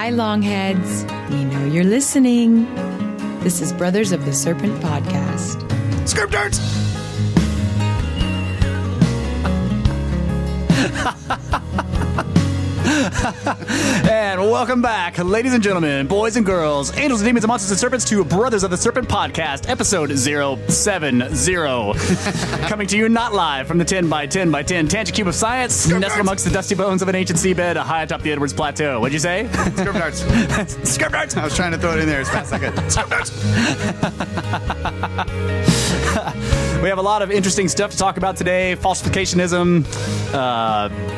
Hi, Longheads. We know you're listening. This is Brothers of the Serpent podcast. Script darts! And welcome back, ladies and gentlemen, boys and girls, angels and demons and monsters and serpents, to Brothers of the Serpent podcast, episode 070. Coming to you not live from the 10 by 10 by 10 tangent cube of science, nestled amongst the dusty bones of an ancient seabed high atop the Edwards Plateau. What'd you say? Script darts. Script darts! I was trying to throw it in there as fast as I could. Script darts! We have a lot of interesting stuff to talk about today. Falsificationism,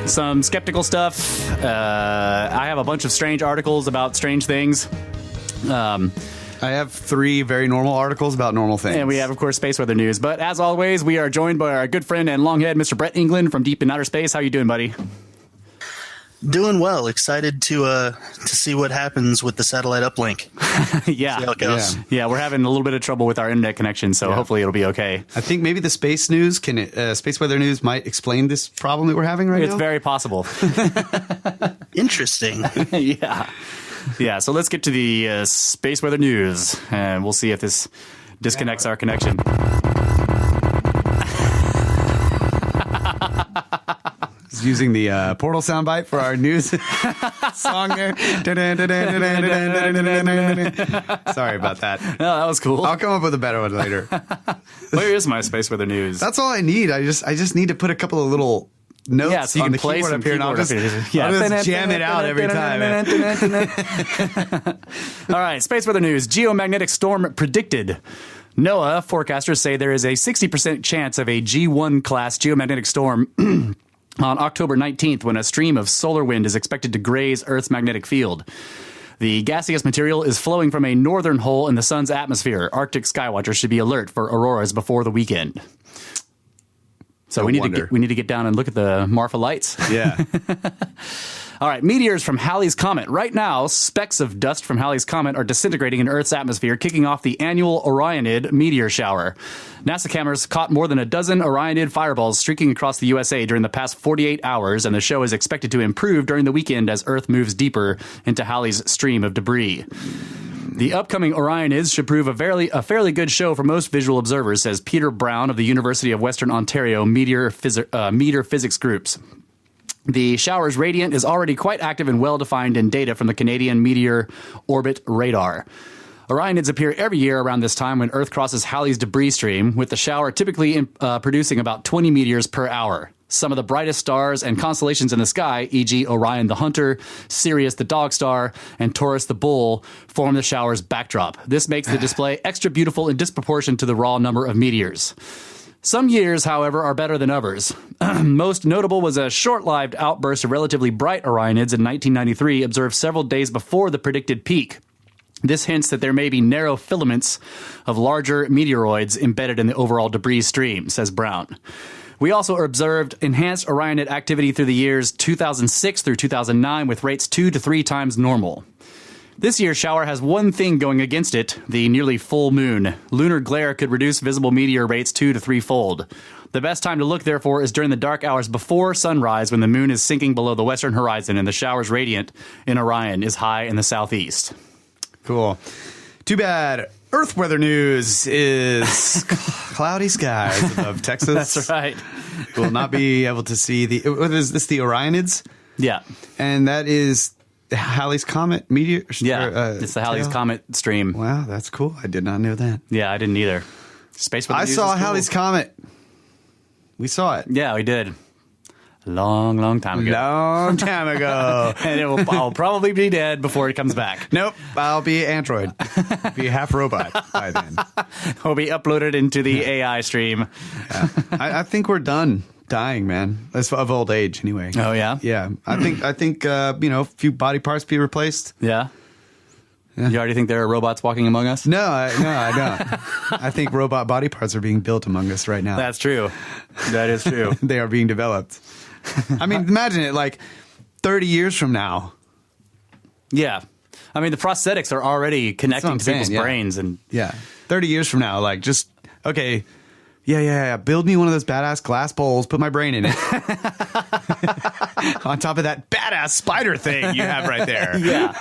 some skeptical stuff. I have a bunch of strange articles about strange things. I have 3 very normal articles about normal things. And we have, of course, space weather news. But as always, we are joined by our good friend and longhead, Mr. Brett England from Deep in Outer Space. How you doing, buddy? Doing well. Excited to see what happens with the satellite uplink. Yeah. See how it goes. Yeah, we're having a little bit of trouble with our internet connection, so hopefully it'll be okay. I think maybe the space news space weather news might explain this problem that we're having right now. It's very possible. Interesting. Yeah. Yeah, so let's get to the space weather news, and we'll see if this disconnects our connection. Using the Portal soundbite for our news song there. Sorry about that. No, that was cool. I'll come up with a better one later. Where is my space weather news? That's all I need. I just need to put a couple of little notes so you on can the play keyboard some up here, and I'll just jam it out every time. All right, space weather news. Geomagnetic storm predicted. NOAA forecasters say there is a 60% chance of a G1 class geomagnetic storm on October 19th, when a stream of solar wind is expected to graze Earth's magnetic field. The gaseous material is flowing from a northern hole in the sun's atmosphere. Arctic skywatchers should be alert for auroras before the weekend. So we need to get down and look at the Marfa lights. Yeah. All right, meteors from Halley's Comet. Right now, specks of dust from Halley's Comet are disintegrating in Earth's atmosphere, kicking off the annual Orionid meteor shower. NASA cameras caught more than a dozen Orionid fireballs streaking across the USA during the past 48 hours, and the show is expected to improve during the weekend as Earth moves deeper into Halley's stream of debris. The upcoming Orionids should prove a fairly good show for most visual observers, says Peter Brown of the University of Western Ontario Meteor Physics Groups. The shower's radiant is already quite active and well-defined in data from the Canadian Meteor Orbit Radar. Orionids appear every year around this time when Earth crosses Halley's debris stream, with the shower typically producing about 20 meteors per hour. Some of the brightest stars and constellations in the sky, e.g. Orion the Hunter, Sirius the Dog Star, and Taurus the Bull, form the shower's backdrop. This makes the display extra beautiful in disproportion to the raw number of meteors. Some years, however, are better than others. Most notable was a short-lived outburst of relatively bright Orionids in 1993, observed several days before the predicted peak. This hints that there may be narrow filaments of larger meteoroids embedded in the overall debris stream, says Brown. We also observed enhanced Orionid activity through the years 2006 through 2009, with rates 2 to 3 times normal. This year's shower has one thing going against it, the nearly full moon. Lunar glare could reduce visible meteor rates 2 to 3-fold. The best time to look, therefore, is during the dark hours before sunrise, when the moon is sinking below the western horizon and the shower's radiant in Orion is high in the southeast. Cool. Too bad. Earth weather news is cloudy skies above Texas. That's right. We'll not be able to see is this the Orionids? Yeah. And that is Halley's Comet meteor? Yeah, it's the Halley's Comet stream. Wow, that's cool. I did not know that. Yeah, I didn't either. Space weather I news saw is cool. Halley's Comet. We saw it. Yeah, we did. A long time ago. Long time ago. And I'll probably be dead before it comes back. Nope, I'll be android. Be half robot by then. Will be uploaded into the AI stream. Yeah. I think we're done dying, man. That's of old age, anyway. Oh yeah, yeah. I think a few body parts be replaced. Yeah. You already think there are robots walking among us? No, I don't. I think robot body parts are being built among us right now. That's true. That is true. They are being developed. I mean, imagine it like 30 years from now. Yeah. I mean, the prosthetics are already connecting to people's brains. And 30 years from now, like just, okay, yeah. Build me one of those badass glass bowls, put my brain in it. On top of that badass spider thing you have right there. Yeah.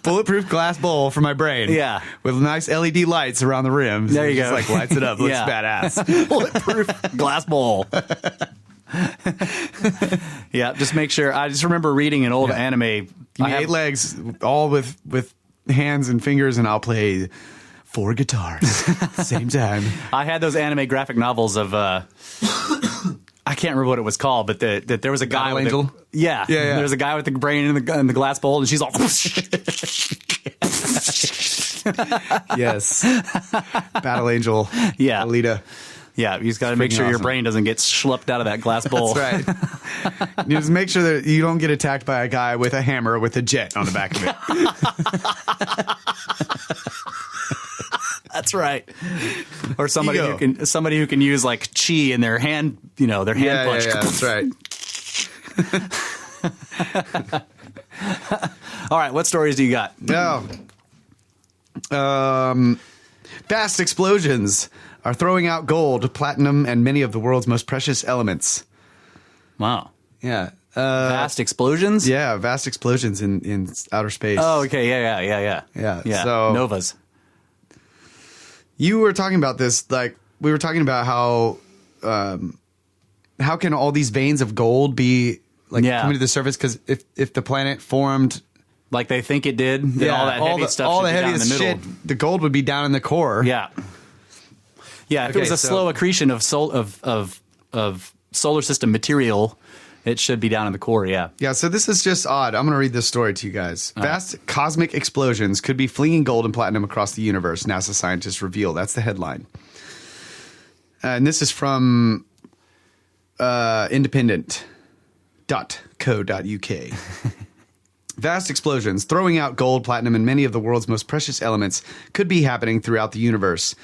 Bulletproof glass bowl for my brain. Yeah. With nice LED lights around the rim. There you Just go. like lights it up. Looks badass. Bulletproof glass bowl. Yeah, just make sure. I just remember reading an old anime. Give me 8 legs, all with hands and fingers, and I'll play 4 guitars at the same time. I had those anime graphic novels of I can't remember what it was called, but that there was a guy Battle with Angel? Yeah. There's a guy with the brain in the glass bowl, and she's all Yes. Battle Angel. Yeah. Alita. Yeah, you just got to make freaking sure your awesome. brain doesn't get schlepped out of that glass bowl. That's right. You just make sure that you don't get attacked by a guy with a hammer with a jet on the back of it. That's right. Or somebody Ego. who can use like chi in their hand, their hand punch. That's right. All right, what stories do you got? No. Vast explosions are throwing out gold, platinum, and many of the world's most precious elements. Wow. Yeah. Vast explosions? Yeah, vast explosions in outer space. Oh, okay. Yeah. Yeah, so- novas. You were talking about this, like, we were talking about how can all these veins of gold be, like, coming to the surface? Because if the planet formed... Like they think it did, then all that heavy stuff all should the be down in heaviest the middle. shit, the gold would be down in the core. Yeah. Yeah, if it was a slow accretion of solar system material, it should be down in the core, yeah. Yeah, so this is just odd. I'm going to read this story to you guys. Vast cosmic explosions could be flinging gold and platinum across the universe, NASA scientists reveal. That's the headline. And this is from independent.co.uk. Vast explosions throwing out gold, platinum, and many of the world's most precious elements could be happening throughout the universe.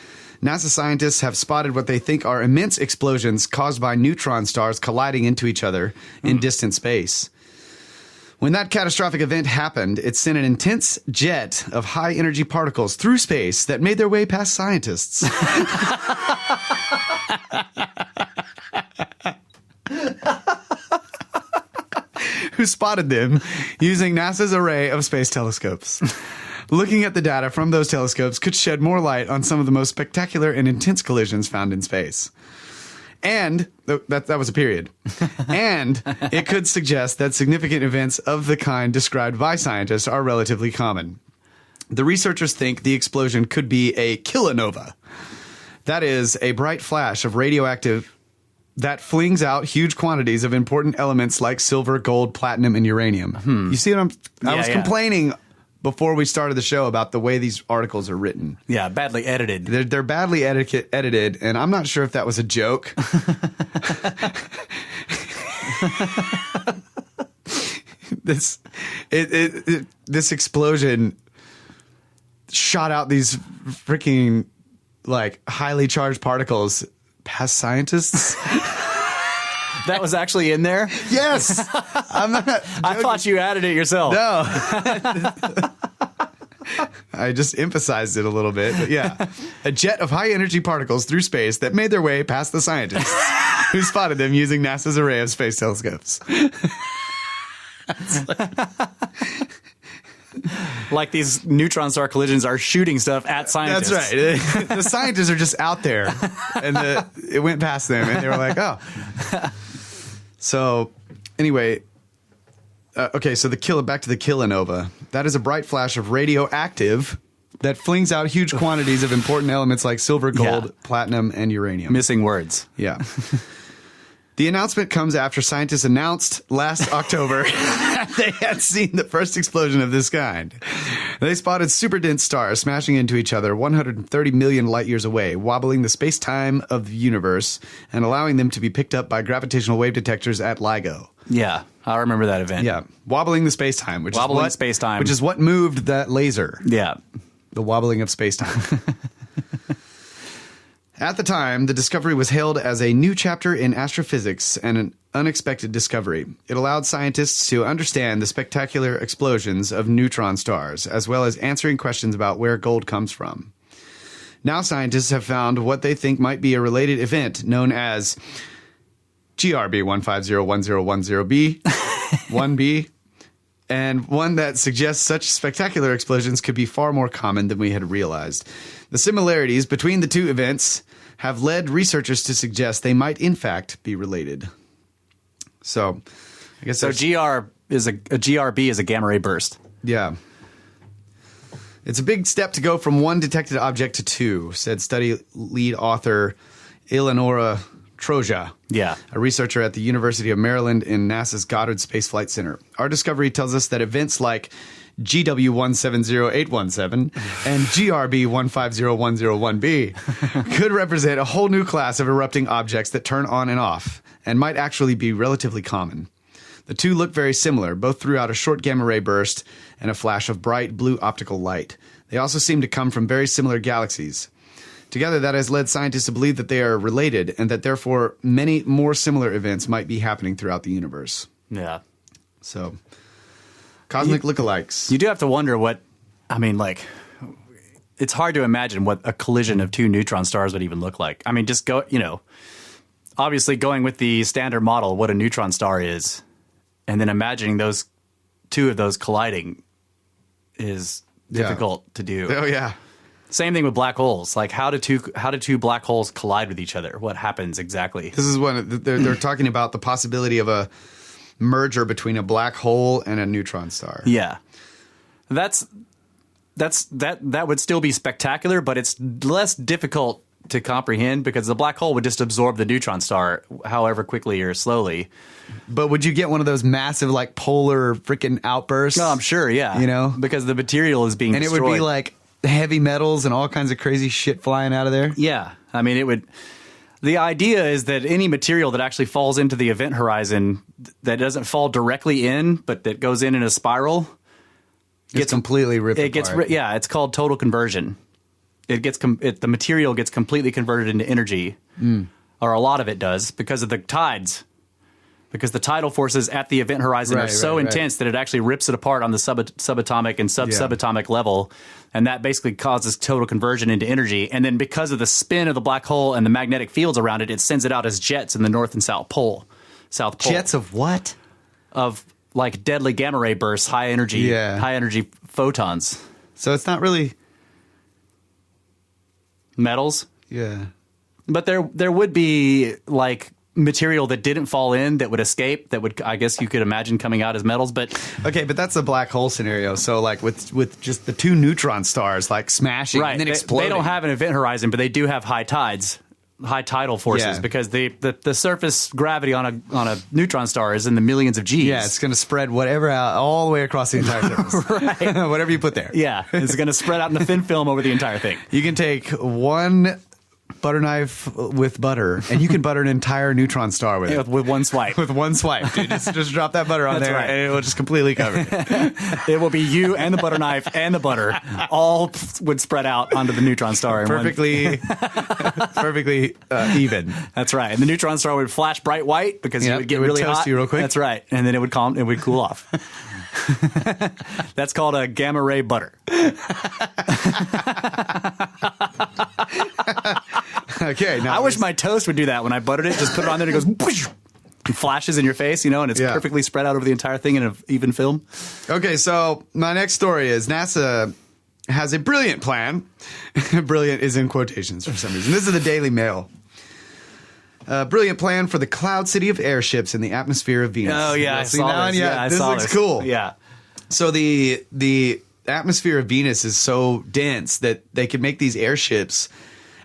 NASA scientists have spotted what they think are immense explosions caused by neutron stars colliding into each other in distant space. When that catastrophic event happened, it sent an intense jet of high-energy particles through space that made their way past scientists. Who spotted them using NASA's array of space telescopes. Looking at the data from those telescopes could shed more light on some of the most spectacular and intense collisions found in space. And, that was a period. And it could suggest that significant events of the kind described by scientists are relatively common. The researchers think the explosion could be a kilonova. That is, a bright flash of radioactive that flings out huge quantities of important elements like silver, gold, platinum, and uranium. You see what I was complaining before we started the show about the way these articles are written. Yeah, badly edited. They're badly edited, and I'm not sure if that was a joke. This explosion shot out these freaking, like, highly charged particles past scientists. That was actually in there? Yes. I'm not joking. I thought you added it yourself. No. I just emphasized it a little bit. But yeah. A jet of high energy particles through space that made their way past the scientists who spotted them using NASA's array of space telescopes. Like these neutron star collisions are shooting stuff at scientists. That's right. The scientists are just out there, and it went past them, and they were like, "Oh." So, anyway, okay. So back to the kilonova. That is a bright flash of radioactive that flings out huge quantities of important elements like silver, gold, platinum, and uranium. Missing words. Yeah. The announcement comes after scientists announced last October they had seen the first explosion of this kind. They spotted super dense stars smashing into each other 130 million light years away, wobbling the space-time of the universe and allowing them to be picked up by gravitational wave detectors at LIGO. Yeah, I remember that event. Yeah, wobbling the space-time, which is what moved that laser. Yeah. The wobbling of space-time. At the time, the discovery was hailed as a new chapter in astrophysics and an unexpected discovery. It allowed scientists to understand the spectacular explosions of neutron stars, as well as answering questions about where gold comes from. Now scientists have found what they think might be a related event known as GRB 1501010B, 1B, and one that suggests such spectacular explosions could be far more common than we had realized. The similarities between the two events have led researchers to suggest they might in fact be related. So, I guess So GRB is a gamma ray burst. yeah. It's a big step to go from one detected object to two, said study lead author Eleonora Troja, a researcher at the University of Maryland in NASA's Goddard Space Flight Center. Our discovery tells us that events like GW170817 and GRB 1501010B could represent a whole new class of erupting objects that turn on and off, and might actually be relatively common. The two look very similar, both threw out a short gamma ray burst and a flash of bright blue optical light. They also seem to come from very similar galaxies. Together, that has led scientists to believe that they are related, and that therefore many more similar events might be happening throughout the universe. Yeah. So, cosmic lookalikes. You do have to wonder what, I mean, like, it's hard to imagine what a collision of two neutron stars would even look like. I mean, just go, obviously going with the standard model, what a neutron star is, and then imagining those two of those colliding is difficult to do. Oh, yeah. Same thing with black holes. Like, how do two black holes collide with each other? What happens exactly? This is when they're talking about the possibility of a merger between a black hole and a neutron star. Yeah. That would still be spectacular, but it's less difficult to comprehend because the black hole would just absorb the neutron star however quickly or slowly. But would you get one of those massive, like, polar freaking outbursts? No, I'm sure, yeah. Because the material is being destroyed. And it would be like heavy metals and all kinds of crazy shit flying out of there. Yeah. I mean, it would... The idea is that any material that actually falls into the event horizon that doesn't fall directly in, but that goes in a spiral... Gets completely ripped apart. It's called total conversion. The material gets completely converted into energy, or a lot of it does, because of the tides. Because the tidal forces at the event horizon are so intense that it actually rips it apart on the subatomic and subatomic level, and that basically causes total conversion into energy. And then because of the spin of the black hole and the magnetic fields around it, it sends it out as jets in the North and South Pole. Jets of what? Of like deadly gamma ray bursts, high energy photons. So it's not really metals. Yeah. But there would be like material that didn't fall in that would escape, that would, I guess you could imagine coming out as metals. But okay, but that's a black hole scenario. So like with just the two neutron stars like smashing and then exploding. They don't have an event horizon, but they do have high tides, high tidal forces, because the surface gravity on a neutron star is in the millions of Gs. Yeah, it's going to spread whatever out all the way across the entire surface. Right. Whatever you put there. Yeah, it's going to spread out in the thin film over the entire thing. You can take one butter knife with butter, and you can butter an entire neutron star with it. With one swipe. With one swipe, dude. Just drop that butter on there, and it will just completely cover it. It will be you and the butter knife and the butter all would spread out onto the neutron star. Perfectly even. That's right. And the neutron star would flash bright white because you would get really toast hot. You real quick. That's right. And then it would cool off. That's called a gamma ray butter. Okay. Now I wish my toast would do that when I buttered it. Just put it on there and it goes whoosh, and flashes in your face, and it's perfectly spread out over the entire thing in an even film. Okay, so my next story is NASA has a brilliant plan. Brilliant is in quotations for some reason. This is the Daily Mail. Brilliant plan for the cloud city of airships in the atmosphere of Venus. Oh, yeah, I saw this. Yeah, this looks cool. Yeah. So the atmosphere of Venus is so dense that they could make these airships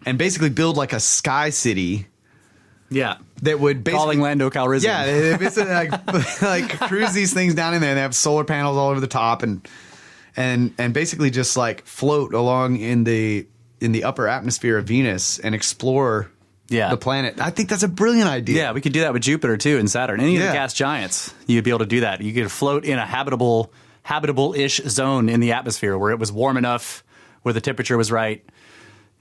and basically build like a sky city. Yeah. That would basically... Calling Lando Calrissian. Yeah, they basically like cruise these things down in there, and they have solar panels all over the top and basically just like float along in the upper atmosphere of Venus and explore the planet. I think that's a brilliant idea. Yeah, we could do that with Jupiter too and Saturn. Any of the gas giants, you'd be able to do that. You could float in a habitable-ish zone in the atmosphere where it was warm enough, where the temperature was right.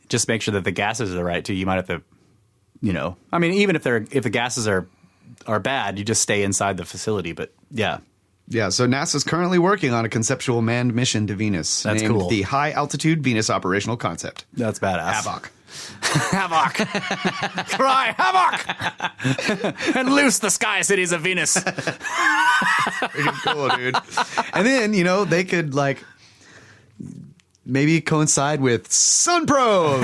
Just make sure that the gases are right too. You might have to, I mean, even if the gases are bad, you just stay inside the facility. But yeah. Yeah, so NASA's currently working on a conceptual manned mission to Venus. That's named cool. The High Altitude Venus Operational Concept. That's badass. HAVOC. Havoc! Cry, havoc! And loose the sky cities of Venus. Pretty cool, dude. And then, they could, like, maybe coincide with Sun Probe.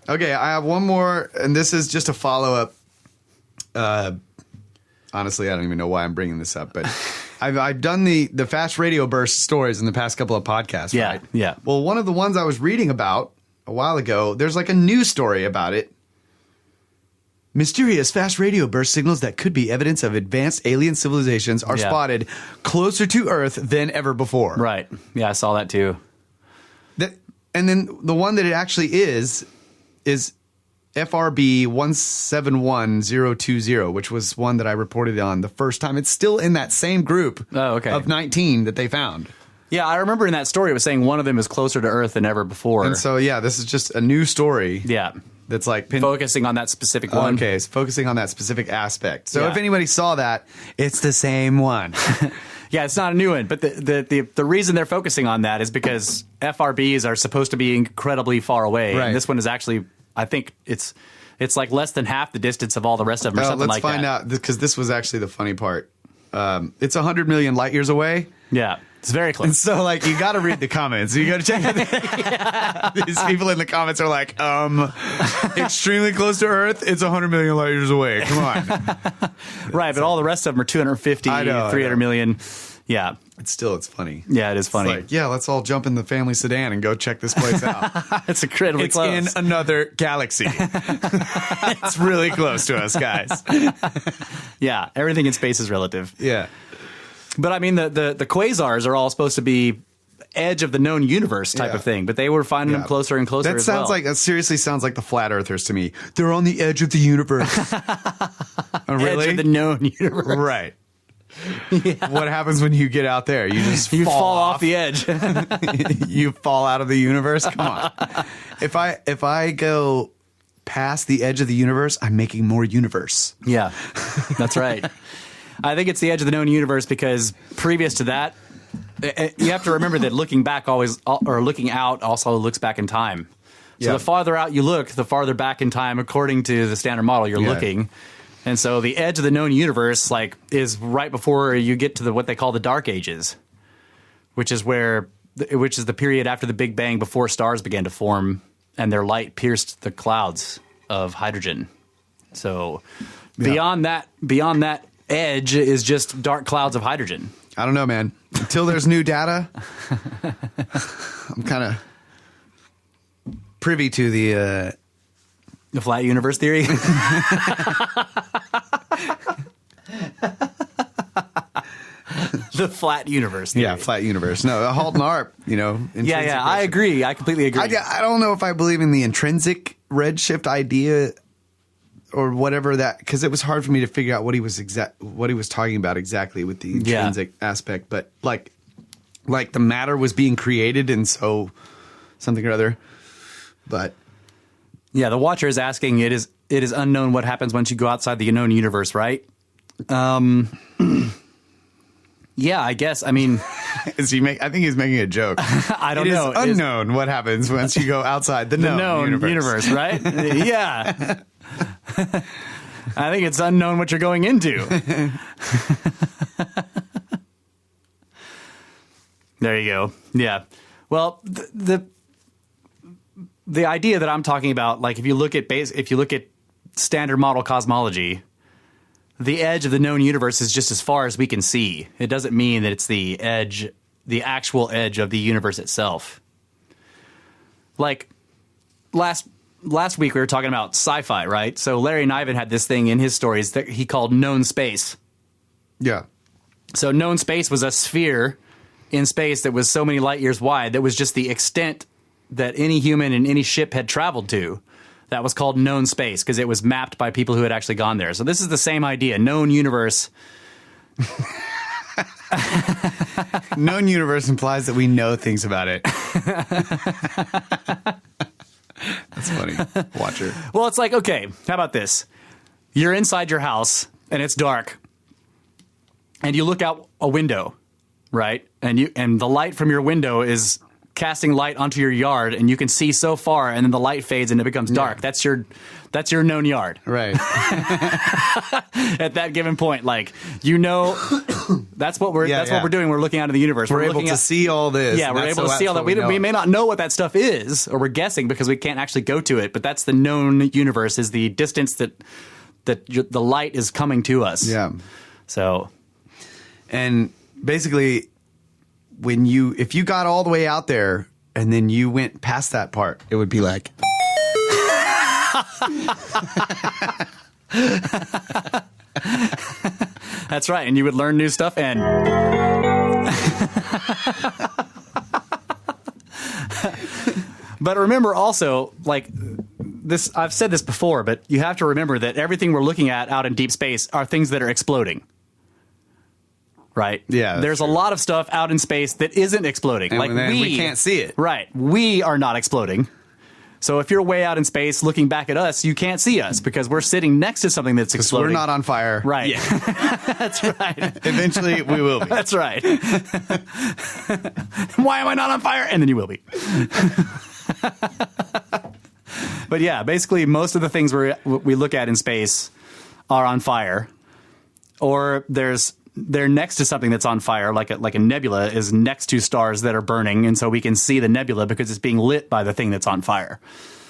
Okay, I have one more, and this is just a follow-up. Honestly, I don't even know why I'm bringing this up, but I've done the fast radio burst stories in the past couple of podcasts, Yeah, right? yeah. Well, one of the ones I was reading about a while ago, there's like a news story about it. Mysterious fast radio burst signals that could be evidence of advanced alien civilizations are spotted closer to Earth than ever before. Right. Yeah, I saw that too. And then the one that it actually is FRB 171020, which was one that I reported on the first time. It's still in that same group of 19 that they found. Yeah, I remember in that story it was saying one of them is closer to Earth than ever before. And so, yeah, this is just a new story. Yeah. That's like focusing on that specific one. Okay, it's focusing on that specific aspect. So if anybody saw that, it's the same one. Yeah, it's not a new one, but the reason they're focusing on that is because FRBs are supposed to be incredibly far away. Right. And this one is actually, I think it's like less than half the distance of all the rest of them or something like that. Let's find out, because this was actually the funny part. It's 100 million light years away. Yeah, it's very close. And so, like, you got to read the comments. You got to check out these people in the comments are like, extremely close to Earth. It's 100 million light years away. Come on. Right, but all the rest of them are 250, 300 million. Yeah. It's funny. Yeah, it is funny. It's like, yeah, let's all jump in the family sedan and go check this place out. It's incredibly close. It's in another galaxy. It's really close to us, guys. Yeah, everything in space is relative. Yeah. But I mean, the quasars are all supposed to be edge of the known universe type of thing, but they were finding them closer and closer. That seriously sounds like the flat earthers to me. They're on the edge of the universe. Really? Edge of the known universe. Right. Yeah. What happens when you get out there? You just fall off the edge. You fall out of the universe. Come on. If I go past the edge of the universe, I'm making more universe. Yeah, that's right. I think it's the edge of the known universe because previous to that, you have to remember that looking back looking out also looks back in time. So the farther out you look, the farther back in time, according to the standard model, you're looking. And so the edge of the known universe, like, is right before you get to what they call the Dark Ages, which is the period after the Big Bang, before stars began to form and their light pierced the clouds of hydrogen. So beyond that edge is just dark clouds of hydrogen. I don't know, man. Until there's new data, I'm kind of privy to the flat universe theory. The flat universe theory. Yeah, flat universe. No, Halt and Arp, Yeah, I agree. I completely agree. I don't know if I believe in the intrinsic redshift idea or whatever that, because it was hard for me to figure out what he was talking about exactly with the intrinsic aspect, but like the matter was being created, and so something or other. But yeah, the Watcher is asking, it is unknown what happens once you go outside the known universe, right? Yeah, I guess. I mean, I think he's making a joke. I don't know. It is unknown what happens once you go outside the known universe, right? Yeah. I think it's unknown what you're going into. There you go. Yeah. Well, the idea that I'm talking about, like, if you look at standard model cosmology, the edge of the known universe is just as far as we can see. It doesn't mean that it's the actual edge of the universe itself. Like last week we were talking about sci-fi, right? So Larry Niven had this thing in his stories that he called known space. Yeah. So known space was a sphere in space that was so many light years wide that was just the extent that any human in any ship had traveled to. That was called known space because it was mapped by people who had actually gone there. So this is the same idea. Known universe. Known universe implies that we know things about it. That's funny. Watcher. Well, it's like, okay, how about this? You're inside your house and it's dark. And you look out a window, right? And the light from your window is casting light onto your yard, and you can see so far, and then the light fades and it becomes dark. That's your known yard. Right. At that given point, like, that's what we're doing. We're looking out in the universe. We're able to see all this. Yeah, we're able to see all that. We may not know what that stuff is, or we're guessing because we can't actually go to it. But that's the known universe, is the distance that the light is coming to us. Yeah. So, and basically, if you got all the way out there and then you went past that part, it would be like. That's right, and you would learn new stuff. And but remember also, like this, I've said this before, but you have to remember that everything we're looking at out in deep space are things that are exploding. Right? Yeah. There's a lot of stuff out in space that isn't exploding. And like we can't see it. Right. We are not exploding. So if you're way out in space looking back at us, you can't see us because we're sitting next to something that's exploding. We're not on fire. Right. Yeah. That's right. Eventually we will be. That's right. Why am I not on fire? And then you will be. But yeah, basically most of the things we look at in space are on fire, or they're next to something that's on fire, like a nebula is next to stars that are burning, and so we can see the nebula because it's being lit by the thing that's on fire.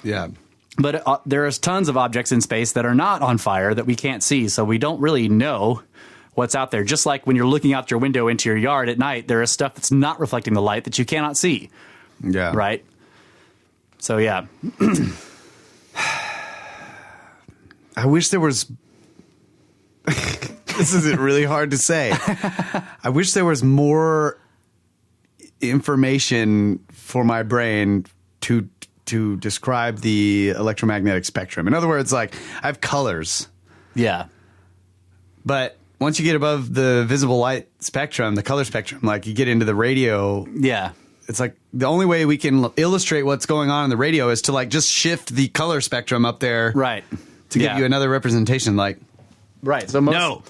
Yeah. But there's tons of objects in space that are not on fire that we can't see, so we don't really know what's out there. Just like when you're looking out your window into your yard at night, there is stuff that's not reflecting the light that you cannot see. Yeah. Right? So, yeah. I wish there was... This is really hard to say. I wish there was more information for my brain to describe the electromagnetic spectrum. In other words, like, I have colors. Yeah. But once you get above the visible light spectrum, the color spectrum, like you get into the radio. Yeah. It's like the only way we can illustrate what's going on in the radio is to like just shift the color spectrum up there. Right. To give you another representation. Like, right. So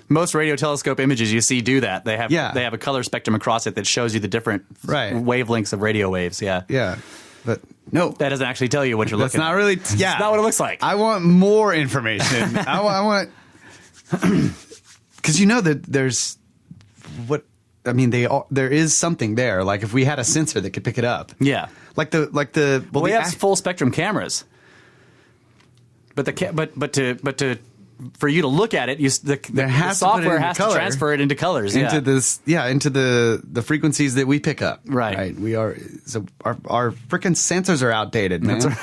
most radio telescope images you see do that. They have a color spectrum across it that shows you the different wavelengths of radio waves. Yeah. Yeah. But no, that doesn't actually tell you what you're looking at. That's not really. Yeah. It's not what it looks like. I want more information. I want because you know that there's there is something there. Like if we had a sensor that could pick it up. Yeah. We have full spectrum cameras. But for you to look at it, the software has to transfer it into colors. Into the frequencies that we pick up. Right. We are our freaking sensors are outdated, man. That's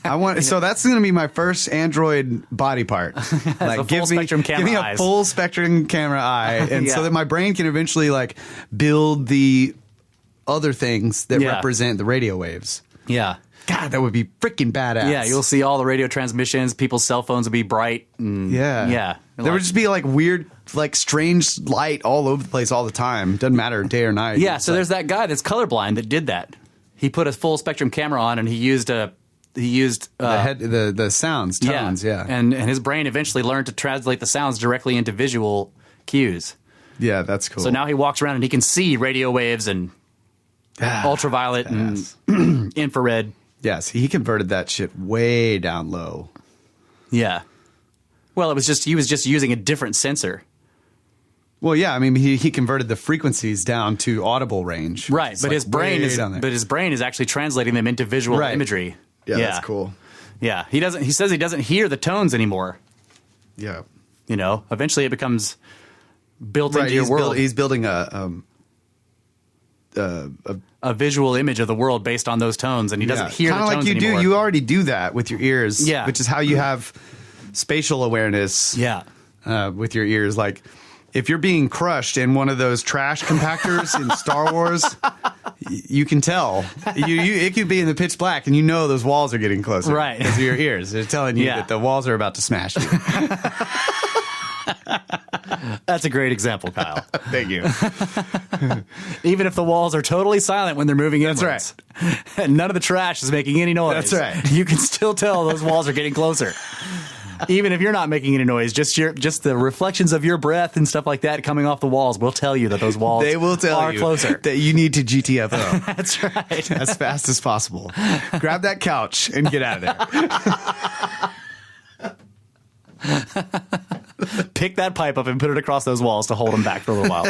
right. So that's going to be my first Android body part. Like give me a full spectrum camera eye, and so that my brain can eventually like build the other things that represent the radio waves. Yeah. God, that would be freaking badass. Yeah, you'll see all the radio transmissions. People's cell phones would be bright. Yeah. There would just be like weird, like strange light all over the place all the time. Doesn't matter day or night. Yeah, so there's that guy that's colorblind that did that. He put a full spectrum camera on and he used the sounds, tones, yeah. And his brain eventually learned to translate the sounds directly into visual cues. Yeah, that's cool. So now he walks around and he can see radio waves and ultraviolet and infrared. Yes, he converted that shit way down low. Yeah. Well, he was just using a different sensor. Well, yeah, I mean, he converted the frequencies down to audible range. Right, but like his brain is actually translating them into visual imagery. Yeah, that's cool. Yeah, he says he doesn't hear the tones anymore. Yeah. You know, eventually it becomes built into your world. He's building a visual image of the world based on those tones, and he doesn't hear the tones anymore. Kind of like you do. You already do that with your ears, which is how you have spatial awareness with your ears. Like, if you're being crushed in one of those trash compactors in Star Wars, you can tell. It could be in the pitch black, and you know those walls are getting closer. Right. Because of your ears. They're telling you that the walls are about to smash you. That's a great example, Kyle. Thank you. Even if the walls are totally silent when they're moving inwards. That's right. And none of the trash is making any noise. That's right. You can still tell those walls are getting closer. Even if you're not making any noise, just the reflections of your breath and stuff like that coming off the walls will tell you that those walls They will tell are you closer. that you need to GTFO That's right. as fast as possible. Grab that couch and get out of there. Pick that pipe up and put it across those walls to hold them back for a little while.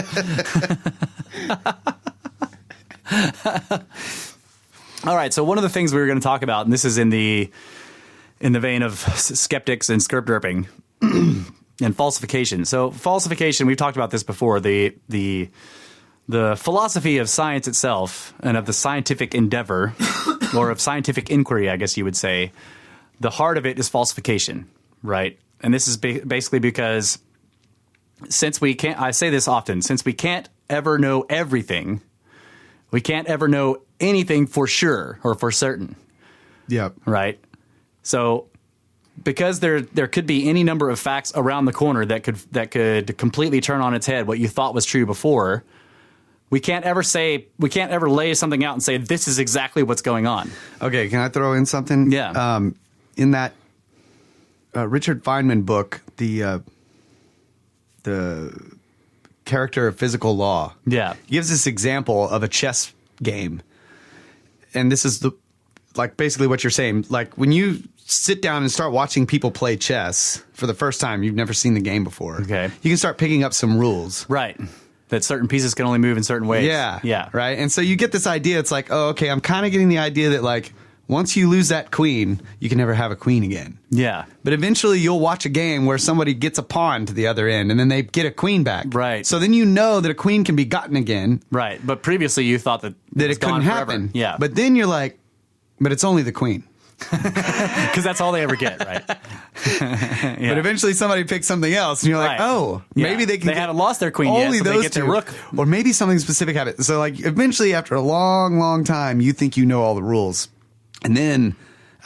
All right, so one of the things we were going to talk about, and this is in the vein of skeptics and skirt derping and falsification. So falsification, we've talked about this before, the philosophy of science itself and of the scientific endeavor or of scientific inquiry, I guess you would say, the heart of it is falsification, right? And this is basically because since we can't, I say this often, since we can't ever know everything, we can't ever know anything for sure or for certain. Yep. Right? So because there could be any number of facts around the corner that could completely turn on its head what you thought was true before, we can't ever lay something out and say this is exactly what's going on. Okay, can I throw in something? Yeah. In that Richard Feynman book, the Character of Physical Law, gives this example of a chess game, and this is basically what you're saying. Like when you sit down and start watching people play chess for the first time, you've never seen the game before. Okay, you can start picking up some rules, right? That certain pieces can only move in certain ways. Yeah, right. And so you get this idea. It's like, oh, okay, I'm kind of getting the idea that like, once you lose that queen, you can never have a queen again. Yeah. But eventually you'll watch a game where somebody gets a pawn to the other end and then they get a queen back. Right. So then you know that a queen can be gotten again. Right. But previously you thought that it couldn't happen. Yeah. But then you're like, but it's only the queen. Because that's all they ever get, right? Yeah. But eventually somebody picks something else and you're like, oh, maybe they can haven't lost their queen yet, so they get their rook. Or maybe something specific happened. So like eventually after a long, long time, you think you know all the rules. And then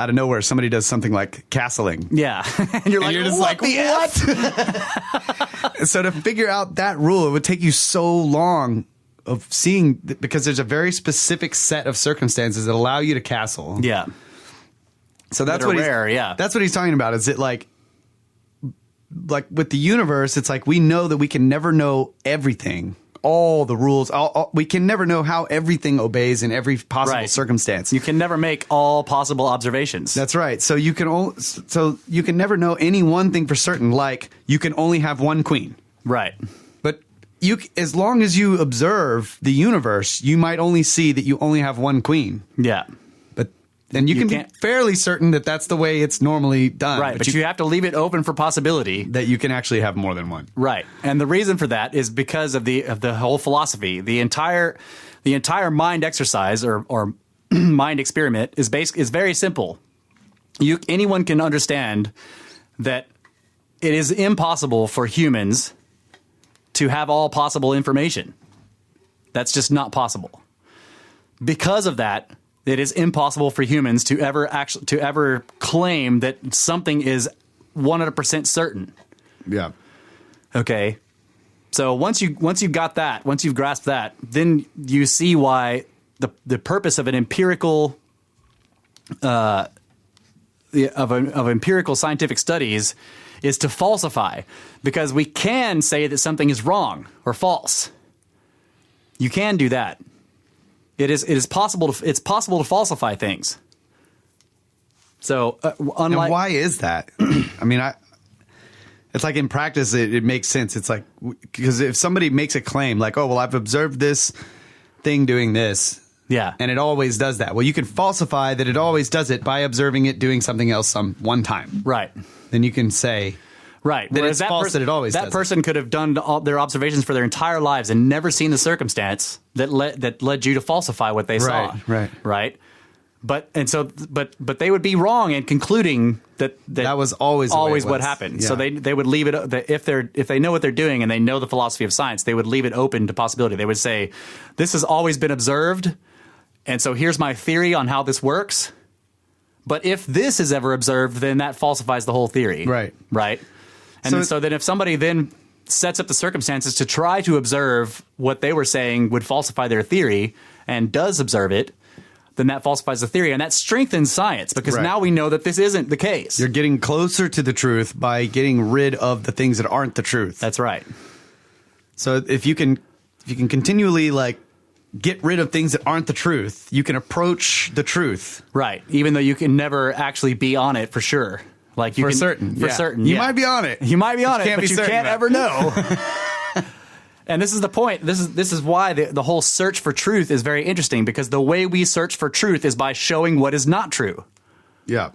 out of nowhere, somebody does something like castling. Yeah. And you're just like, what? So to figure out that rule, it would take you so long of seeing, because there's a very specific set of circumstances that allow you to castle. Yeah. So that's what that's what he's talking about. Is it like with the universe, it's like we know that we can never know everything. All the rules, we can never know how everything obeys in every possible circumstance. You can never make all possible observations. That's right. So you can never know any one thing for certain. Like you can only have one queen. Right. But as long as you observe the universe, you might only see that you only have one queen. Yeah. Then you can be fairly certain that that's the way it's normally done. Right, but you have to leave it open for possibility that you can actually have more than one. Right, and the reason for that is because of the whole philosophy. The entire mind exercise or mind experiment is very simple. Anyone can understand that it is impossible for humans to have all possible information. That's just not possible. Because of that, it is impossible for humans to ever claim that something is 100% certain. Yeah. Okay. So once you've grasped that, then you see why the purpose of an empirical of empirical scientific studies is to falsify, because we can say that something is wrong or false. You can do that. It is possible to falsify things. So, and why is that? I mean, it's like in practice, it makes sense. It's like, because if somebody makes a claim like, oh, well, I've observed this thing doing this. Yeah. And it always does that. Well, you can falsify that it always does it by observing it doing something else one time. Right. Then you can say... Right. That it's false that it always does. That person could have done all their observations for their entire lives and never seen the circumstance that led you to falsify what they saw. Right. But they would be wrong in concluding that was always what happened. Yeah. So they would leave it, if they know what they're doing and they know the philosophy of science, they would leave it open to possibility. They would say, this has always been observed, and so here's my theory on how this works. But if this is ever observed, then that falsifies the whole theory. Right. And so then if somebody then sets up the circumstances to try to observe what they were saying would falsify their theory and does observe it, then that falsifies the theory, and that strengthens science because Right. now we know that this isn't the case. You're getting closer to the truth by getting rid of the things that aren't the truth. That's right. So if you can continually like get rid of things that aren't the truth, you can approach the truth. Right. Even though you can never actually be on it for sure. Like you For can, certain. For Yeah. certain. You yeah. might be on it. You might be on But it, you can't but be you certain can't about it. ever know. And this is the point. This is why the whole search for truth is very interesting, because the way we search for truth is by showing what is not true. Yeah.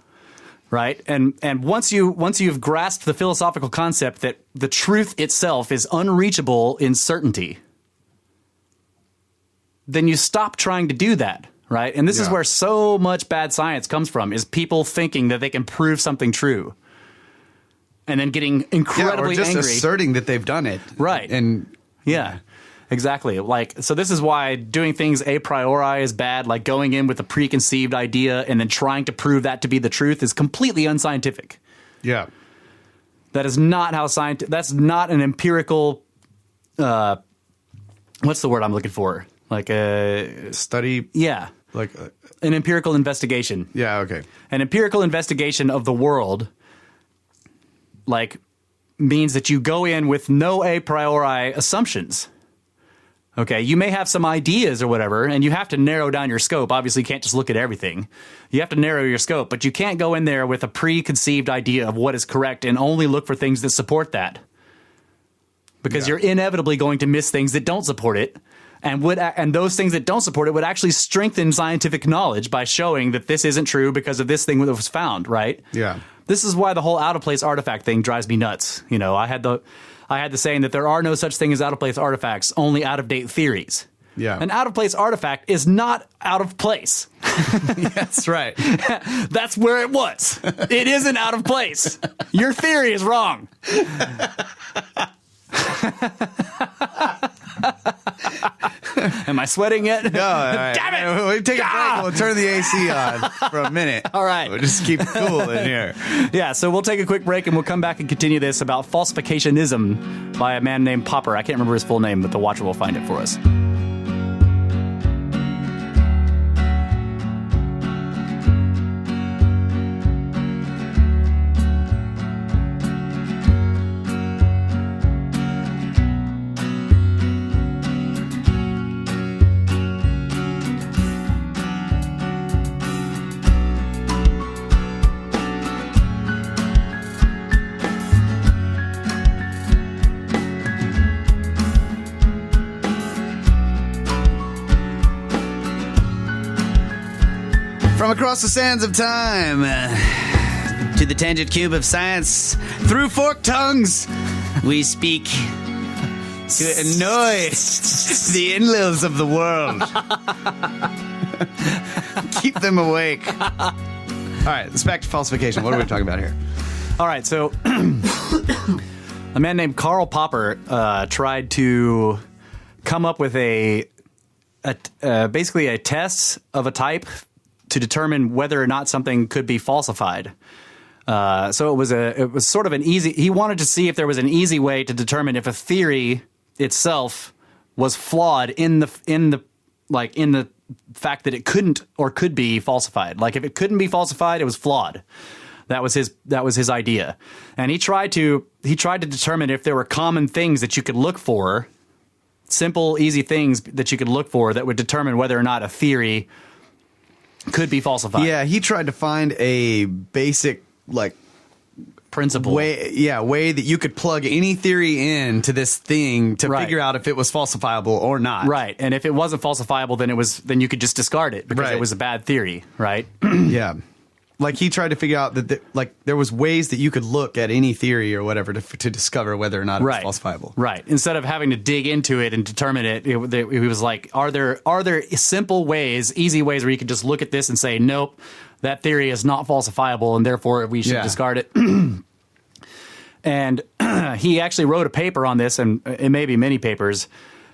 Right? And once you've grasped the philosophical concept that the truth itself is unreachable in certainty, then you stop trying to do that. Right? And this is Yeah. where so much bad science comes from, is people thinking that they can prove something true. And then getting incredibly or just angry. asserting that they've done it. Right. And Yeah, exactly. Like, so this is why doing things a priori is bad, like going in with a preconceived idea and then trying to prove that to be the truth is completely unscientific. yeah. That is not how that's not an empirical, what's the word I'm looking for? Like a, Study yeah, like an empirical investigation. yeah, okay. An empirical investigation of the world, like, means that you go in with no a priori assumptions. Okay, you may have some ideas or whatever, and you have to narrow down your scope. Obviously, you can't just look at everything. You have to narrow your scope, but you can't go in there with a preconceived idea of what is correct and only look for things that support that. Because Yeah. you're inevitably going to miss things that don't support it, and those things that don't support it would actually strengthen scientific knowledge by showing that this isn't true because of this thing that was found, right? Yeah. This is why the whole out-of-place artifact thing drives me nuts. You know, I had the saying that there are no such thing as out-of-place artifacts, only out-of-date theories. Yeah. An out-of-place artifact is not out of place. That's right. That's where it was. It isn't out of place. Your theory is wrong. Am I sweating yet? No, all right. Damn it! We'll take a break. We'll turn the AC on for a minute. All right. We'll just keep cool in here. Yeah, so we'll take a quick break and we'll come back and continue this about falsificationism by a man named Popper. I can't remember his full name, but the watcher will find it for us. From across the sands of time to the tangent cube of science, through forked tongues, we speak to annoy the in-laws of the world. Keep them awake. All right, let's back to falsification. What are we talking about here? All right, so a man named Karl Popper tried to come up with basically a test of a type to determine whether or not something could be falsified. So it was sort of an easy. He wanted to see if there was an easy way to determine if a theory itself was flawed in the fact that it couldn't or could be falsified. Like if it couldn't be falsified, it was flawed. That was his idea, and he tried to determine if there were common things that you could look for, simple, easy things that you could look for that would determine whether or not a theory could be falsified. Yeah, he tried to find a basic Principle. way that you could plug any theory into this thing to Right. figure out if it was falsifiable or not. Right, and if it wasn't falsifiable, then you could just discard it because Right. it was a bad theory, right? Yeah. Like he tried to figure out that there was ways that you could look at any theory or whatever to discover whether or not it Right. was falsifiable. Right. Instead of having to dig into it and determine it, he was like, are there simple ways, easy ways where you could just look at this and say, nope, that theory is not falsifiable and therefore we should Yeah. discard it. And he actually wrote a paper on this, and it may be many papers.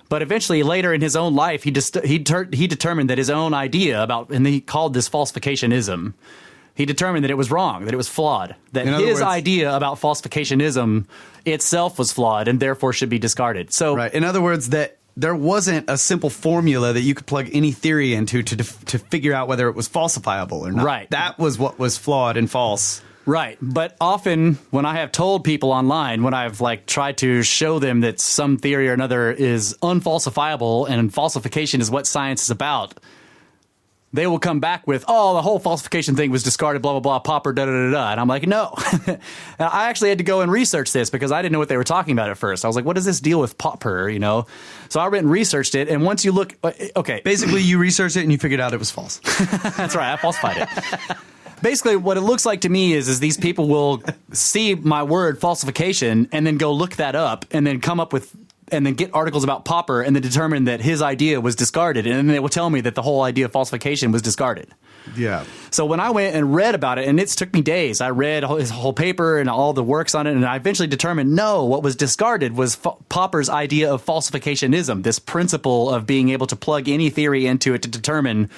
But eventually, later in his own life, he determined that his own idea and he called this falsificationism. He determined that it was wrong, that it was flawed, that In other his words- idea about falsificationism itself was flawed and therefore should be discarded. So, Right. In other words, that there wasn't a simple formula that you could plug any theory into to figure out whether it was falsifiable or not. Right. That was what was flawed and false. Right. But often when I have told people online, when I've like tried to show them that some theory or another is unfalsifiable and falsification is what science is about, they will come back with, oh, the whole falsification thing was discarded, blah, blah, blah, Popper, da-da-da-da. And I'm like, no. I actually had to go and research this because I didn't know what they were talking about at first. I was like, what does this deal with Popper, you know? So I went and researched it, and once you look, okay. Basically, you researched it and you figured out it was false. That's right, I falsified it. Basically, what it looks like to me is these people will see my word falsification and then go look that up and then come up with and then get articles about Popper and then determine that his idea was discarded. And then they will tell me that the whole idea of falsification was discarded. Yeah. So when I went and read about it, and it took me days, I read his whole paper and all the works on it, and I eventually determined, no, what was discarded was Popper's idea of falsificationism, this principle of being able to plug any theory into it to determine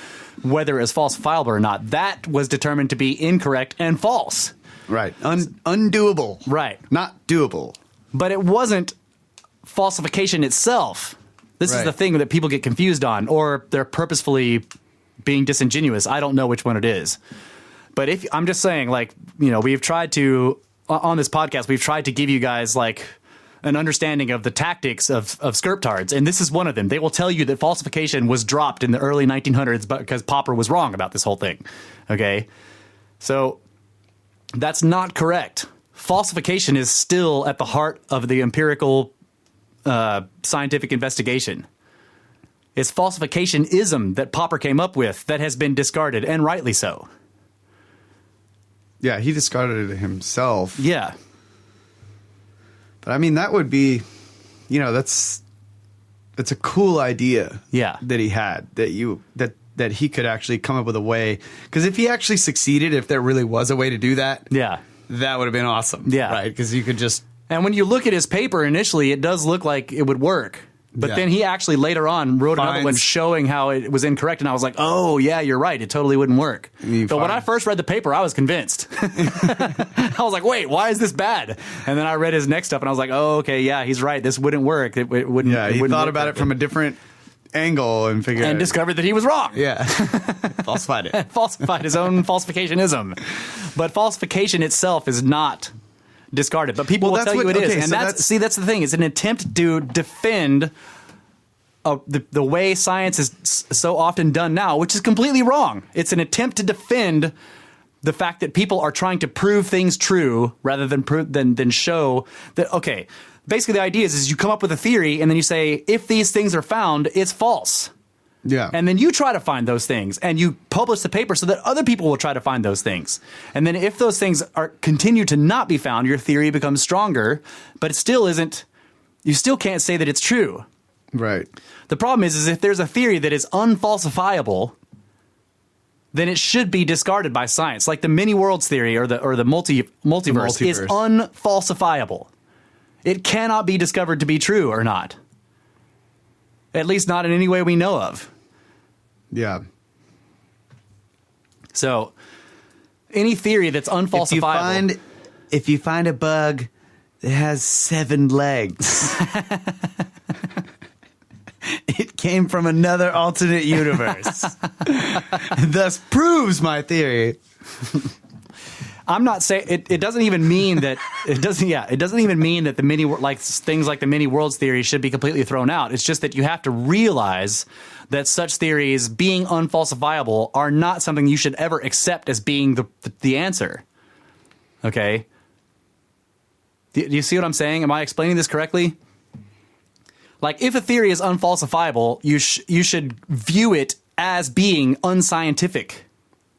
whether it's falsifiable or not. That was determined to be incorrect and false. Right. Undoable. Right. Not doable. But it wasn't falsification itself. This is Right. the thing that people get confused on, or they're purposefully being disingenuous. I don't know which one it is. But if I'm just saying, like, you know, we've tried to, on this podcast, we've tried to give you guys like an understanding of the tactics of scriptards, and this is one of them. They will tell you that falsification was dropped in the early 1900s because Popper was wrong about this whole thing. Okay? So that's not correct. Falsification is still at the heart of the empirical scientific investigation. It's falsificationism that Popper came up with that has been discarded, and rightly so. Yeah, he discarded it himself. Yeah. But I mean, that would be, you know, that's a cool idea. Yeah. That he had, that he could actually come up with a way. Because if he actually succeeded, if there really was a way to do that, Yeah. that would have been awesome. Yeah. Right? Because you could just. And when you look at his paper initially, it does look like it would work. But Yeah. then he actually later on wrote another one showing how it was incorrect. And I was like, oh, yeah, you're right. It totally wouldn't work. But when I first read the paper, I was convinced. I was like, wait, why is this bad? And then I read his next stuff and I was like, oh, okay, yeah, he's right. This wouldn't work. It wouldn't. Yeah, he wouldn't thought work about it from a different angle and figured and discovered that he was wrong. Yeah. Falsified it. Falsified his own falsificationism. But falsification itself is not discarded. But people will tell you it is. And that's the thing. It's an attempt to defend the way science is so often done now, which is completely wrong. It's an attempt to defend the fact that people are trying to prove things true rather than show that, okay, basically the idea is you come up with a theory and then you say, if these things are found, it's false. Yeah. And then you try to find those things and you publish the paper so that other people will try to find those things. And then if those things continue to not be found, your theory becomes stronger, but it still isn't, you still can't say that it's true. Right. The problem is if there's a theory that is unfalsifiable, then it should be discarded by science. Like the many worlds theory or the multiverse is unfalsifiable. It cannot be discovered to be true or not. At least not in any way we know of. Yeah. So any theory that's unfalsifiable. If you find a bug that has 7 legs, it came from another alternate universe. Thus proves my theory. I'm not saying it doesn't even mean that it doesn't even mean that the many things like the many worlds theory should be completely thrown out. It's just that you have to realize that such theories being unfalsifiable are not something you should ever accept as being the answer. Okay? Do you see what I'm saying? Am I explaining this correctly? Like, if a theory is unfalsifiable, you should view it as being unscientific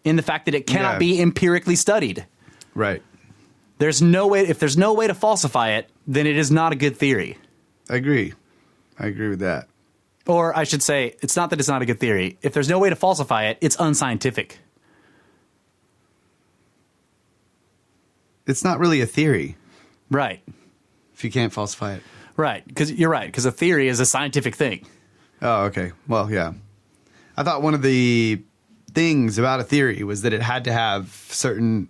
in the fact that it cannot be empirically studied. Right. There's no way. If there's no way to falsify it, then it is not a good theory. I agree with that. Or I should say, it's not that it's not a good theory. If there's no way to falsify it, it's unscientific. It's not really a theory. Right. If you can't falsify it. Right. Because you're right. Because a theory is a scientific thing. Oh, okay. Well, yeah. I thought one of the things about a theory was that it had to have certain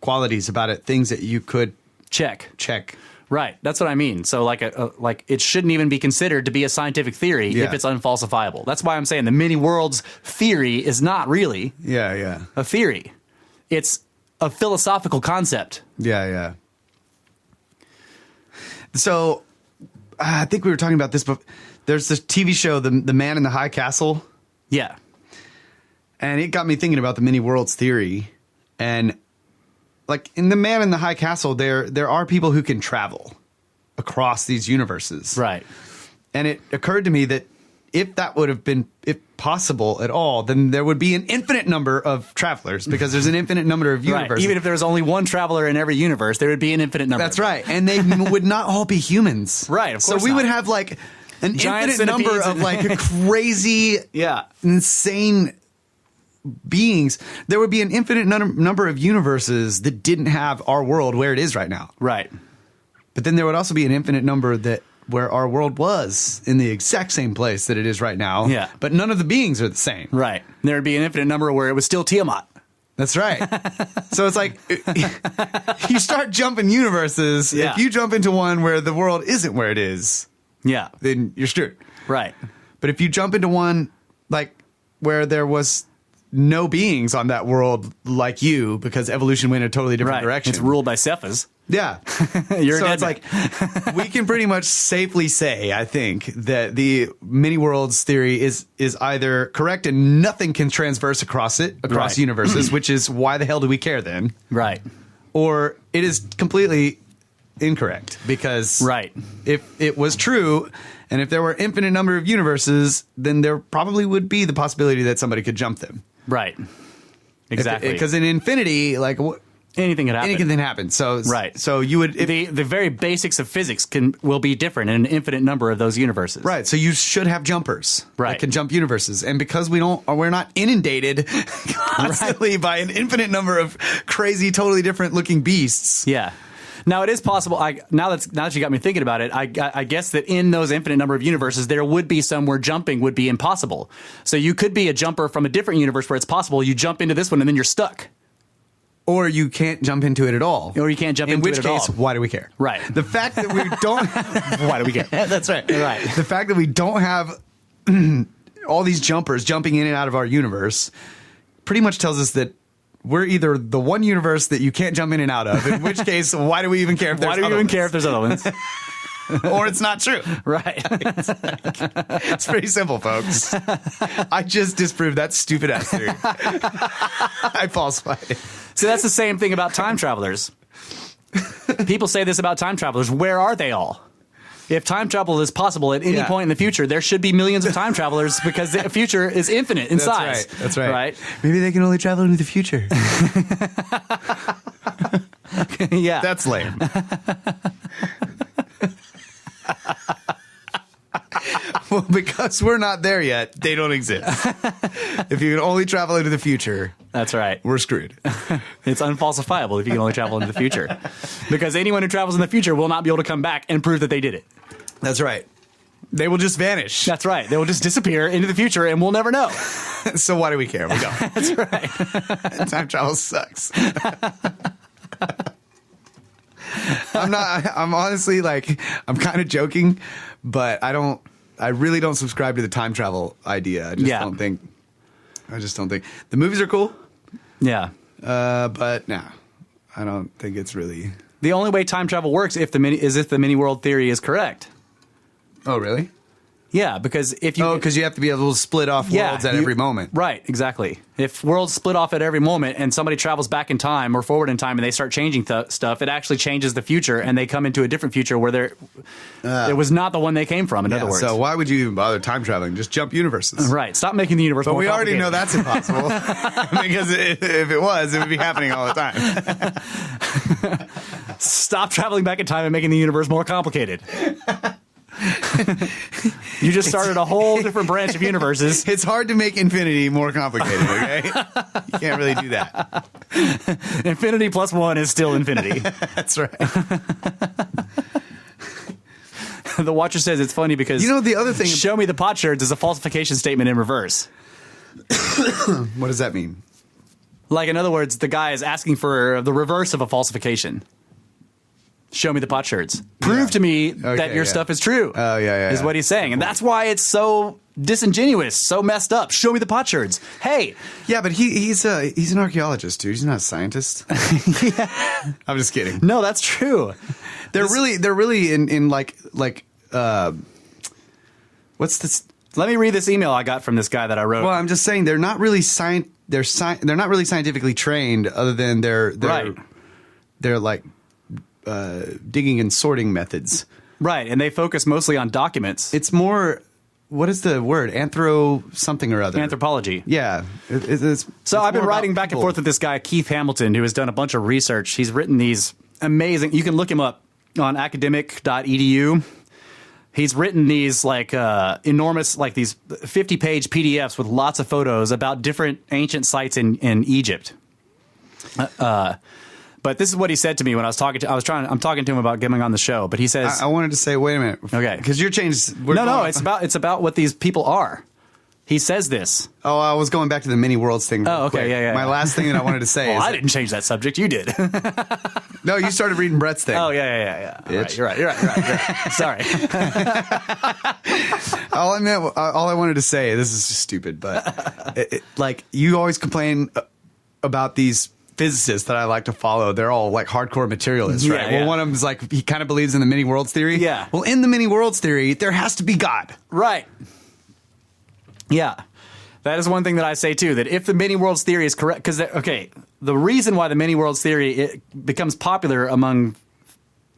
qualities about it, things that you could check. Right. That's what I mean. So like like it shouldn't even be considered to be a scientific theory if it's unfalsifiable. That's why I'm saying the many worlds theory is not really a theory. It's a philosophical concept. Yeah. So I think we were talking about this, but there's this TV show, The Man in the High Castle. Yeah. And it got me thinking about the many worlds theory. And like in The Man in the High Castle, there are people who can travel across these universes. Right. And it occurred to me that if that would have been possible at all, then there would be an infinite number of travelers because there's an infinite number of universes. Right. Even if there was only one traveler in every universe, there would be an infinite number. That's right. And they would not all be humans. Right, of course So we not. would have like an Giant infinite number centipedes of like crazy, Yeah. insane beings. There would be an infinite number of universes that didn't have our world where it is right now. Right. But then there would also be an infinite number where our world was in the exact same place that it is right now. Yeah. But none of the beings are the same. Right. There would be an infinite number where it was still Tiamat. That's right. So it's like you start jumping universes. Yeah. If you jump into one where the world isn't where it is, Yeah. then you're screwed. Right. But if you jump into one like where there was no beings on that world like you because evolution went a totally different direction. It's ruled by Cephas. Yeah. You're so a it's dead like we can pretty much safely say, I think, that the many worlds theory is either correct and nothing can transverse across Right. universes, which is why the hell do we care then? Right. Or it is completely incorrect because Right. if it was true and if there were infinite number of universes, then there probably would be the possibility that somebody could jump them. Right. Exactly. Because in infinity, like anything could happen. anything can happen. So Right. So you would the very basics of physics will be different in an infinite number of those universes. right. So you should have jumpers Right. that can jump universes, and because we're not inundated constantly by an infinite number of crazy, totally different looking beasts. Yeah. Now it is possible. Now that you got me thinking about it, I guess that in those infinite number of universes, there would be some where jumping would be impossible. So you could be a jumper from a different universe where it's possible. You jump into this one and then you're stuck. Or you can't jump into it at all. Or you can't jump into it at all. In which case, why do we care? Right. The fact that we don't... Why do we care? That's right. Right. The fact that we don't have all these jumpers jumping in and out of our universe pretty much tells us that we're either the one universe that you can't jump in and out of, in which case, why do we even care if there's Why do we other even ones? care if there's other ones? Or it's not true. Right. It's pretty simple, folks. I just disproved that stupid ass theory. I falsified it. So that's the same thing about time travelers. People say this about time travelers. Where are they all? If time travel is possible at any Yeah. point in the future, there should be millions of time travelers because the future is infinite in size. That's right. Right? Maybe they can only travel into the future. Yeah. That's lame. Well, because we're not there yet, they don't exist. If you can only travel into the future, That's right. we're screwed. It's unfalsifiable if you can only travel into the future. Because anyone who travels in the future will not be able to come back and prove that they did it. That's right. They will just vanish. That's right. They will just disappear into the future and we'll never know. So why do we care? We don't. That's right. Time travel sucks. I'm honestly like, I'm kind of joking, but I really don't subscribe to the time travel idea. I just don't think the movies are cool. Yeah. But no, I don't think it's really. The only way time travel works is if the mini world theory is correct. Oh, really? Yeah, because if you... because you have to be able to split off worlds at every moment. Right, exactly. If worlds split off at every moment and somebody travels back in time or forward in time and they start changing stuff, it actually changes the future and they come into a different future where it was not the one they came from, in other words. So why would you even bother time traveling? Just jump universes. Right. Stop making the universe But more we already complicated. know that's impossible. Because if it was, it would be happening all the time. Stop traveling back in time and making the universe more complicated. You just started a whole different branch of universes. It's hard to make infinity more complicated, okay? You can't really do that. Infinity plus one is still infinity. That's right. The Watcher says it's funny because... You know, the other thing... Show me the potsherds is a falsification statement in reverse. What does that mean? Like, in other words, the guy is asking for the reverse of a falsification. Show me the potsherds. Prove to me that your stuff is true. Oh, yeah. Is what he's saying. And that's why it's so disingenuous, so messed up. Show me the potsherds. Hey. Yeah, but he's an archaeologist, dude. He's not a scientist. I'm just kidding. No, that's true. They're really in like what's this? Let me read this email I got from this guy that I wrote. Well, I'm just saying they're not really they're not really scientifically trained, other than they're like digging and sorting methods. Right, and they focus mostly on documents. It's more, what is the word? Something or other. Anthropology. Yeah. So I've been writing back and forth with this guy, Keith Hamilton, who has done a bunch of research. He's written these amazing, you can look him up on academic.edu. He's written these like enormous, like these 50-page PDFs with lots of photos about different ancient sites in Egypt. But this is what he said to me when I'm talking to him about getting on the show. But he says, I wanted to say, wait a minute. Okay. Because you're changed. No, it's about what these people are. He says this. Oh, I was going back to the mini worlds thing. Oh, okay. Quick. Yeah. My last thing that I wanted to say is I didn't change that subject. You did. No, you started reading Brett's thing. Oh, yeah. Bitch. You're right. Sorry. All I wanted to say, this is just stupid, but like you always complain about these physicists that I like to follow. They're all like hardcore materialists, right? Yeah. Well, one of them is like, he kind of believes in the many worlds theory. Yeah. Well, in the many worlds theory, there has to be God. Right. Yeah. That is one thing that I say too, that if the many worlds theory is correct, because, the reason why the many worlds theory becomes popular among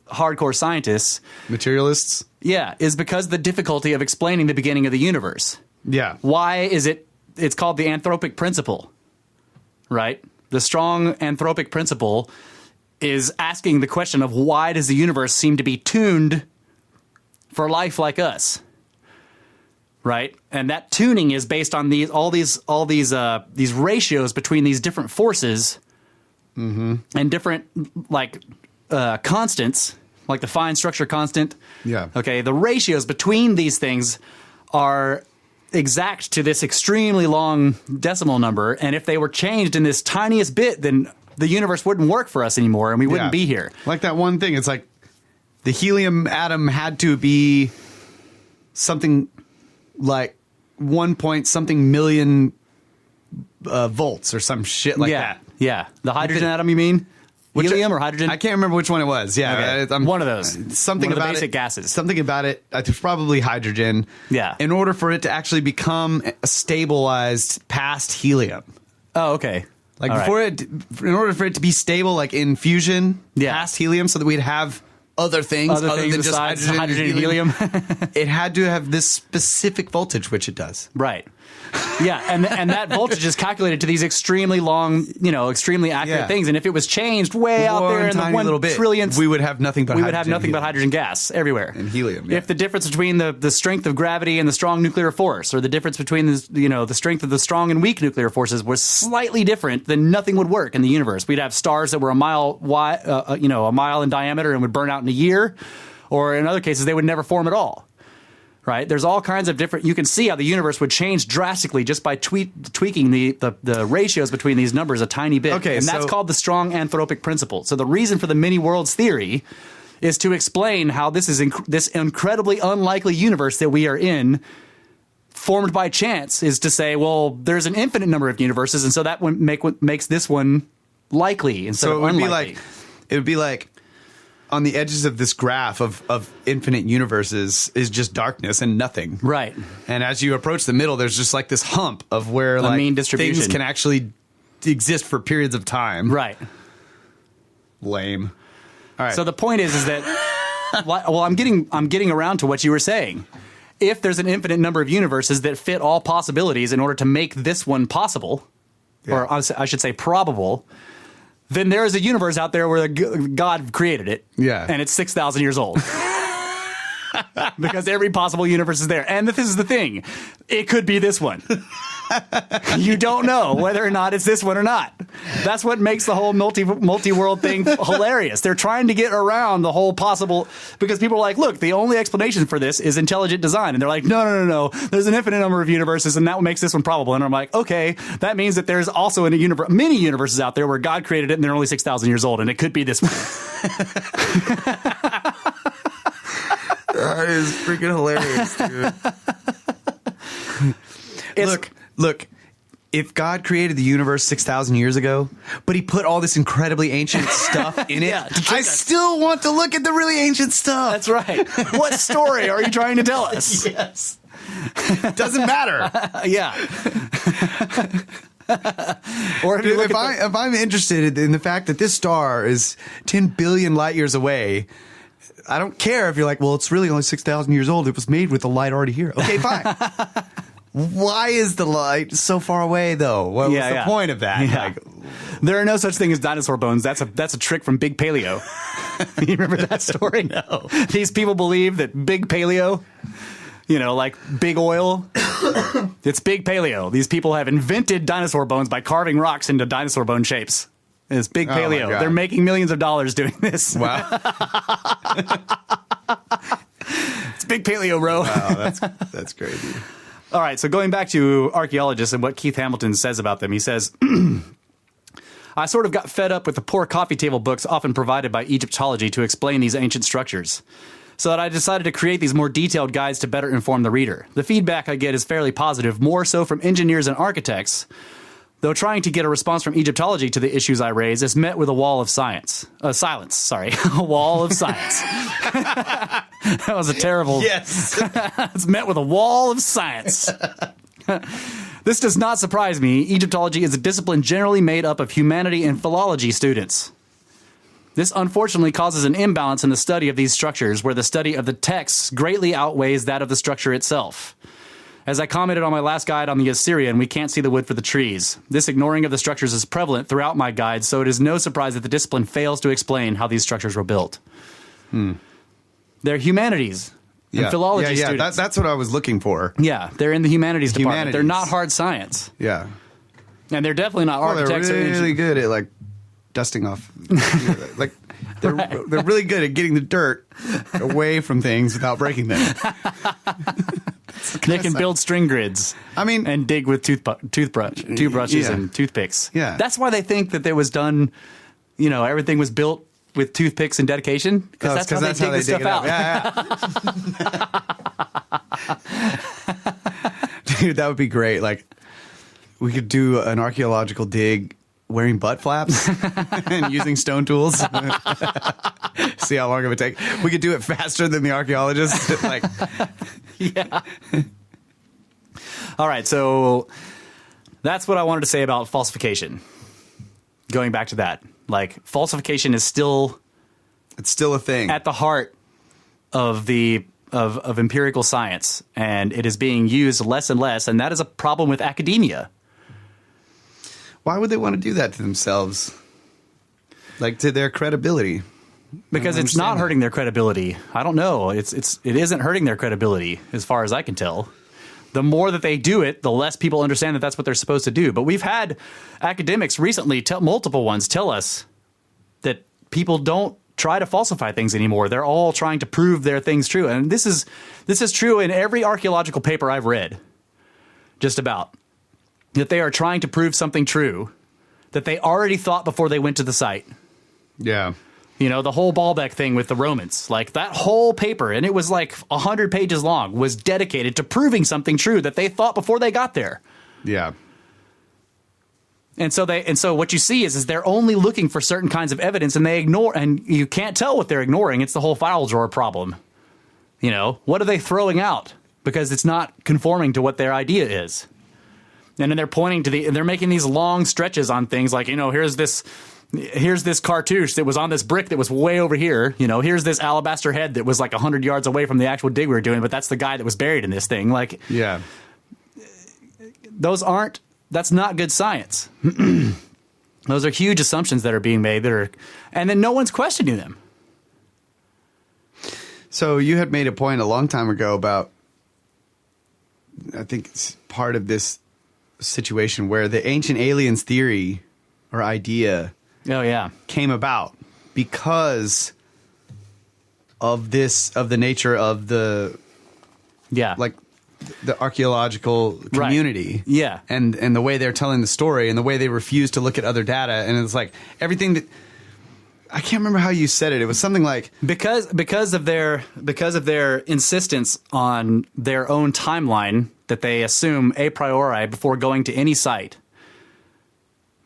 hardcore scientists, Materialists? yeah, is because the difficulty of explaining the beginning of the universe. Yeah. Why is it's called the Anthropic principle, right? The strong Anthropic principle is asking the question of why does the universe seem to be tuned for life like us? Right, and that tuning is based on all these ratios between these different forces and different constants, like the fine structure constant. Yeah. Okay, the ratios between these things are exact to this extremely long decimal number, and if they were changed in this tiniest bit, then the universe wouldn't work for us anymore, and we wouldn't be here. Like that one thing. It's like the helium atom had to be something like 1 point something million volts or some shit like that. Yeah. The hydrogen atom, you mean? Helium or hydrogen? I can't remember which one it was. Yeah. Okay. One of those. Something one of about the basic it, gases. Something about it. It's probably hydrogen. Yeah. In order for it to actually become stabilized past helium. Oh, okay. Like All before right. in order for it to be stable, like in fusion past helium, so that we'd have other things other than just hydrogen and helium. It had to have this specific voltage, which it does. Right. Yeah, and that voltage is calculated to these extremely long, extremely accurate things. And if it was changed way out there in the 1 trillionth, we would have nothing but hydrogen gas everywhere and helium. Yeah. If the difference between the strength of gravity and the strong nuclear force, or the difference between the strength of the strong and weak nuclear forces was slightly different, then nothing would work in the universe. We'd have stars that were a mile wide, a mile in diameter and would burn out in a year, or in other cases they would never form at all. Right? There's all kinds of different. You can see how the universe would change drastically just by tweaking the ratios between these numbers a tiny bit. Okay, and that's called the strong Anthropic principle. So the reason for the many worlds theory is to explain how this is this incredibly unlikely universe that we are in, formed by chance, is to say, well, there's an infinite number of universes, and so that one makes this one likely instead of unlikely. It would be like. On the edges of this graph of infinite universes is just darkness and nothing. Right. And as you approach the middle, there's just like this hump of where like mean distribution. Things can actually exist for periods of time. Right. Lame. All right. So the point is that well, I'm getting around to what you were saying. If there's an infinite number of universes that fit all possibilities in order to make this one possible, or I should say probable, then there is a universe out there where God created it. Yeah. And it's 6,000 years old. Because every possible universe is there. And this is the thing. It could be this one. You don't know whether or not it's this one or not. That's what makes the whole multi-world thing hilarious. They're trying to get around the whole possible, because people are like, look, the only explanation for this is intelligent design. And they're like, no. There's an infinite number of universes, and that makes this one probable. And I'm like, okay, that means that there's also many universes out there where God created it and they're only 6,000 years old, and it could be this one. That is freaking hilarious, dude. Look, if God created the universe 6,000 years ago, but he put all this incredibly ancient stuff in it, I still want to look at the really ancient stuff. That's right. What story are you trying to tell us? Yes. Doesn't matter. Yeah. Or if I'm interested in the fact that this star is 10 billion light years away, I don't care if you're like, well, it's really only 6,000 years old. It was made with the light already here. Okay, fine. Why is the light so far away, though? What was the point of that? Yeah. Like, there are no such thing as dinosaur bones. That's a trick from Big Paleo. You remember that story? No. These people believe that Big Paleo, like big oil, it's Big Paleo. These people have invented dinosaur bones by carving rocks into dinosaur bone shapes. It's Big Paleo. They're making millions of dollars doing this. Wow. It's Big Paleo, bro. Wow, that's crazy. All right, so going back to archaeologists and what Keith Hamilton says about them, he says, I sort of got fed up with the poor coffee table books often provided by Egyptology to explain these ancient structures, so that I decided to create these more detailed guides to better inform the reader. The feedback I get is fairly positive, more so from engineers and architects, though trying to get a response from Egyptology to the issues I raise is met with a wall of silence. A wall of science. That was a terrible... Yes. It's met with a wall of science. This does not surprise me. Egyptology is a discipline generally made up of humanity and philology students. This unfortunately causes an imbalance in the study of these structures, where the study of the texts greatly outweighs that of the structure itself. As I commented on my last guide on the Assyrian, we can't see the wood for the trees. This ignoring of the structures is prevalent throughout my guide, so it is no surprise that the discipline fails to explain how these structures were built. They're humanities and philology students. That's what I was looking for. Yeah, they're in the humanities department. They're not hard science. Yeah. And they're definitely not architects. They're really good at, like, dusting off. They're really good at getting the dirt away from things without breaking them. They can build string grids. And dig with toothbrushes and toothpicks. Yeah. That's why they think that it was done, everything was built with toothpicks and dedication. Because that's how they dig this stuff out. Yeah. Dude, that would be great. Like, we could do an archaeological dig wearing butt flaps and using stone tools. See how long it would take. We could do it faster than the archaeologists. Yeah. All right, so that's what I wanted to say about falsification. Going back to that, like, falsification is still... It's still a thing. At the heart of of empirical science, and it is being used less and less, and that is a problem with academia. Why would they want to do that to themselves? Like, to their credibility? Because it's not hurting their credibility. I don't know. It isn't hurting their credibility, as far as I can tell. The more that they do it, the less people understand that that's what they're supposed to do. But we've had academics recently, multiple ones, tell us that people don't try to falsify things anymore. They're all trying to prove their things true. And this is true in every archaeological paper I've read, just about. That they are trying to prove something true that they already thought before they went to the site. Yeah. The whole Baalbek thing with the Romans, like that whole paper, and it was like 100 pages long, was dedicated to proving something true that they thought before they got there. Yeah. And so what you see is they're only looking for certain kinds of evidence, and they ignore, and you can't tell what they're ignoring. It's the whole file drawer problem. What are they throwing out? Because it's not conforming to what their idea is. And then they're pointing to they're making these long stretches on things like, here's this cartouche that was on this brick that was way over here. Here's this alabaster head that was like 100 yards away from the actual dig we were doing, but that's the guy that was buried in this thing. Like, yeah, that's not good science. Those are huge assumptions that are being made and then no one's questioning them. So you had made a point a long time ago about, I think it's part of this situation where the ancient aliens theory or idea Oh yeah. came about because of the nature of the Yeah. like the archaeological community. Right. Yeah. And the way they're telling the story and the way they refuse to look at other data. And it's like everything that I can't remember how you said it. It was something like because of their insistence on their own timeline that they assume a priori before going to any site.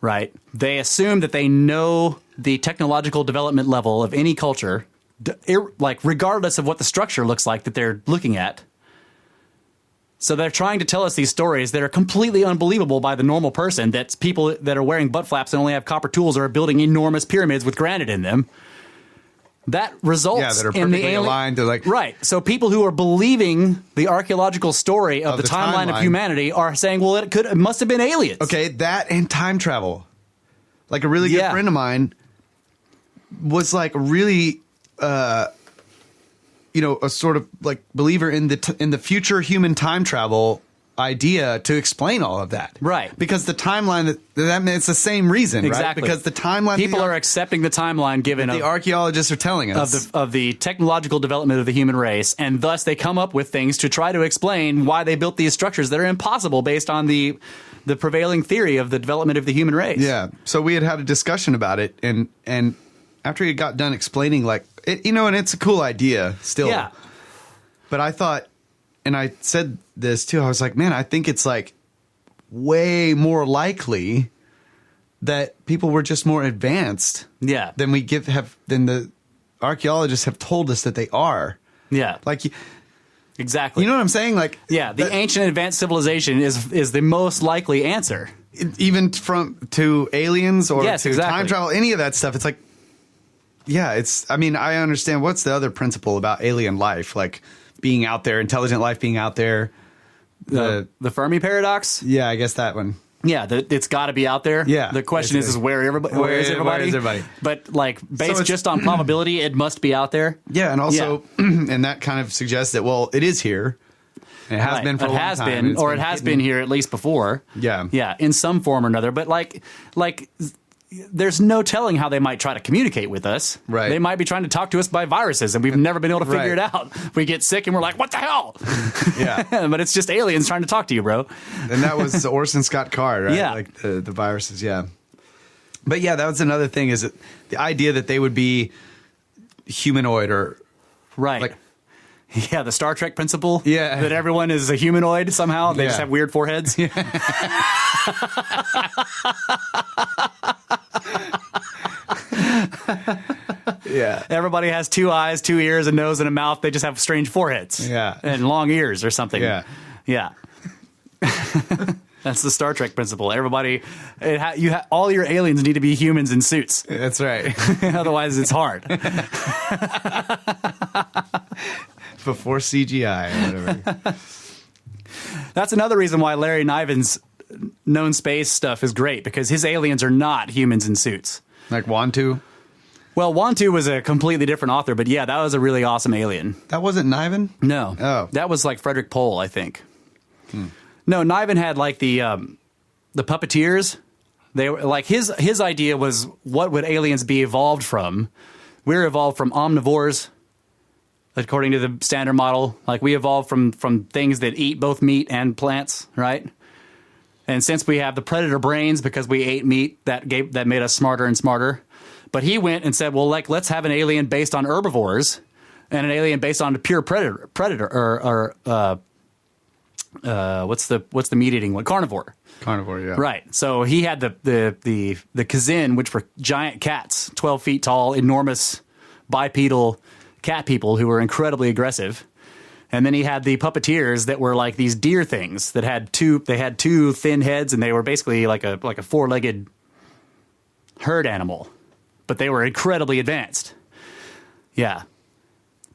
Right? They assume that they know the technological development level of any culture, like regardless of what the structure looks like that they're looking at. So they're trying to tell us these stories that are completely unbelievable by the normal person. That's people that are wearing butt flaps and only have copper tools or are building enormous pyramids with granite in them. That results that are in the perfectly aligned to like right. So people who are believing the archaeological story of the timeline of humanity are saying, "Well, it must have been aliens." Okay, that and time travel. Like a really good friend of mine was like really, a sort of like believer in the future human time travel idea to explain all of that. Right. Because the timeline that it's the same reason, exactly. Right? Because the timeline people are accepting the timeline given the archaeologists are telling us of the technological development of the human race, and thus they come up with things to try to explain why they built these structures that are impossible based on the prevailing theory of the development of the human race. Yeah. So we had a discussion about it, and after he got done explaining, like it, and it's a cool idea still. Yeah. But I thought, and I said this too, I was like, man, I think it's like way more likely that people were just more advanced Yeah. than than the archaeologists have told us that they are. Yeah. Like, exactly. you know what I'm saying? Like, yeah, the ancient advanced civilization is the most likely answer. Even to aliens or Yes, to exactly. time travel, any of that stuff, it's like, yeah, I understand. What's the other principle about alien life? Like being out there, intelligent life being out there. The Fermi paradox? Yeah, I guess that one. Yeah, it's got to be out there. Yeah, the question is where is everybody? Where is everybody? But like based just on probability, it must be out there. Yeah, and also, and that kind of suggests that it is here. It has been for a long time. It has been here at least before. Yeah, yeah, in some form or another. But like. There's no telling how they might try to communicate with us. Right. They might be trying to talk to us by viruses, and we've never been able to figure it out. We get sick, and we're like, "What the hell?" Yeah. But it's just aliens trying to talk to you, bro. And that was Orson Scott Card, right? Yeah. Like the viruses, yeah. But yeah, that was another thing, is the idea that they would be humanoid or... Right. Like, yeah, the Star Trek principle. Yeah. That everyone is a humanoid somehow. They just have weird foreheads. Yeah. Yeah. Everybody has 2 eyes, 2 ears, a nose, and a mouth. They just have strange foreheads. Yeah. And long ears or something. Yeah. Yeah. That's the Star Trek principle. Everybody, all your aliens need to be humans in suits. That's right. Otherwise, it's hard. Before CGI or whatever. That's another reason why Larry Niven's known space stuff is great, because his aliens are not humans in suits. Like Wantu? Well, Wantu was a completely different author, but yeah, that was a really awesome alien. That wasn't Niven? No. Oh. That was like Frederick Pohl, I think. No, Niven had like the puppeteers. They were like his idea was, what would aliens be evolved from? We're evolved from omnivores, according to the standard model. Like we evolved from things that eat both meat and plants, right? And since we have the predator brains because we ate meat, that made us smarter and smarter. But he went and said, well, like let's have an alien based on herbivores and an alien based on the pure predator or what's the meat eating one? Carnivore. Carnivore, yeah. Right. So he had the Kazin, which were giant cats, 12 feet tall, enormous bipedal cat people who were incredibly aggressive. And then he had the puppeteers that were like these deer things that had two thin heads, and they were basically like a 4-legged herd animal, but they were incredibly advanced. Yeah.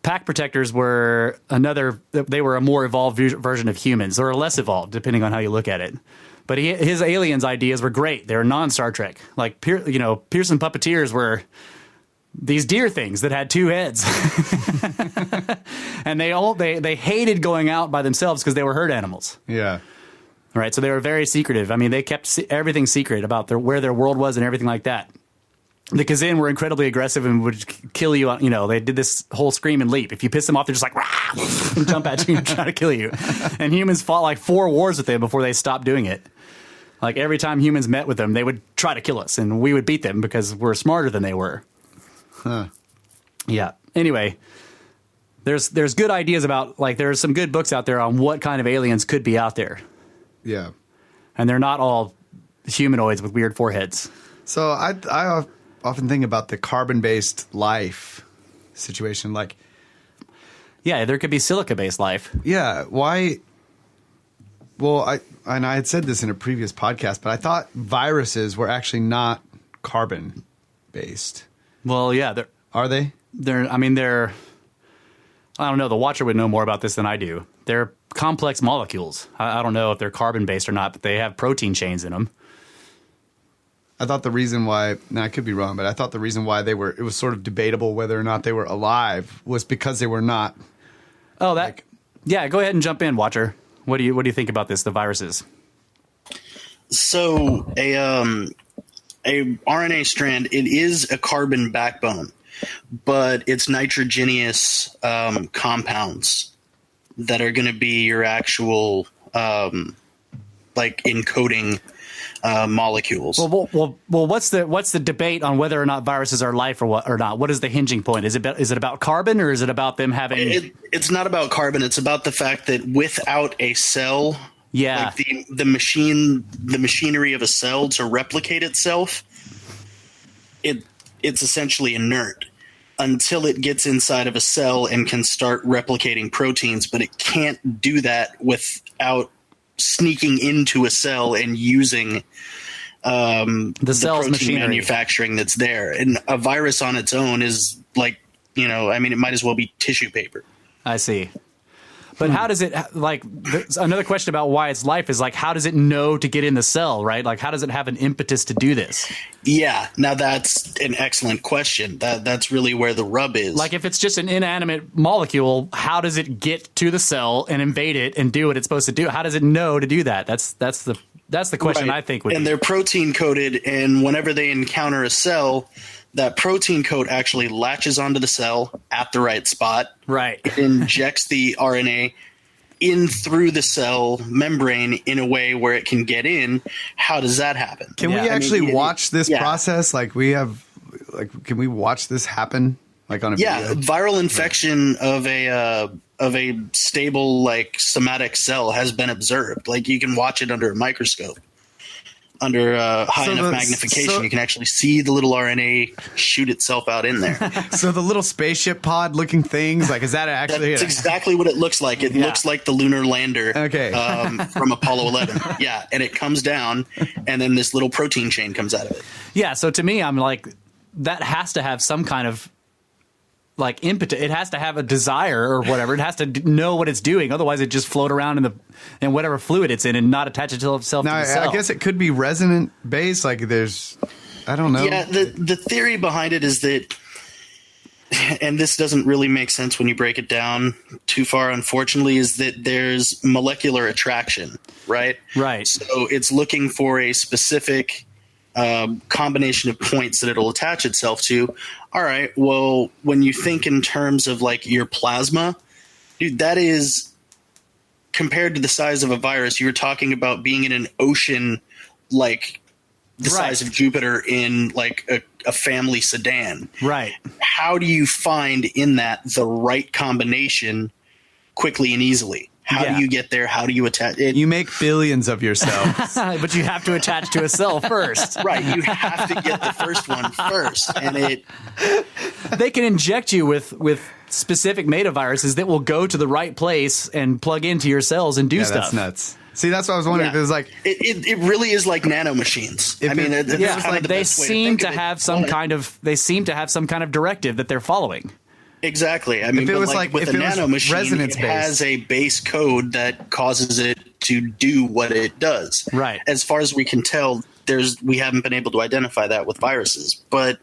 Pack protectors were they were a more evolved version of humans, or less evolved, depending on how you look at it. But his aliens ideas were great. They were non-Star Trek. Like, Pearson puppeteers were these deer things that had 2 heads. And they hated going out by themselves because they were herd animals. Yeah. Right. So they were very secretive. I mean, they kept everything secret about where their world was and everything like that. The Kazin were incredibly aggressive and would kill you. You know, they did this whole scream and leap. If you piss them off, they're just like, rah, and jump at you and try to kill you. And humans fought like 4 wars with them before they stopped doing it. Like every time humans met with them, they would try to kill us and we would beat them because we're smarter than they were. Huh. Yeah. Anyway, there's good ideas about, like, there's some good books out there on what kind of aliens could be out there. Yeah. And they're not all humanoids with weird foreheads. So I often think about the carbon-based life situation. Like, yeah, there could be silica-based life. yeah, why? Well, I had said this in a previous podcast, but I thought viruses were actually not carbon-based. Well, yeah, Are they? I don't know. The Watcher would know more about this than I do. They're complex molecules. I don't know if they're carbon-based or not, but they have protein chains in them. I thought the reason why, now I could be wrong, but I thought the reason why it was sort of debatable whether or not they were alive was because they were not. Oh, yeah, go ahead and jump in, Watcher. What do you think about this, the viruses? So a RNA strand, it is a carbon backbone, but it's nitrogenous compounds that are going to be your actual like encoding molecules. Well, what's the debate on whether or not viruses are life or not? What is the hinging point? Is it about carbon, or is it about them having? It's not about carbon. It's about the fact that without a cell, Yeah. like the machinery of a cell to replicate itself, it's essentially inert until it gets inside of a cell and can start replicating proteins, but it can't do that without sneaking into a cell and using the cell's protein machinery manufacturing that's there. And a virus on its own is like, it might as well be tissue paper. I see. But how does it, like, another question about why it's life is, like, how does it know to get in the cell, right? Like, how does it have an impetus to do this? Yeah, now that's an excellent question. That's really where the rub is. Like, if it's just an inanimate molecule, how does it get to the cell and invade it and do what it's supposed to do? How does it know to do that? That's the question, right. I think would and be. They're protein coded, and whenever they encounter a cell, that protein coat actually latches onto the cell at the right spot. Right. It injects the RNA in through the cell membrane in a way where it can get in. How does that happen? Can we actually watch this process? Like, can we watch this happen? Like on a video? Viral infection of a stable, like, somatic cell has been observed. Like, you can watch it under a microscope. Under high enough magnification, you can actually see the little RNA shoot itself out in there. So the little spaceship pod looking things, like, is that actually? That's exactly what it looks like. It looks like the lunar lander from Apollo 11. Yeah, and it comes down, and then this little protein chain comes out of it. Yeah, so to me, I'm like, that has to have some kind of, like, impetus. It has to have a desire or whatever. It has to know what it's doing. Otherwise, it just float around in whatever fluid it's in and not attach itself to the cell. I guess it could be resonant based. Like, I don't know. Yeah, the theory behind it is that, and this doesn't really make sense when you break it down too far, unfortunately, is that there's molecular attraction, right? Right. So it's looking for a specific combination of points that it'll attach itself to. All right, well, when you think in terms of, like, your plasma, dude, that is, compared to the size of a virus, you were talking about being in an ocean like the size of Jupiter in, like, a family sedan. Right. How do you find in that the right combination quickly and easily? How do you get there? How do you attach it? You make billions of yourselves. But you have to attach to a cell first. Right. You have to get the first one first. And they can inject you with specific metaviruses that will go to the right place and plug into your cells and do stuff. That's nuts. See, that's what I was wondering. If it was like it really is like nanomachines. They seem to have some kind of directive that they're following. Exactly. I mean, if it was with a nanomachine, it has a base code that causes it to do what it does. Right. As far as we can tell, we haven't been able to identify that with viruses. But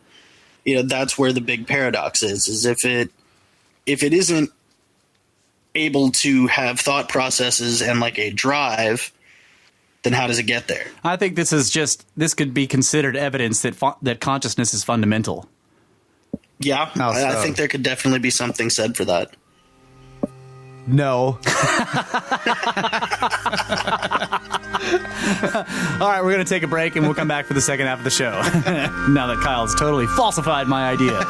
that's where the big paradox is if it isn't able to have thought processes and, like, a drive, then how does it get there? I think this could be considered evidence that consciousness is fundamental. Yeah, I think there could definitely be something said for that. No. All right, we're going to take a break, and we'll come back for the second half of the show. Now that Kyle's totally falsified my idea.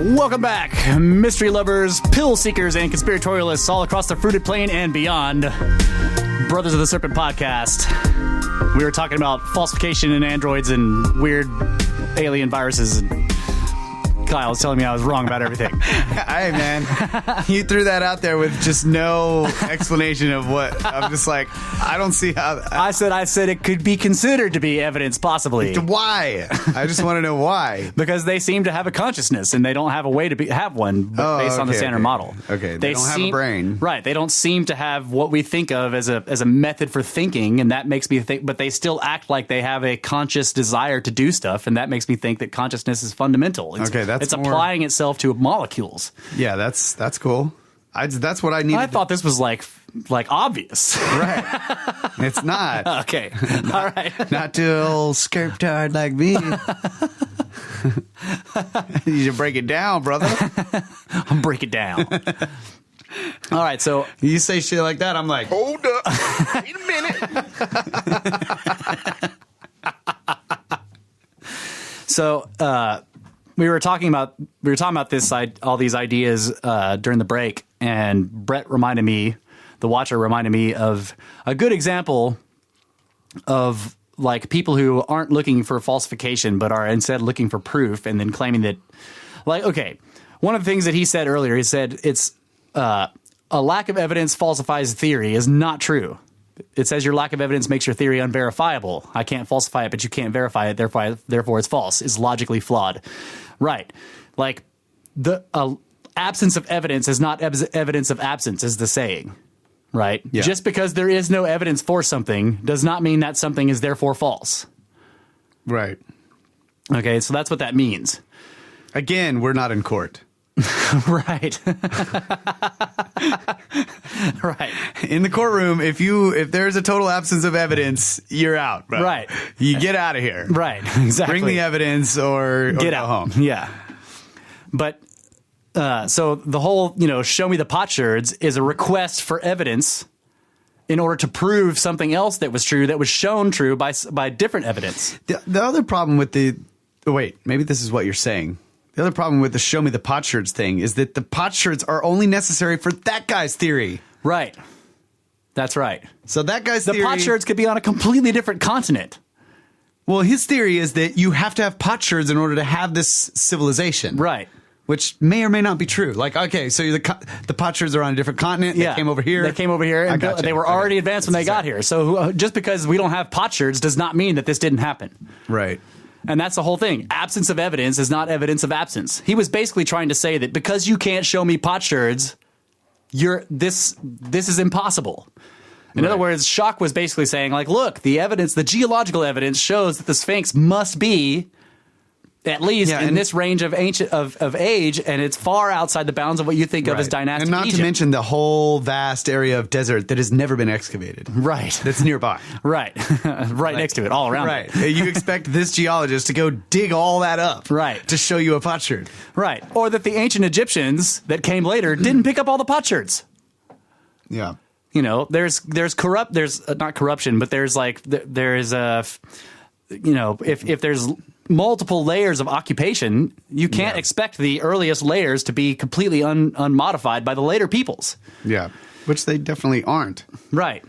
Welcome back, mystery lovers, pill seekers, and conspiratorialists all across the fruited plain and beyond. Brothers of the Serpent podcast. We were talking about falsification and androids and weird alien viruses. And Kyle was telling me I was wrong about everything. Hey, man, you threw that out there with just no explanation of what. I'm just like, I don't see how. I said it could be considered to be evidence, possibly. Why? I just want to know why. Because they seem to have a consciousness, and they don't have a way to have one based on the standard model. Okay, they don't have a brain. Right, they don't seem to have what we think of as a method for thinking, and that makes me think, but they still act like they have a conscious desire to do stuff, and that makes me think that consciousness is fundamental. It's applying itself to molecules. Yeah, that's cool. That's what I needed. I thought this was like obvious. Right. It's not. Okay. All right. Not to old skirp-tard like me. You should break it down, brother. I'll break it down. All right, so you say shit like that, I'm like, Hold up. Wait a minute. So we were talking about this all these ideas during the break, and Brett reminded me, the Watcher reminded me of a good example of like people who aren't looking for falsification but are instead looking for proof, and then claiming that, like, okay, one of the things that he said earlier, he said it's a lack of evidence falsifies theory is not true. It says your lack of evidence makes your theory unverifiable. I can't falsify it, but you can't verify it. Therefore, it's false. It's logically flawed. Right. Like the absence of evidence is not evidence of absence, is the saying. Right. Yeah. Just because there is no evidence for something does not mean that something is therefore false. Right. Okay. So that's what that means. Again, we're not in court. Right. Right. In the courtroom, if there's a total absence of evidence, you're out, bro. Right. You get out of here. Right. Exactly. Bring the evidence or get go out home. Yeah. But so the whole, show me the potsherds is a request for evidence in order to prove something else that was true, that was shown true by different evidence. The other problem with maybe this is what you're saying. The other problem with the show me the potsherds thing is that the potsherds are only necessary for that guy's theory. Right. That's right. So that guy's theory... The potsherds could be on a completely different continent. Well, his theory is that you have to have potsherds in order to have this civilization. Right. Which may or may not be true. Like, okay, so the potsherds are on a different continent. Yeah. They came over here. And they were already advanced when they got here. So just because we don't have potsherds does not mean that this didn't happen. Right. And that's the whole thing. Absence of evidence is not evidence of absence. He was basically trying to say that because you can't show me potsherds, this is impossible. In other words, Schock was basically saying, like, look, the geological evidence shows that the Sphinx must be at least in this range of of age, and it's far outside the bounds of what you think of as dynastic And not Egypt. to mention the whole vast area of desert that has never been excavated. Right. That's nearby. Right. Right next to it, all around Right. it. You expect this geologist to go dig all that up. Right. To show you a potsherd. Right. Or that the ancient Egyptians that came later didn't pick up all the potsherds. Yeah. There's not corruption, but there's if there's multiple layers of occupation, you can't expect the earliest layers to be completely unmodified by the later peoples. Yeah, which they definitely aren't. Right.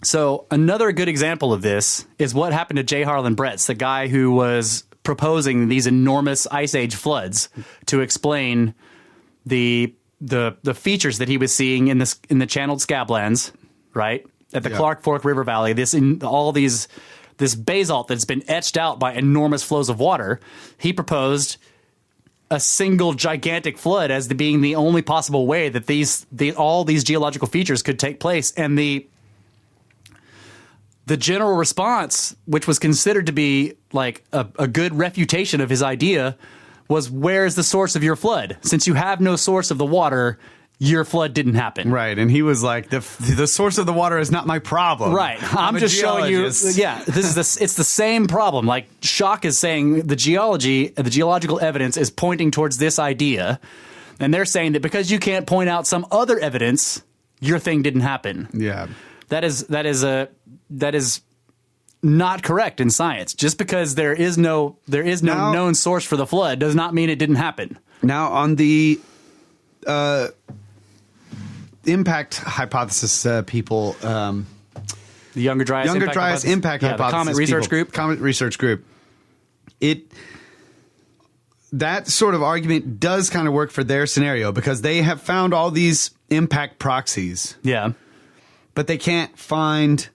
So another good example of this is what happened to J. Harlan Bretz, the guy who was proposing these enormous ice age floods to explain the features that he was seeing in the channeled scablands, right, at the Clark Fork River Valley. This basalt that's been etched out by enormous flows of water. He proposed a single gigantic flood as being the only possible way that all these geological features could take place, and the general response, which was considered to be like a good refutation of his idea, was, where's the source of your flood? Since you have no source of the water, your flood didn't happen. Right. And he was like, the source of the water is not my problem. Right. I'm just showing you. Yeah. It's the same problem. Like, Schock is saying the geological evidence is pointing towards this idea. And they're saying that because you can't point out some other evidence, your thing didn't happen. Yeah. That is not correct in science. Just because there is no known source for the flood does not mean it didn't happen. Now, on the impact hypothesis people, the Younger Dryas impact hypothesis, the Comet research group, that sort of argument does kind of work for their scenario, because they have found all these impact proxies. Yeah. But they can't find,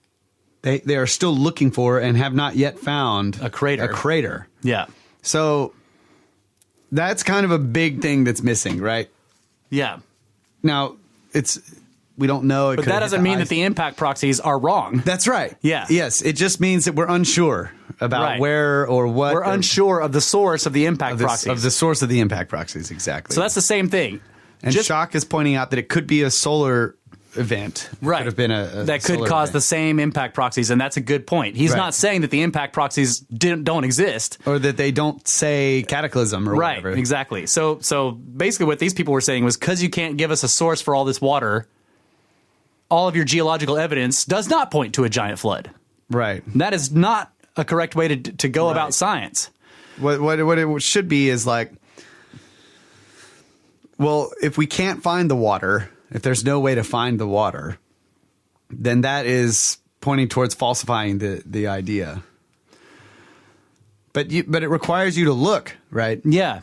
they are still looking for and have not yet found a crater. Yeah. So that's kind of a big thing that's missing, right? Yeah. Now, we don't know. But that doesn't mean that the impact proxies are wrong. That's right. Yeah. Yes. It just means that we're unsure about where or what. We're unsure of the source of the impact proxies. Of the source of the impact proxies, exactly. So that's the same thing. And Schock is pointing out that it could be a solar event. Right. Could have been a that could cause the same impact proxies, and that's a good point. He's not saying that the impact proxies don't exist, or that they don't say cataclysm or whatever. Right, exactly. So basically what these people were saying was, because you can't give us a source for all this water, all of your geological evidence does not point to a giant flood. Right. That is not a correct way to go about science. What it should be is like, well, if we can't find the water, if there's no way to find the water, then that is pointing towards falsifying the idea. But it requires you to look, right? Yeah.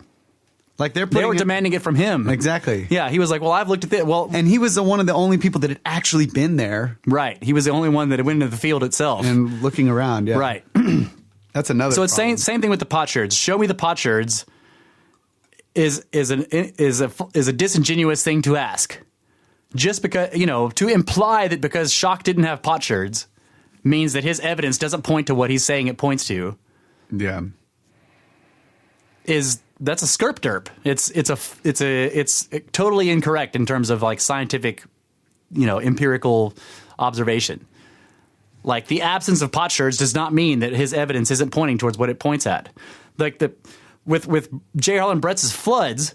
Like they were demanding it from him. Exactly. Yeah, he was like, well, I've looked at it. Well, and he was one of the only people that had actually been there. Right. He was the only one that went into the field itself. And looking around, yeah. Right. That's another So it's problem. same thing with the potsherds. Show me the potsherds is a disingenuous thing to ask. Just because, to imply that because Schock didn't have potsherds means that his evidence doesn't point to what he's saying it points to. Yeah. That's a skirp derp. It's totally incorrect in terms of like scientific, empirical observation. Like, the absence of potsherds does not mean that his evidence isn't pointing towards what it points at. Like with J. Harlan Bretz's floods,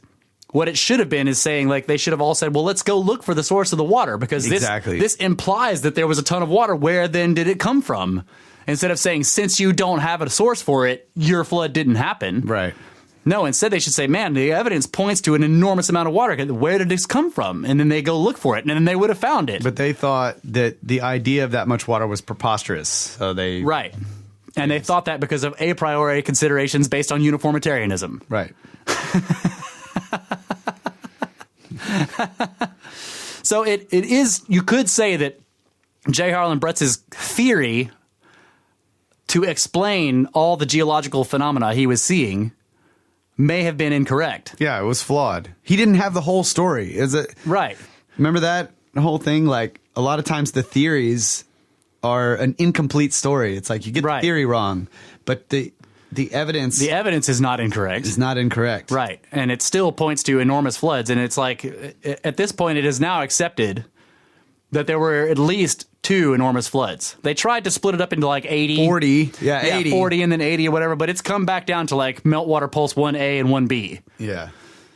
what it should have been is saying, like, they should have all said, well, let's go look for the source of the water, because this implies that there was a ton of water. Where then did it come from? Instead of saying, since you don't have a source for it, your flood didn't happen. Right. No, instead they should say, man, the evidence points to an enormous amount of water. Where did this come from? And then they go look for it, and then they would have found it. But they thought that the idea of that much water was preposterous. So they... Right. And they thought that because of a priori considerations based on uniformitarianism. Right. So it is, you could say that J. Harlan Bretz's theory to explain all the geological phenomena he was seeing may have been incorrect. Yeah, it was flawed. He didn't have the whole story. Is it right? Remember that whole thing? Like, a lot of times the theories are an incomplete story. It's like you get the theory wrong, but the evidence is not incorrect. Is not incorrect. Right. And it still points to enormous floods, and it's like, at this point it is now accepted that there were at least 2 enormous floods. They tried to split it up into like 80. 40. Yeah, 80. 40 and then 80 or whatever, but it's come back down to like meltwater pulse 1A and 1B. Yeah.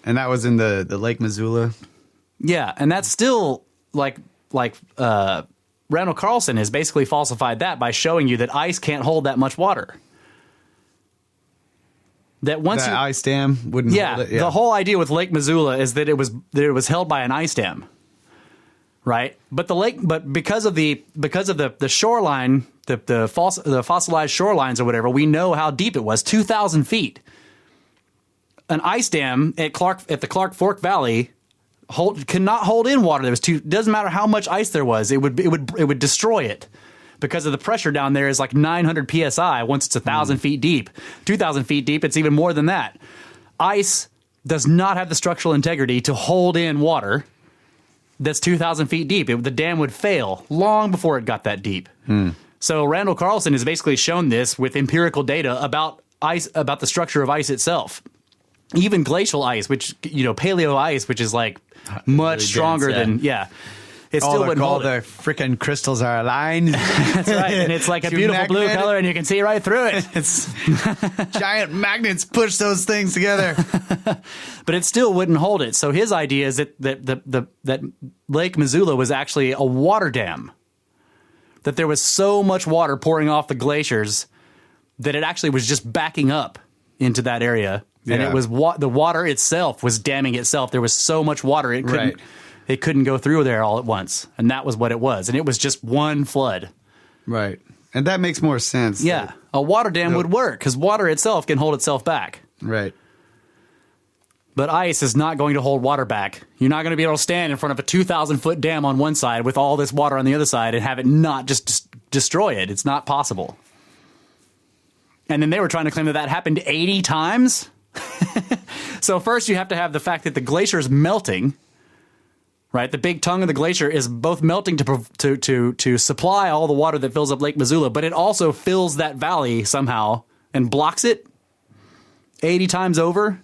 And that was in the Lake Missoula. Yeah, and that's still like Randall Carlson has basically falsified that by showing you that ice can't hold that much water. That once that ice dam wouldn't hold it. Yeah. The whole idea with Lake Missoula is that it was held by an ice dam. Right, but because of the shoreline, the fossilized shorelines or whatever, we know how deep it was, 2,000 feet. An ice dam at the Clark Fork Valley cannot hold in water. There was doesn't matter how much ice there was, it would destroy it. Because of the pressure down there is like 900 psi once it's 1,000 feet deep. 2,000 feet deep, it's even more than that. Ice does not have the structural integrity to hold in water that's 2,000 feet deep. The dam would fail long before it got that deep. So Randall Carlson has basically shown this with empirical data about ice, about the structure of ice itself. Even glacial ice, which, paleo ice, which is like much really stronger dense, than, it still wouldn't all hold the it. freaking crystals are aligned. That's right. And it's like a beautiful blue color and you can see right through it. It's giant magnets push those things together. But it still wouldn't hold it. So his idea is that Lake Missoula was actually a water dam. That there was so much water pouring off the glaciers that it actually was just backing up into that area. And it was the water itself was damming itself. There was so much water it couldn't go through there all at once. And that was what it was. And it was just one flood. Right. And that makes more sense. Yeah. A water dam would work because water itself can hold itself back. Right. But ice is not going to hold water back. You're not going to be able to stand in front of a 2,000-foot dam on one side with all this water on the other side and have it not just destroy it. It's not possible. And then they were trying to claim that happened 80 times. So first you have to have the fact that the glacier is melting. Right, the big tongue of the glacier is both melting to supply all the water that fills up Lake Missoula, but it also fills that valley somehow and blocks it 80 times over.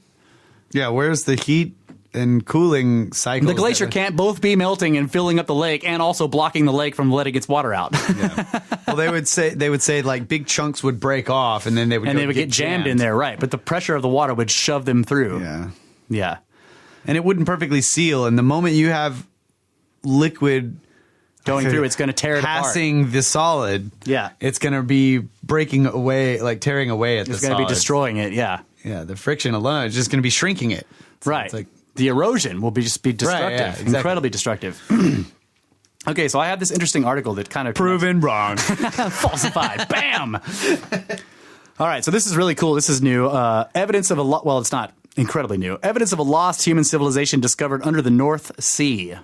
Yeah, where's the heat and cooling cycle? The glacier can't both be melting and filling up the lake and also blocking the lake from letting its water out. Well, they would say like big chunks would break off and then they would get jammed in there, right? But the pressure of the water would shove them through. Yeah. And it wouldn't perfectly seal. And the moment you have liquid going through, it's going to tear it apart. Passing the solid, it's going to be breaking away, like tearing away at the solid. It's going to be destroying it, Yeah, the friction alone is just going to be shrinking it. Right. It's like, the erosion will just be destructive, right, exactly. Incredibly destructive. Okay, so I have this interesting article that kind of... Proven wrong. Falsified. Bam! All right, so this is really cool. This is new. Evidence of a... Well, it's not incredibly new. Evidence of a lost human civilization discovered under the North Sea.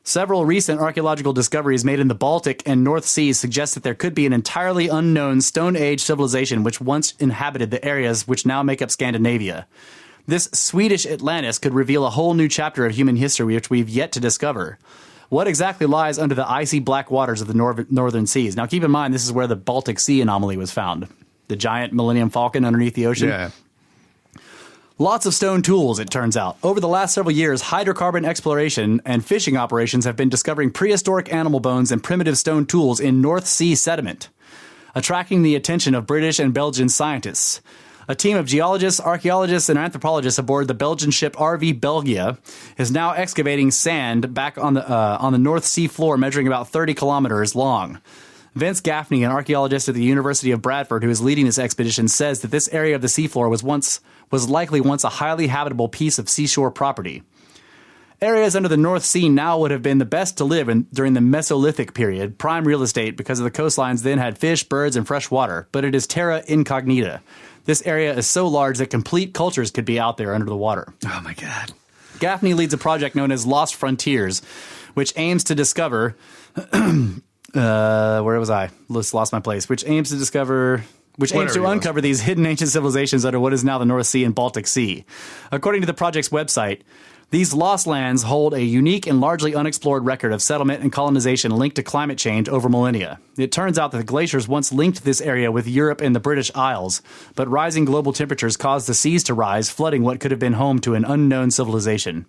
Several recent archaeological discoveries made in the Baltic and North Seas suggest that there could be an entirely unknown Stone Age civilization which once inhabited the areas which now make up Scandinavia. This Swedish Atlantis could reveal a whole new chapter of human history which we've yet to discover. What exactly lies under the icy black waters of the northern seas? Now, keep in mind, this is where the Baltic Sea anomaly was found. The giant Millennium Falcon underneath the ocean. Yeah. Lots of stone tools, it turns out. Over the last several years, hydrocarbon exploration and fishing operations have been discovering prehistoric animal bones and primitive stone tools in North Sea sediment, attracting the attention of British and Belgian scientists. A team of geologists, archaeologists, and anthropologists aboard the Belgian ship RV Belgia is now excavating sand back on the North Sea floor, measuring about 30 kilometers long. Vince Gaffney, an archaeologist at the University of Bradford who is leading this expedition, says that this area of the seafloor was likely once a highly habitable piece of seashore property. Areas under the North Sea now would have been the best to live in during the Mesolithic period, prime real estate because of the coastlines then had fish, birds, and fresh water, but it is terra incognita. This area is so large that complete cultures could be out there under the water. Oh, my God. Gaffney leads a project known as Lost Frontiers, which aims to discover... where was I? Lost my place. Which aims to uncover these hidden ancient civilizations under what is now the North Sea and Baltic Sea. According to the project's website, these lost lands hold a unique and largely unexplored record of settlement and colonization linked to climate change over millennia. It turns out that the glaciers once linked this area with Europe and the British Isles, but rising global temperatures caused the seas to rise, flooding what could have been home to an unknown civilization.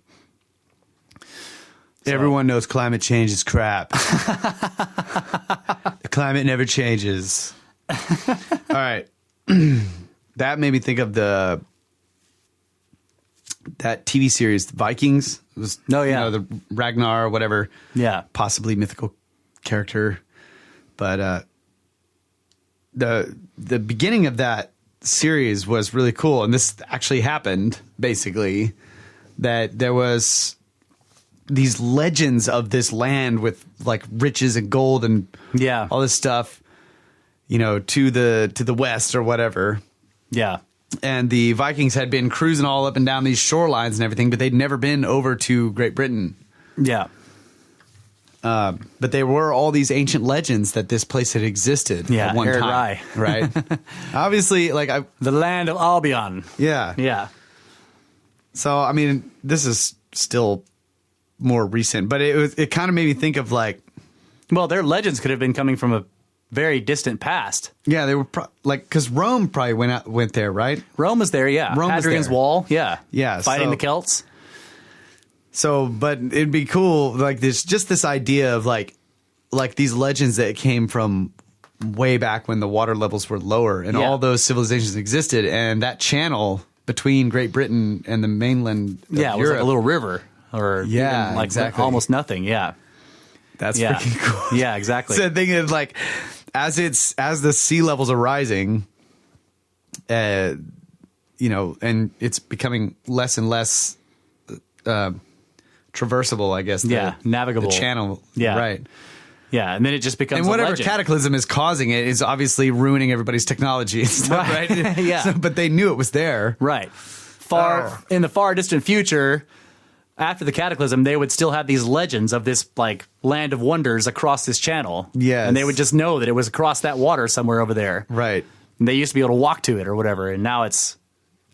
Everyone knows climate change is crap. The climate never changes. All right. That made me think of that TV series, Vikings. It was, the Ragnar or whatever. Yeah. Possibly mythical character. But the beginning of that series was really cool. And this actually happened, basically, that there was these legends of this land with like riches and gold and all this stuff, to the west or whatever. Yeah. And the Vikings had been cruising all up and down these shorelines and everything, but they'd never been over to Great Britain. Yeah. But there were all these ancient legends that this place had existed at one Aaron time. Rye. Right? Obviously, The land of Albion. yeah. Yeah. So, I mean, this is still more recent, but it kind of made me think of Well, their legends could have been coming from a very distant past. yeah, they were because Rome probably went there, right? Rome was there, yeah. Rome was Hadrian's there. Wall, yeah. Yeah, Fighting so- the Celts. So, but it'd be cool, this idea of these legends that came from way back when the water levels were lower and all those civilizations existed, and that channel between Great Britain and the mainland of Yeah, it was Europe, like a little river, or Yeah, even exactly. almost nothing. Yeah, that's yeah, freaking cool. Yeah, exactly. So the thing is, as the sea levels are rising, and it's becoming less and less traversable, I guess. Navigable. The channel. Yeah. Right. Yeah, and then it just becomes And whatever a legend. cataclysm is causing it is obviously ruining everybody's technology and stuff, right? Yeah. So, but they knew it was there. Right. In the far distant future, after the cataclysm, they would still have these legends of this land of wonders across this channel. Yes. And they would just know that it was across that water somewhere over there. Right. And they used to be able to walk to it or whatever, and now it's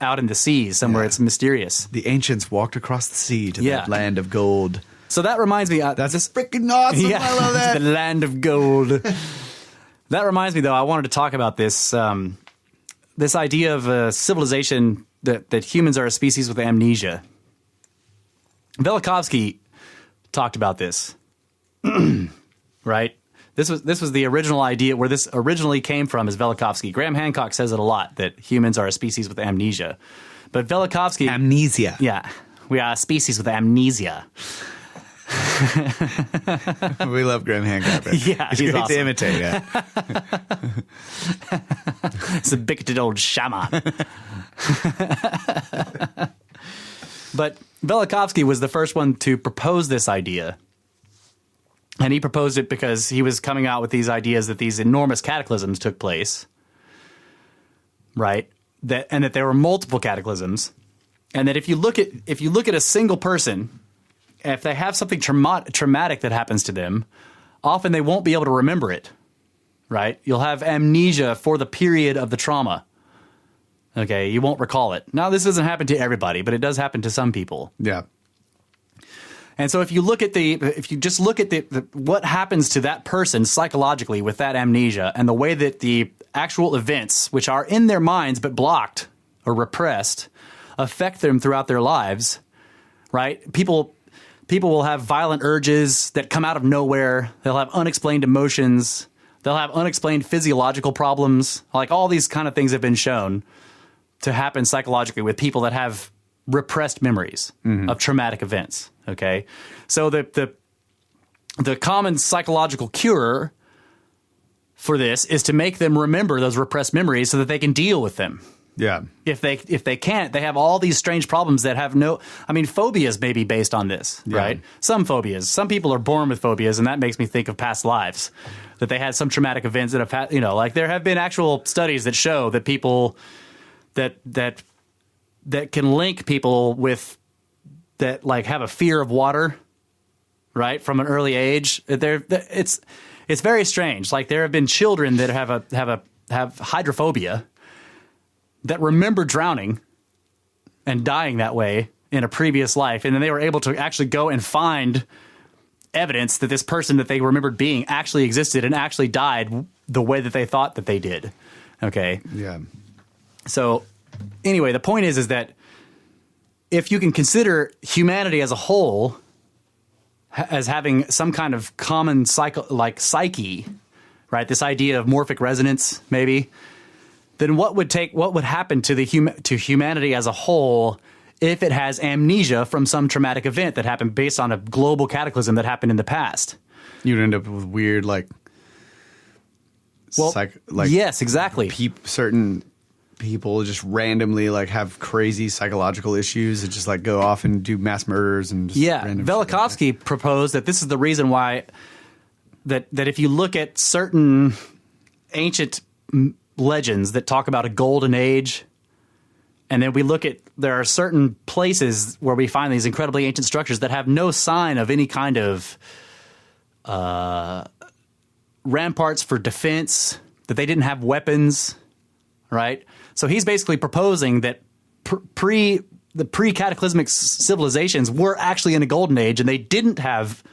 out in the seas somewhere. Yeah. It's mysterious. The ancients walked across the sea to Yeah. that land of gold. So that reminds me. That's freaking awesome. Yeah, I love that. the land of gold. That reminds me, though, I wanted to talk about this this idea of a civilization that humans are a species with amnesia. Velikovsky talked about this, right? This was the original idea where this originally came from. Is Velikovsky? Graham Hancock says it a lot that humans are a species with amnesia, but Velikovsky, Amnesia. yeah, we are a species with amnesia. We love Graham Hancock. Yeah, he's he's great awesome. to imitate. Yeah. It's a bigoted old shaman. But Velikovsky was the first one to propose this idea. And he proposed it because he was coming out with these ideas that these enormous cataclysms took place. Right? And that there were multiple cataclysms. And that if you look at a single person, if they have something traumatic that happens to them, often they won't be able to remember it. Right? You'll have amnesia for the period of the trauma. Okay, you won't recall it. Now, this doesn't happen to everybody, but it does happen to some people. Yeah. And so if you just look at what happens to that person psychologically with that amnesia and the way that the actual events, which are in their minds but blocked or repressed, affect them throughout their lives, right? People will have violent urges that come out of nowhere. They'll have unexplained emotions. They'll have unexplained physiological problems. All these kind of things have been shown to happen psychologically with people that have repressed memories of traumatic events. Okay, so the common psychological cure for this is to make them remember those repressed memories so that they can deal with them. Yeah. If they can't, they have all these strange problems that have no. I mean, phobias may be based on this, right? Some phobias. Some people are born with phobias, and that makes me think of past lives, that they had some traumatic events that have had. There have been actual studies that show that people that can link people with that have a fear of water, right, from an early age. It's very strange. There have been children that have hydrophobia that remember drowning and dying that way in a previous life, and then they were able to actually go and find evidence that this person that they remembered being actually existed and actually died the way that they thought that they did. Okay. Yeah. So anyway, the point is that if you can consider humanity as a whole as having some kind of common psyche, right? This idea of morphic resonance, maybe, then what would happen to humanity as a whole if it has amnesia from some traumatic event that happened based on a global cataclysm that happened in the past? You'd end up with weird yes, exactly. Certain people just randomly have crazy psychological issues and just go off and do mass murders and just random shit like that. Velikovsky proposed that this is the reason why that if you look at certain ancient legends that talk about a golden age, And then we look at, there are certain places where we find these incredibly ancient structures that have no sign of any kind of ramparts for defense, that they didn't have weapons, right? So he's basically proposing that the pre-cataclysmic civilizations were actually in a golden age, and they didn't have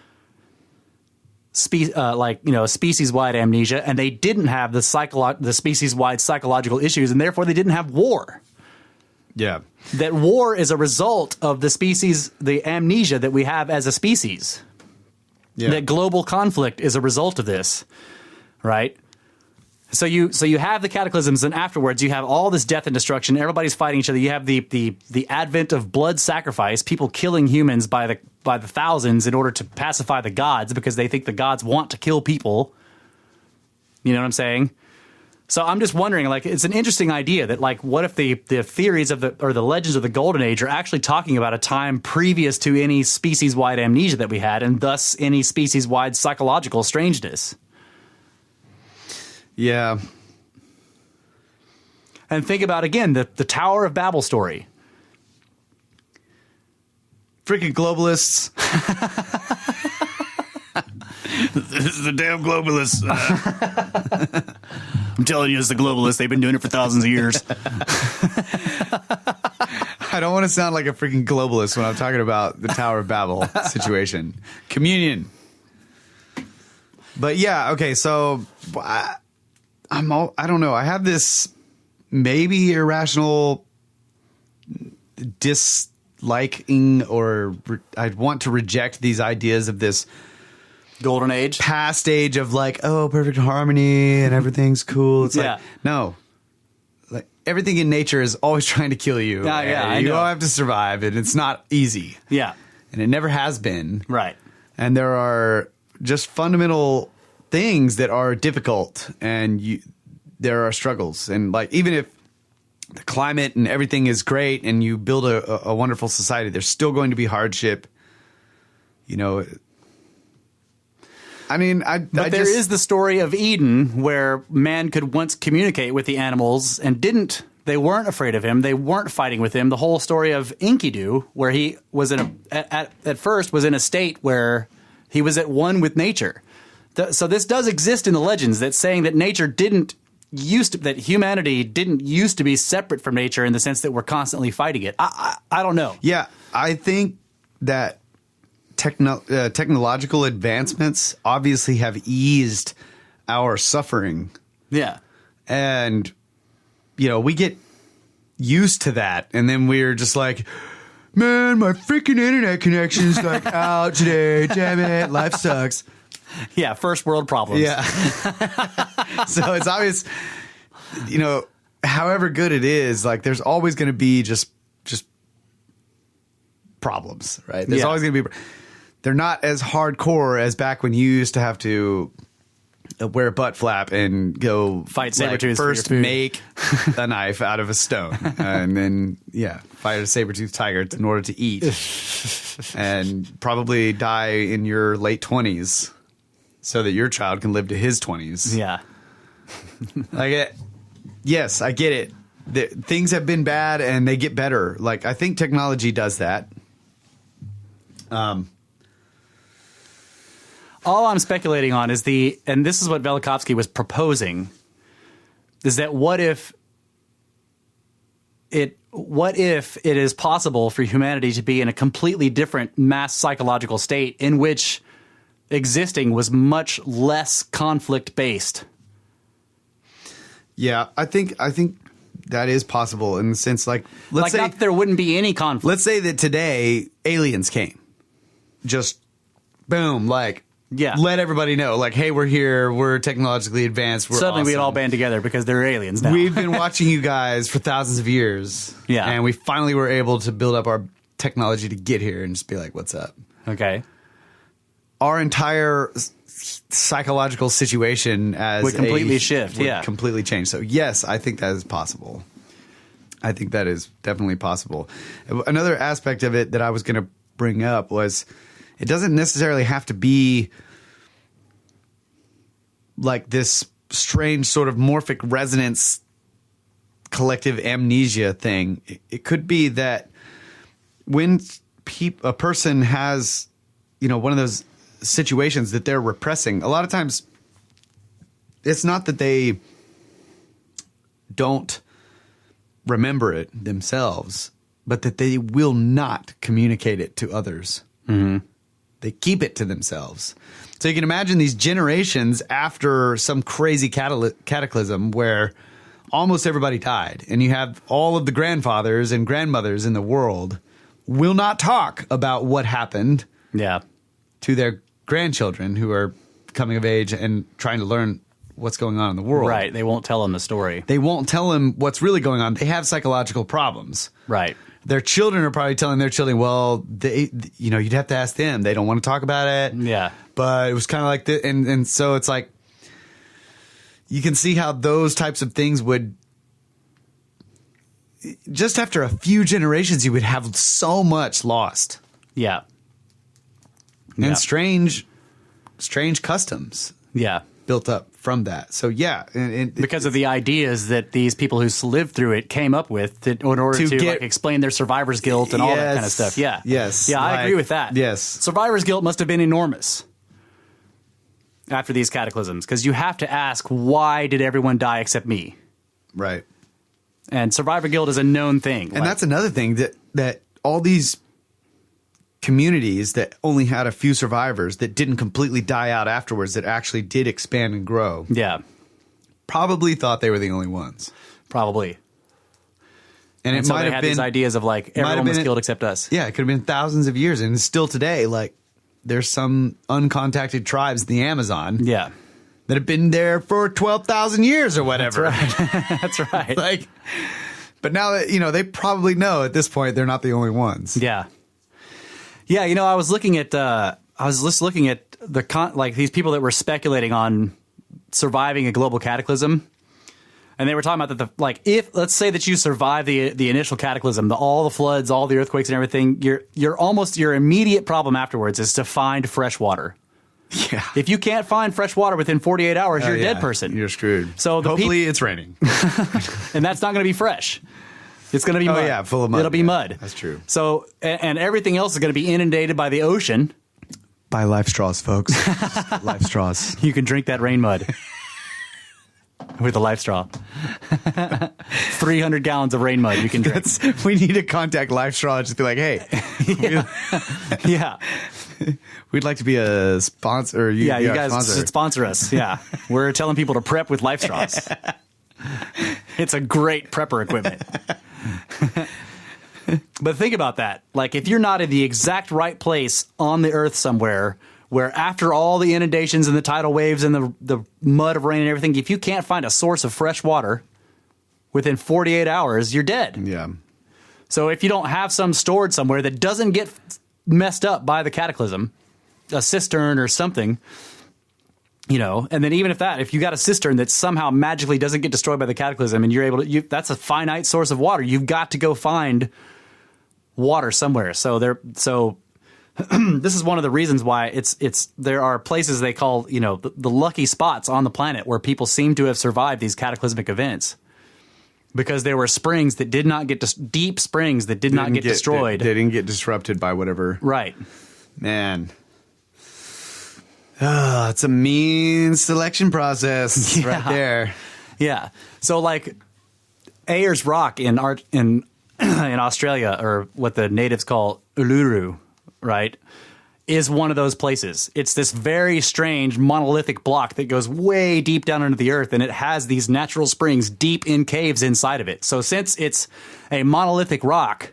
species-wide amnesia, and they didn't have the species-wide psychological issues, and therefore they didn't have war. Yeah. That war is a result of the amnesia that we have as a species. Yeah. That global conflict is a result of this, right? So you have the cataclysms, and afterwards you have all this death and destruction. Everybody's fighting each other. You have the advent of blood sacrifice, people killing humans by the thousands in order to pacify the gods because they think the gods want to kill people. You know what I'm saying? So I'm just wondering, like, it's an interesting idea that, like, what if the theories of the legends of the Golden Age are actually talking about a time previous to any species-wide amnesia that we had, and thus any species-wide psychological strangeness. Yeah. And think about, again, the Tower of Babel story. Freaking globalists. This is the damn globalists. I'm telling you, it's the globalists. They've been doing it for thousands of years. I don't want to sound like a freaking globalist when I'm talking about the Tower of Babel situation. Communion. But yeah, okay, so I don't know. I have this maybe irrational disliking, or I'd want to reject these ideas of this Golden Age? past age of like, oh, perfect harmony and everything's cool. It's Yeah. like, no. Like, everything in nature is always trying to kill you. Yeah, and I you know. all have to survive, and it's not easy. Yeah. And it never has been. Right. And there are just fundamental things that are difficult, and there are struggles. And like, even if the climate and everything is great and you build a wonderful society, there's still going to be hardship. You know, I mean, But there is the story of Eden, where man could once communicate with the animals and didn't. They weren't afraid of him. They weren't fighting with him. The whole story of Enkidu, where he was at first was in a state where he was at one with nature. So this does exist in the legends, that saying that nature that humanity didn't used to be separate from nature in the sense that we're constantly fighting it. I don't know. Yeah, I think that technological advancements obviously have eased our suffering. Yeah. And, you know, we get used to that. And then we're just like, man, my freaking internet connection's like out today. Damn it. Life sucks. Yeah. First world problems. Yeah. So it's obvious, you know, however good it is, like there's always going to be just problems, right? There's always going to be. They're not as hardcore as back when you used to have to wear a butt flap and go fight saber-tooths first for your food. make a knife out of a stone and then fight a saber-toothed tiger in order to eat and probably die in your late 20s so that your child can live to his 20s. Yeah. Yes, I get it. Things have been bad and they get better. Like, I think technology does that. All I'm speculating on is and this is what Velikovsky was proposing, is that what if it is possible for humanity to be in a completely different mass psychological state in which existing was much less conflict based? Yeah, I think that is possible in the sense, like, let's say not that there wouldn't be any conflict. Let's say that today aliens came, just boom, like, yeah, let everybody know, like, hey, we're here, we're technologically advanced, we're suddenly awesome. we'd all band together because they're aliens now. We've been watching you guys for thousands of years, and we finally were able to build up our technology to get here and just be like, what's up? Okay, our entire psychological situation would completely shift, completely change. So yes, I think that is possible. I think that is definitely possible. Another aspect of it that I was going to bring up was, it doesn't necessarily have to be like this strange sort of morphic resonance collective amnesia thing. It could be that when a person has, one of those situations that they're repressing, a lot of times it's not that they don't remember it themselves, but that they will not communicate it to others. Mm-hmm. They keep it to themselves. So you can imagine these generations after some crazy cataclysm where almost everybody died, and you have all of the grandfathers and grandmothers in the world will not talk about what happened to their grandchildren who are coming of age and trying to learn what's going on in the world. Right. They won't tell them the story. They won't tell them what's really going on. They have psychological problems. Right. Their children are probably telling their children, well, you'd have to ask them. They don't want to talk about it. Yeah. But it was kind of like this. And so it's like, you can see how those types of things would, just after a few generations, you would have so much lost. Yeah. And strange customs. Yeah. Built up from that. So yeah. Because of the ideas that these people who lived through it came up with in order to explain their survivor's guilt and all that kind of stuff. Yeah. Yes. Yeah, I agree with that. Yes. Survivor's guilt must have been enormous after these cataclysms, because you have to ask, why did everyone die except me? Right. And survivor guilt is a known thing. And that's another thing that all these communities that only had a few survivors that didn't completely die out afterwards, that actually did expand and grow. Yeah. Probably thought they were the only ones. Probably. And it so might they have had been these ideas of like everyone was killed except us. Yeah, it could have been thousands of years, and still today, like there's some uncontacted tribes in the Amazon. Yeah. That have been there for 12,000 years or whatever. That's right. That's right. But now that, they probably know at this point they're not the only ones. Yeah. Yeah, I was looking at these people that were speculating on surviving a global cataclysm, and they were talking about that if let's say that you survive the initial cataclysm, all the floods, all the earthquakes and everything, your immediate problem afterwards is to find fresh water. Yeah. If you can't find fresh water within 48 hours, you're a dead person. You're screwed. So hopefully it's raining. And that's not going to be fresh. It's going to be mud. Oh, yeah, full of mud. It'll be mud. That's true. So, and everything else is going to be inundated by the ocean. Buy life straws, folks. Life straws. You can drink that rain mud with a life straw. 300 gallons of rain mud you can drink. We need to contact Life Straw and just be like, hey. Yeah. We'd like to be a sponsor. You guys should sponsor us. Yeah. We're telling people to prep with life straws. It's a great prepper equipment. But think about that. Like, if you're not in the exact right place on the earth somewhere, where after all the inundations and the tidal waves and the mud of rain and everything, if you can't find a source of fresh water within 48 hours, you're dead. Yeah. So if you don't have some stored somewhere that doesn't get messed up by the cataclysm, a cistern or something, and then even if you got a cistern that somehow magically doesn't get destroyed by the cataclysm and you're able to, that's a finite source of water. You've got to go find water somewhere. So this is one of the reasons why there are places they call, the lucky spots on the planet where people seem to have survived these cataclysmic events. Because there were springs that did not get deep springs that did not get destroyed. They didn't get disrupted by whatever. Right. Man. Oh, it's a mean selection process right there. Yeah. So like Ayers Rock in Australia, or what the natives call Uluru, right, is one of those places. It's this very strange monolithic block that goes way deep down into the earth, and it has these natural springs deep in caves inside of it. So since it's a monolithic rock,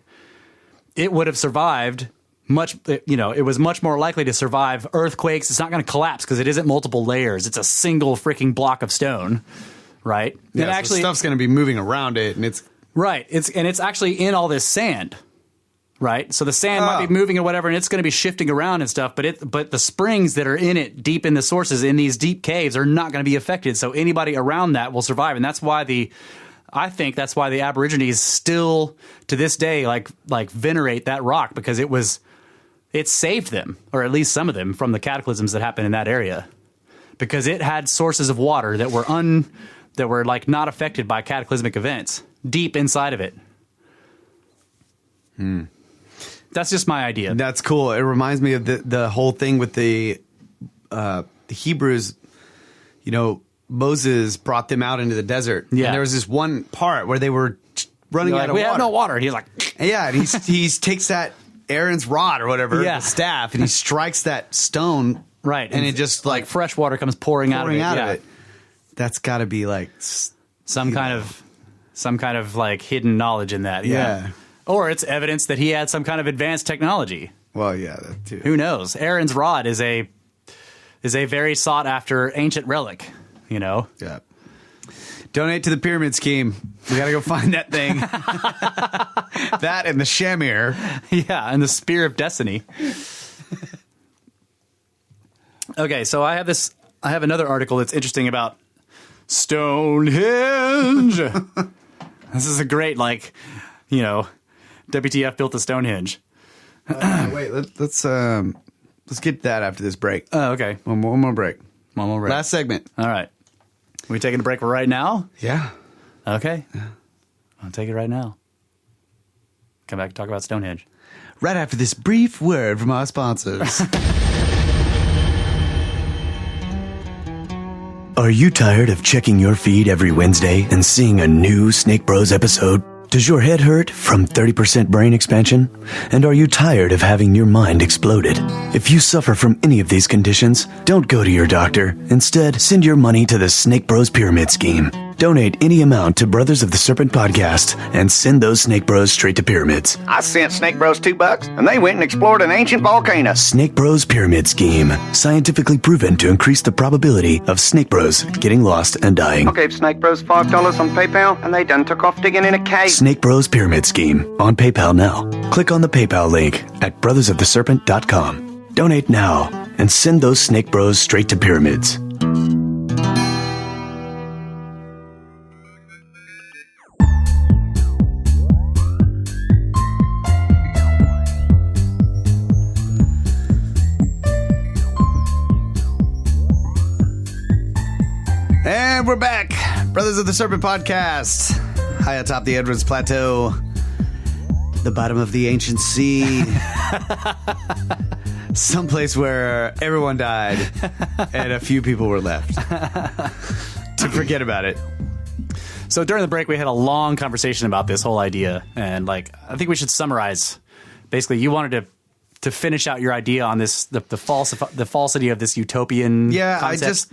it would have survived it was much more likely to survive earthquakes. It's not going to collapse because it isn't multiple layers. It's a single freaking block of stone, right? Yeah, and actually, stuff's going to be moving around it, and it's right. It's actually in all this sand. Right, so the sand might be moving or whatever, and it's going to be shifting around and stuff. But the springs that are in it, deep in the sources, in these deep caves, are not going to be affected. So anybody around that will survive, and that's why I think that's why the Aborigines still to this day like venerate that rock, because it saved them, or at least some of them, from the cataclysms that happened in that area, because it had sources of water that were like not affected by cataclysmic events. deep inside of it. That's just my idea. That's cool. It reminds me of the whole thing with the Hebrews. You know, Moses brought them out into the desert. Yeah. And there was this one part where they were running out of we water. have no water. And he's like, Yeah, and he takes that Aaron's rod or whatever, Yeah. the staff, and he strikes that stone. right. And it just like fresh water comes pouring out of it. pouring out Yeah. of it. That's got to be like Some kind of like hidden knowledge in that. Yeah. Or it's evidence that he had some kind of advanced technology. Well, yeah, that too. Who knows? Aaron's rod is a very sought after ancient relic, you know? Yeah. Donate to the pyramid scheme. We got to go find that thing. That and the shamir. Yeah, and the Spear of Destiny. Okay, so I have another article that's interesting about Stonehenge. This is a great, like, you know, WTF built the Stonehenge. Wait, let's get that after this break. Oh, okay. One more break. One more break. Last segment. All right. We taking a break right now? Yeah. Okay. I'll take it right now. Come back and talk about Stonehenge. Right after this brief word from our sponsors. Are you tired of checking your feed every Wednesday and seeing a new Snake Bros episode? Does your head hurt from 30% brain expansion? And are you tired of having your mind exploded? If you suffer from any of these conditions, don't go to your doctor. Instead, send your money to the Snake Bros Pyramid Scheme. Donate any amount to Brothers of the Serpent podcast and send those Snake Bros straight to pyramids. I sent Snake Bros $2 and they went and explored an ancient volcano. Snake Bros Pyramid Scheme. Scientifically proven to increase the probability of Snake Bros getting lost and dying. I gave Snake Bros $5 on PayPal and they done took off digging in a cave. Snake Bros Pyramid Scheme on PayPal now. Click on the PayPal link at brothersoftheserpent.com. Donate now and send those Snake Bros straight to pyramids. And we're back. Brothers of the Serpent podcast. High atop the Edwards Plateau. The bottom of the ancient sea. Someplace where everyone died and a few people were left to forget about it. So during the break, we had a long conversation about this whole idea. And, like, I think we should summarize. Basically, you wanted to finish out your idea on this, the falsity of this utopian concept.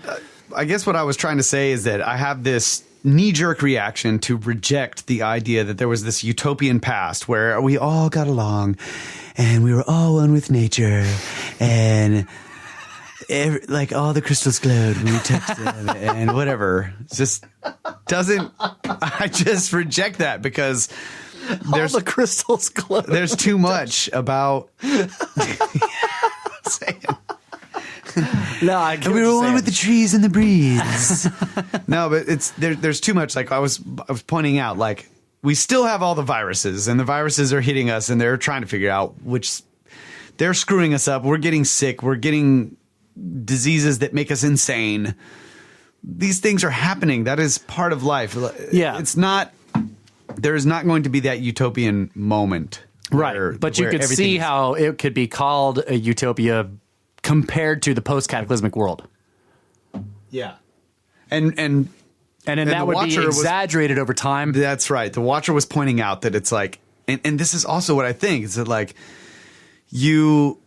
I guess what I was trying to say is that I have this knee-jerk reaction to reject the idea that there was this utopian past where we all got along and we were all one with nature and like all the crystals glowed when we touched them and whatever. It just doesn't. I just reject that because there's all the crystals glow. There's too much about. No, I get and we what were you're one saying. with the trees and the breeze. No, but it's there's too much. Like I was pointing out, like we still have all the viruses, and the viruses are hitting us, and they're trying to figure out which they're screwing us up. We're getting sick. We're getting diseases that make us insane. These things are happening. That is part of life. Yeah, it's not. There is not going to be that utopian moment, right? But you could see how it could be called a utopia compared to the post-cataclysmic world. Yeah. And that would be exaggerated over time. That's right. The Watcher was pointing out that it's like, and this is also what I think, is that like you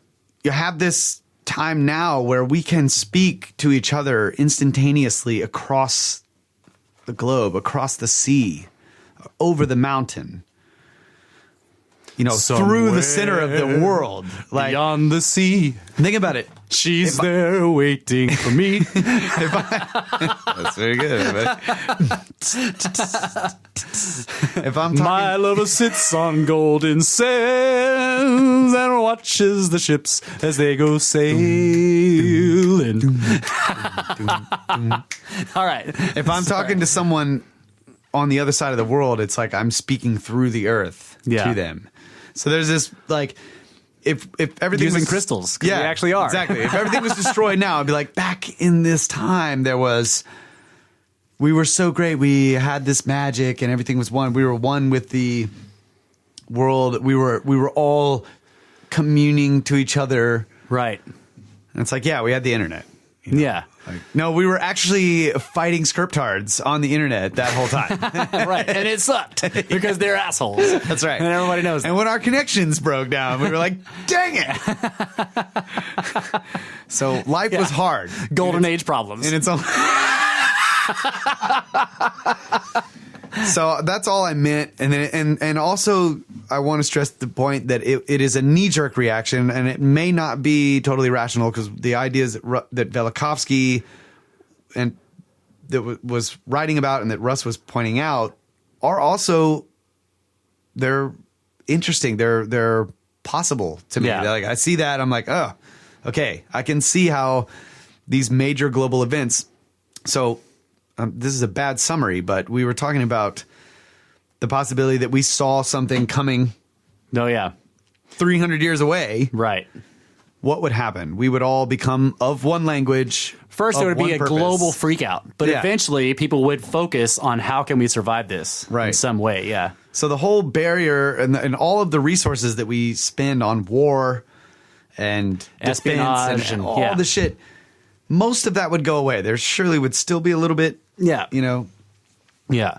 have this time now where we can speak to each other instantaneously across the globe, across the sea, over the mountain. You know, through the center of the world. Like, beyond the sea. Think about it. She's there waiting for me. That's very good. If I'm talking, my lover sits on golden sands and watches the ships as they go sailing. All right. If I'm talking to someone on the other side of the world, it's like I'm speaking through the earth to them. So there's this like, if everything using was crystals, we actually are exactly. If everything was destroyed now, I'd be like, back in this time there was we were so great. We had this magic and everything was one. We were one with the world. We were all communing to each other. Right. And it's like, yeah, we had the internet. Yeah. Like, no, we were actually fighting scriptards on the internet that whole time. Right. And it sucked because they're assholes. That's right. And everybody knows that. And when our connections broke down, we were like, dang it. So life was hard. Golden Age problems. And it's all. So that's all I meant. And then, and also I want to stress the point that it is a knee-jerk reaction, and it may not be totally rational, because the ideas that Velikovsky and that was writing about and that Russ was pointing out are also, they're interesting. They're possible to me. Yeah. Like, I see that. I'm like, oh, okay. I can see how these major global events. So this is a bad summary, but we were talking about the possibility that we saw something coming. Oh, yeah. 300 years away. Right. What would happen? We would all become of one language. First, there would be a purpose. global freakout, but Yeah. eventually people would focus on how can we survive this in some way. Yeah. So the whole barrier and all of the resources that we spend on war and Espionage defense and and- all yeah. the shit, most of that would go away. There surely would still be a little bit, Yeah. Yeah.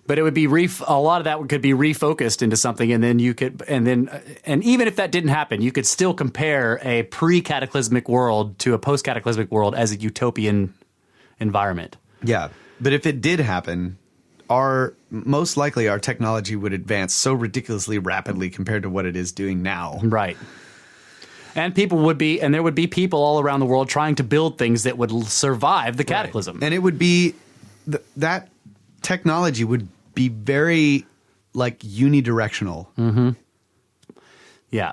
But it would be a lot of that could be refocused into something, and then you could, and even if that didn't happen, you could still compare a pre-cataclysmic world to a post-cataclysmic world as a utopian environment. Yeah. But if it did happen, most likely our technology would advance so ridiculously rapidly compared to what it is doing now. Right. And there would be people all around the world trying to build things that would survive the cataclysm. Right. And it would be that technology would be very like unidirectional. Mm-hmm. Yeah.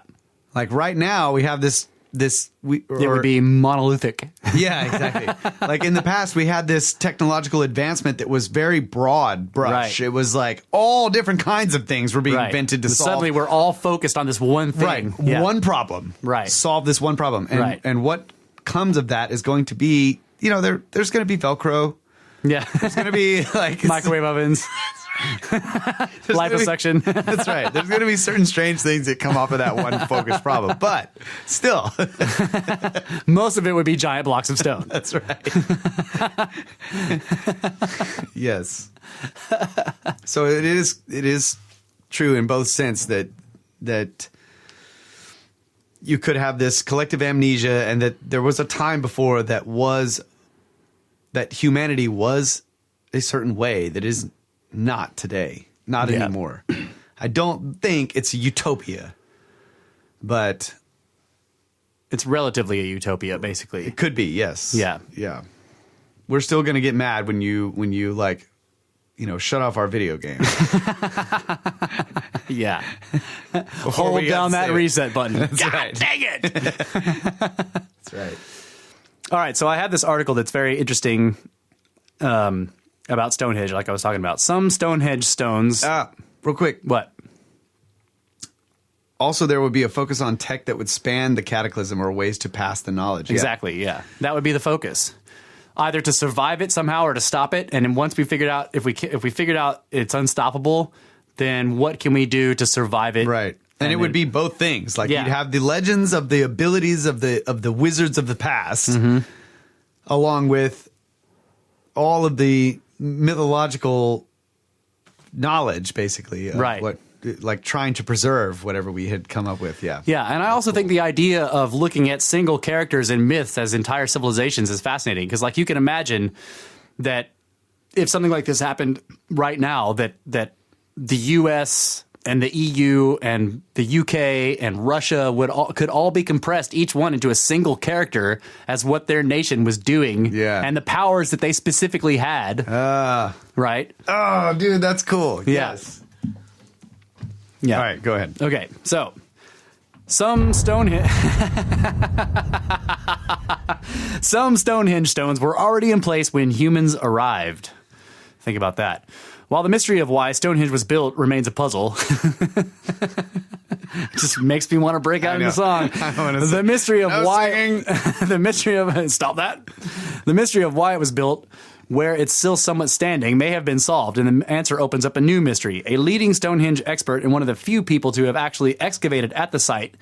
Like right now we have this it would be monolithic. Yeah, exactly. Like in the past we had this technological advancement that was very broad brush. Right. It was like all different kinds of things were being invented to But solve. Suddenly we're all focused on this one thing. Right. Yeah. One problem. Right. Solve this one problem. And, and what comes of that is going to be, there's going to be Velcro. Yeah. There's going to be like microwave ovens. Liposuction. That's right. There's going to be certain strange things that come off of that one focused problem. But still. Most of it would be giant blocks of stone. That's right. Yes. So it is true in both sense that you could have this collective amnesia, and that there was a time before that humanity was a certain way that is not today, not anymore. I don't think it's a utopia, but it's relatively a utopia, basically. It could be, yes. Yeah. Yeah. We're still going to get mad when you like, shut off our video game. Yeah. Hold down that reset button. That's God right. dang it. That's right. All right. So I had this article that's very interesting about Stonehenge, like I was talking about. Some Stonehenge stones. Real quick. What? Also, there would be a focus on tech that would span the cataclysm or ways to pass the knowledge. Exactly, yeah. That would be the focus. Either to survive it somehow or to stop it. And then once we figured out, if we figured out it's unstoppable, then what can we do to survive it? Right. And it would be both things. Like you'd have the legends of the abilities of the wizards of the past, along with all of the mythological knowledge, basically, of what, like trying to preserve whatever we had come up with. Yeah. Yeah. And I also think the idea of looking at single characters and myths as entire civilizations is fascinating, because like you can imagine that if something like this happened right now, that the US and the EU and the UK and Russia could all be compressed, each one into a single character as what their nation was doing, and the powers that they specifically had. Right? Oh, dude, that's cool. Yes. Yeah. All right, go ahead. Okay, so some Stonehenge stones were already in place when humans arrived. Think about that. While the mystery of why Stonehenge was built remains a puzzle, it just makes me want to break out into song. The mystery of why the mystery of stop that. The mystery of why it was built where it's still somewhat standing may have been solved, and the answer opens up a new mystery. A leading Stonehenge expert and one of the few people to have actually excavated at the site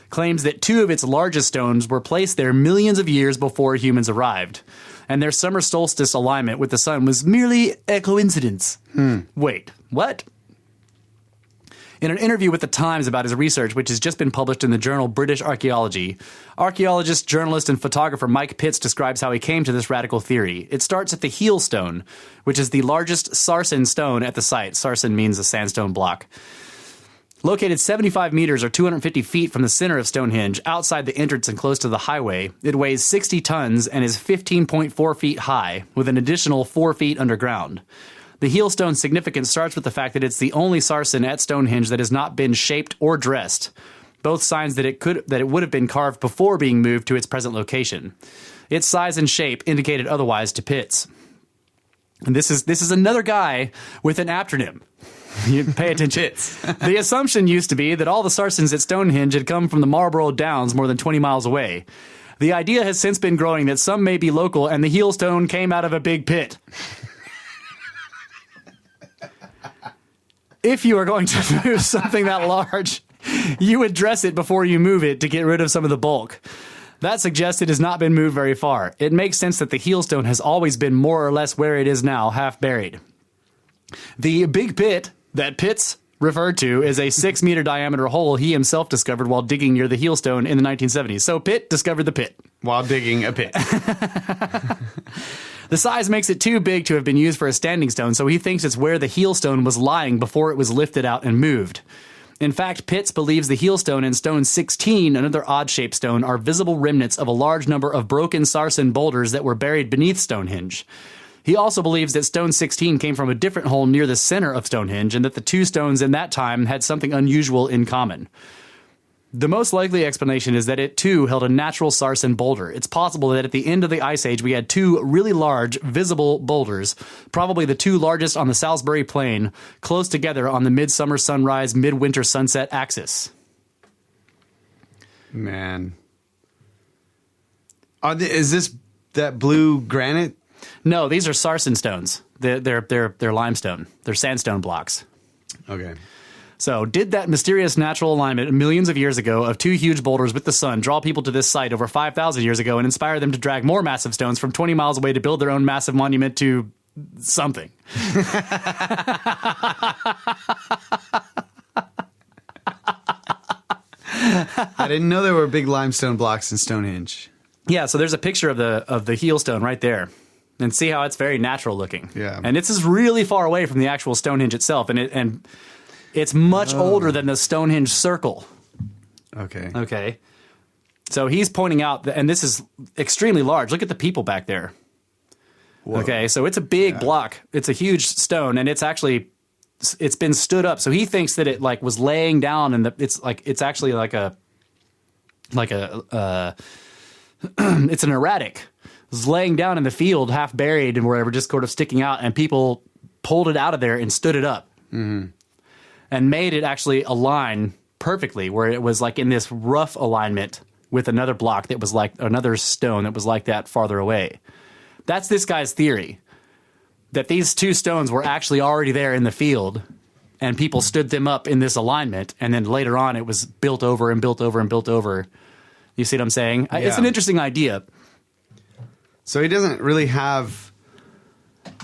claims that 2 of its largest stones were placed there millions of years before humans arrived, and their summer solstice alignment with the sun was merely a coincidence. Wait, what? In an interview with The Times about his research, which has just been published in the journal British Archaeology, archaeologist, journalist, and photographer Mike Pitts describes how he came to this radical theory. It starts at the heel stone, which is the largest sarsen stone at the site. Sarsen means a sandstone block. Located 75 meters or 250 feet from the center of Stonehenge, outside the entrance and close to the highway, it weighs 60 tons and is 15.4 feet high, with an additional 4 feet underground. The heel stone's significance starts with the fact that it's the only sarsen at Stonehenge that has not been shaped or dressed, both signs that it would have been carved before being moved to its present location. Its size and shape indicated otherwise to Pitts. And this is another guy with an aptronym. You pay attention. The assumption used to be that all the sarsens at Stonehenge had come from the Marlborough Downs more than 20 miles away. The idea has since been growing that some may be local and the heel stone came out of a big pit. If you are going to move something that large, you would dress it before you move it to get rid of some of the bulk. That suggests it has not been moved very far. It makes sense that the heel stone has always been more or less where it is now, half buried. The big pit that Pitts referred to is a 6-meter diameter hole he himself discovered while digging near the heel stone in the 1970s. So Pitt discovered the pit. While digging a pit. The size makes it too big to have been used for a standing stone, so he thinks it's where the heel stone was lying before it was lifted out and moved. In fact, Pitts believes the heel stone and stone 16, another odd-shaped stone, are visible remnants of a large number of broken sarsen boulders that were buried beneath Stonehenge. He also believes that stone 16 came from a different hole near the center of Stonehenge and that the 2 stones in that time had something unusual in common. The most likely explanation is that it, too, held a natural sarsen boulder. It's possible that at the end of the Ice Age, we had 2 really large, visible boulders, probably the 2 largest on the Salisbury Plain, close together on the midsummer sunrise, midwinter sunset axis. Man. Is this that blue granite? No, these are sarsen stones. They're limestone. They're sandstone blocks. Okay. So, did that mysterious natural alignment millions of years ago of 2 huge boulders with the sun draw people to this site over 5,000 years ago and inspire them to drag more massive stones from 20 miles away to build their own massive monument to something? I didn't know there were big limestone blocks in Stonehenge. Yeah, so there's a picture of the heel stone right there. And see how it's very natural looking. Yeah. And it's just really far away from the actual Stonehenge itself, and it's much older than the Stonehenge circle. Okay. Okay. So he's pointing out that, and this is extremely large. Look at the people back there. Whoa. Okay, so it's a big block. It's a huge stone, and it's been stood up. So he thinks that it like was laying down, and it's actually like a it's an erratic. It was laying down in the field, half buried, and whatever, just sort of sticking out, and people pulled it out of there and stood it up, and made it actually align perfectly, where it was like in this rough alignment with another block that was like another stone that was like that farther away. That's this guy's theory, that these 2 stones were actually already there in the field, and people stood them up in this alignment, and then later on it was built over and built over and built over. You see what I'm saying? Yeah. It's an interesting idea. So he doesn't really have...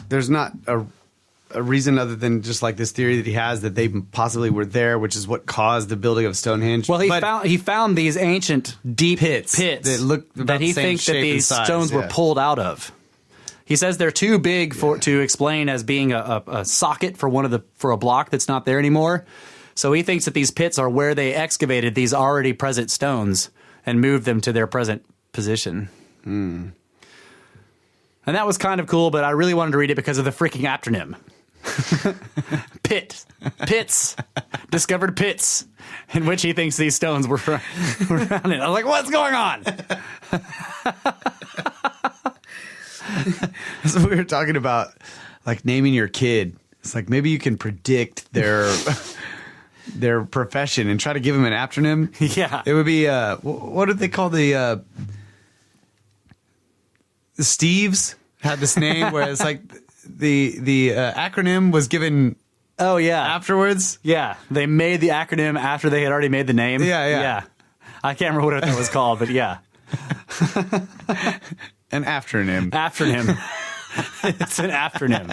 There's not a reason other than just like this theory that he has that they possibly were there, which is what caused the building of Stonehenge. Well, he found these ancient deep pits that look that he thinks that these stones were pulled out of. He says they're too big to explain as being a socket for a block that's not there anymore. So he thinks that these pits are where they excavated these already present stones and moved them to their present position. And that was kind of cool, but I really wanted to read it because of the freaking acronym. Pits. Discovered pits in which he thinks these stones were found in. I was like, what's going on? So we were talking about like naming your kid. It's like maybe you can predict their profession and try to give them an acronym. Yeah. It would be what did they call the Steves? had this name where it's like the acronym was given Oh, yeah. afterwards? Yeah. They made the acronym after they had already made the name. Yeah. I can't remember what that was called, but yeah. An afternym. Afternym. It's an afternym.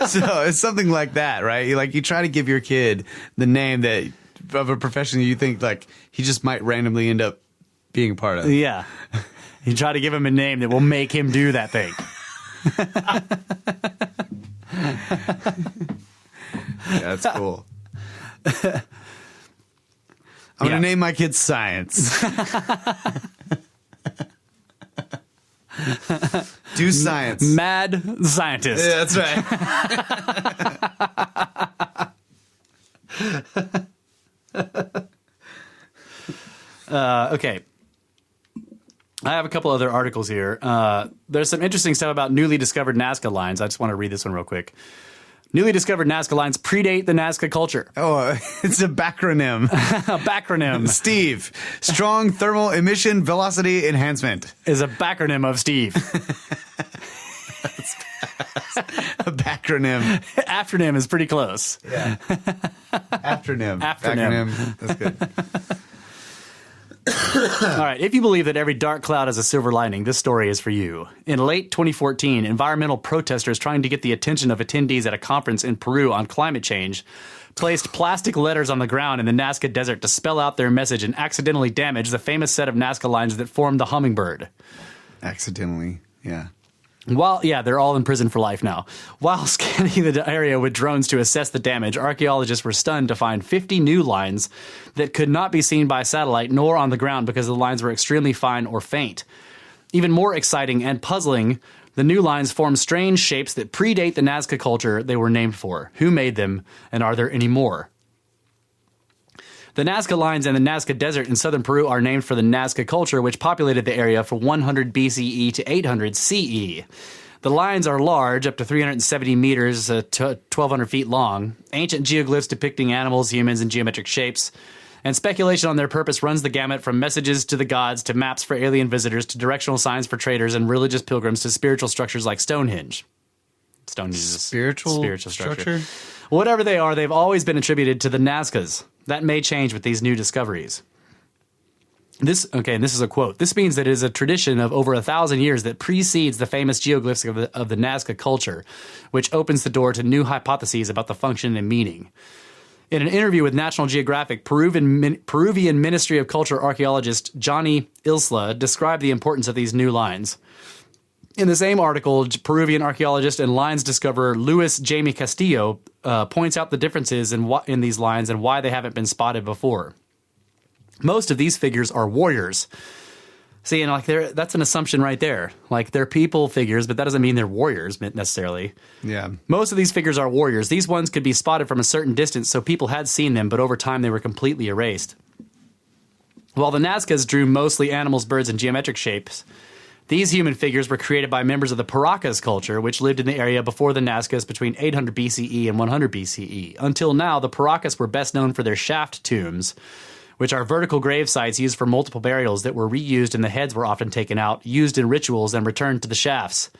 So it's something like that, right? You try to give your kid the name that of a profession you think like he just might randomly end up being a part of. Yeah. You try to give him a name that will make him do that thing. Yeah, that's cool. I'm going to name my kid Science. Do science. Mad scientist. Yeah, that's right. Okay. I have a couple other articles here. There's some interesting stuff about newly discovered Nazca Lines. I just want to read this one real quick. Newly discovered Nazca Lines predate the Nazca culture. Oh, it's a backronym. A backronym. Steve, Strong Thermal Emission Velocity Enhancement. Is a backronym of Steve. A backronym. Afternym is pretty close. Yeah. Afternym. Afternym. Backronym. That's good. All right. If you believe that every dark cloud has a silver lining, this story is for you. In late 2014, environmental protesters trying to get the attention of attendees at a conference in Peru on climate change placed plastic letters on the ground in the Nazca Desert to spell out their message and accidentally damaged the famous set of Nazca lines that formed the hummingbird. Accidentally, yeah. They're all in prison for life now. While scanning the area with drones to assess the damage, archaeologists were stunned to find 50 new lines that could not be seen by satellite nor on the ground because the lines were extremely fine or faint. Even more exciting and puzzling, the new lines form strange shapes that predate the Nazca culture they were named for. Who made them, and are there any more? The Nazca Lines and the Nazca Desert in southern Peru are named for the Nazca culture, which populated the area from 100 BCE to 800 CE. The lines are large, up to 370 meters to 1,200 feet long, ancient geoglyphs depicting animals, humans, and geometric shapes, and speculation on their purpose runs the gamut from messages to the gods to maps for alien visitors to directional signs for traders and religious pilgrims to spiritual structures like Stonehenge. Stonehenge is a spiritual structure. Whatever they are, they've always been attributed to the Nazcas. That may change with these new discoveries. And this is a quote. This means that it is a tradition of over 1,000 years that precedes the famous geoglyphs of the Nazca culture, which opens the door to new hypotheses about the function and meaning. In an interview with National Geographic, Peruvian Ministry of Culture archaeologist Johnny Ilsla described the importance of these new lines. In the same article, Peruvian archaeologist and lines discoverer Luis Jamie Castillo points out the differences in these lines and why they haven't been spotted before. Most of these figures are warriors. See, and that's an assumption right there. Like, they're people figures, but that doesn't mean they're warriors necessarily. Yeah. Most of these figures are warriors. These ones could be spotted from a certain distance, so people had seen them, but over time they were completely erased. While the Nazcas drew mostly animals, birds, and geometric shapes, these human figures were created by members of the Paracas culture, which lived in the area before the Nazcas between 800 BCE and 100 BCE. Until now, the Paracas were best known for their shaft tombs, which are vertical grave sites used for multiple burials that were reused and the heads were often taken out, used in rituals, and returned to the shafts.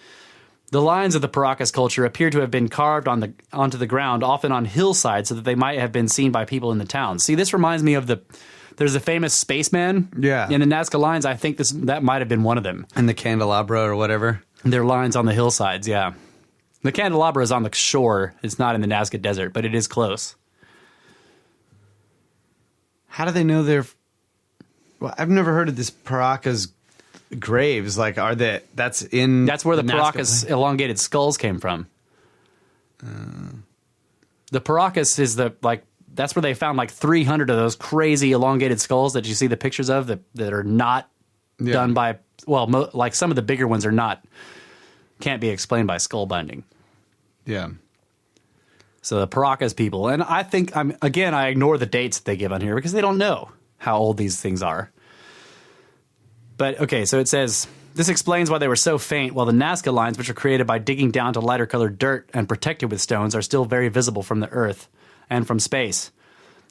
The lines of the Paracas culture appear to have been carved onto the ground, often on hillsides, so that they might have been seen by people in the town. See, this reminds me of there's a famous spaceman in the Nazca Lines. I think that might have been one of them. And the candelabra or whatever. Their lines on the hillsides, yeah. The candelabra is on the shore. It's not in the Nazca Desert, but it is close. How do they know they're... Well, I've never heard of this Paracas graves. Like, are they... That's where the Paracas elongated skulls came from. The Paracas is that's where they found like 300 of those crazy elongated skulls that you see the pictures of that are not done by... Well, like some of the bigger ones can't be explained by skull binding. Yeah. So the Paracas people, and I think, I ignore the dates that they give on here because they don't know how old these things are. But, okay, so it says, this explains why they were so faint, while the Nazca lines, which are created by digging down to lighter colored dirt and protected with stones, are still very visible from the earth and from space.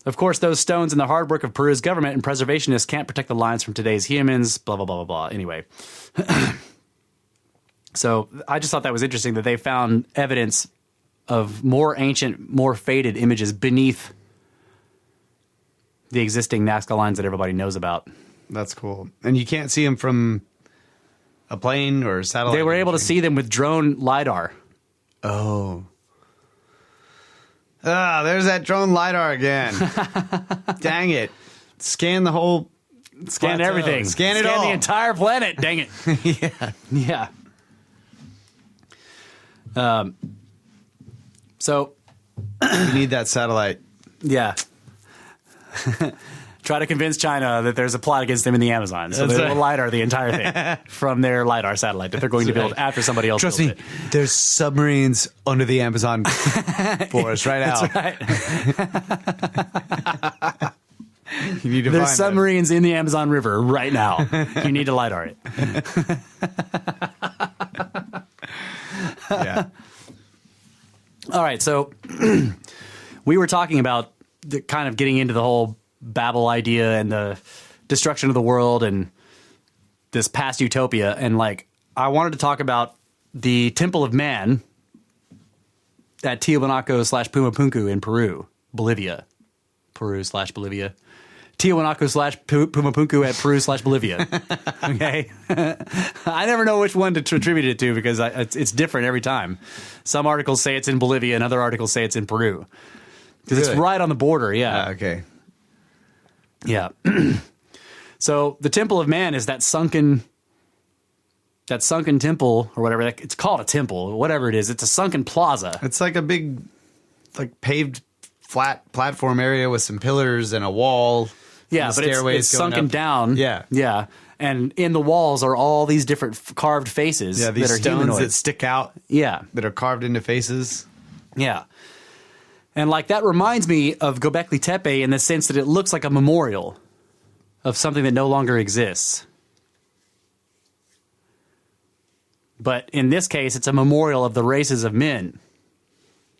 Of course, those stones and the hard work of Peru's government and preservationists can't protect the lines from today's humans, blah, blah, blah, blah, blah. Anyway. So I just thought that was interesting that they found evidence of more ancient, more faded images beneath the existing Nazca lines that everybody knows about. That's cool. And you can't see them from a plane or satellite? They were able to see them with drone LiDAR. Oh. Ah, there's that drone LiDAR again. Dang it. Scan the whole... Scan plateau. everything. Scan it Scan all. the entire planet. Dang it. Yeah. Yeah. So... You need that satellite. Yeah. Try to convince China that there's a plot against them in the Amazon. So they will LiDAR the entire thing from their LiDAR satellite that they're going to build after somebody else Trust builds me, it. there's submarines under the Amazon forest right now. That's right. You need to There's find submarines in the Amazon River right now. You need to LiDAR it. them. Yeah. All right, so we were talking about the kind of getting into the whole Babel idea and the destruction of the world and this past utopia. And like, I wanted to talk about the Temple of Man at Tiwanaku/Pumapunku in Peru, Bolivia. Peru/Bolivia. Tiwanaku/Pumapunku at Peru/Bolivia. Okay. I never know which one to attribute it to because it's different every time. Some articles say it's in Bolivia and other articles say it's in Peru. Because it's Really? right on the border, yeah. Okay. Yeah. So the Temple of Man is that sunken temple or whatever. It's called a temple, whatever it is. It's a sunken plaza. It's like a big, like paved flat platform area with some pillars and a wall. Yeah, and but stairways it's going sunken up. down. Yeah. Yeah. And in the walls are all these different carved faces Yeah, these that are stones humanoid. that stick out Yeah. that are carved into faces. Yeah. And like that reminds me of Göbekli Tepe in the sense that it looks like a memorial of something that no longer exists. But in this case, it's a memorial of the races of men,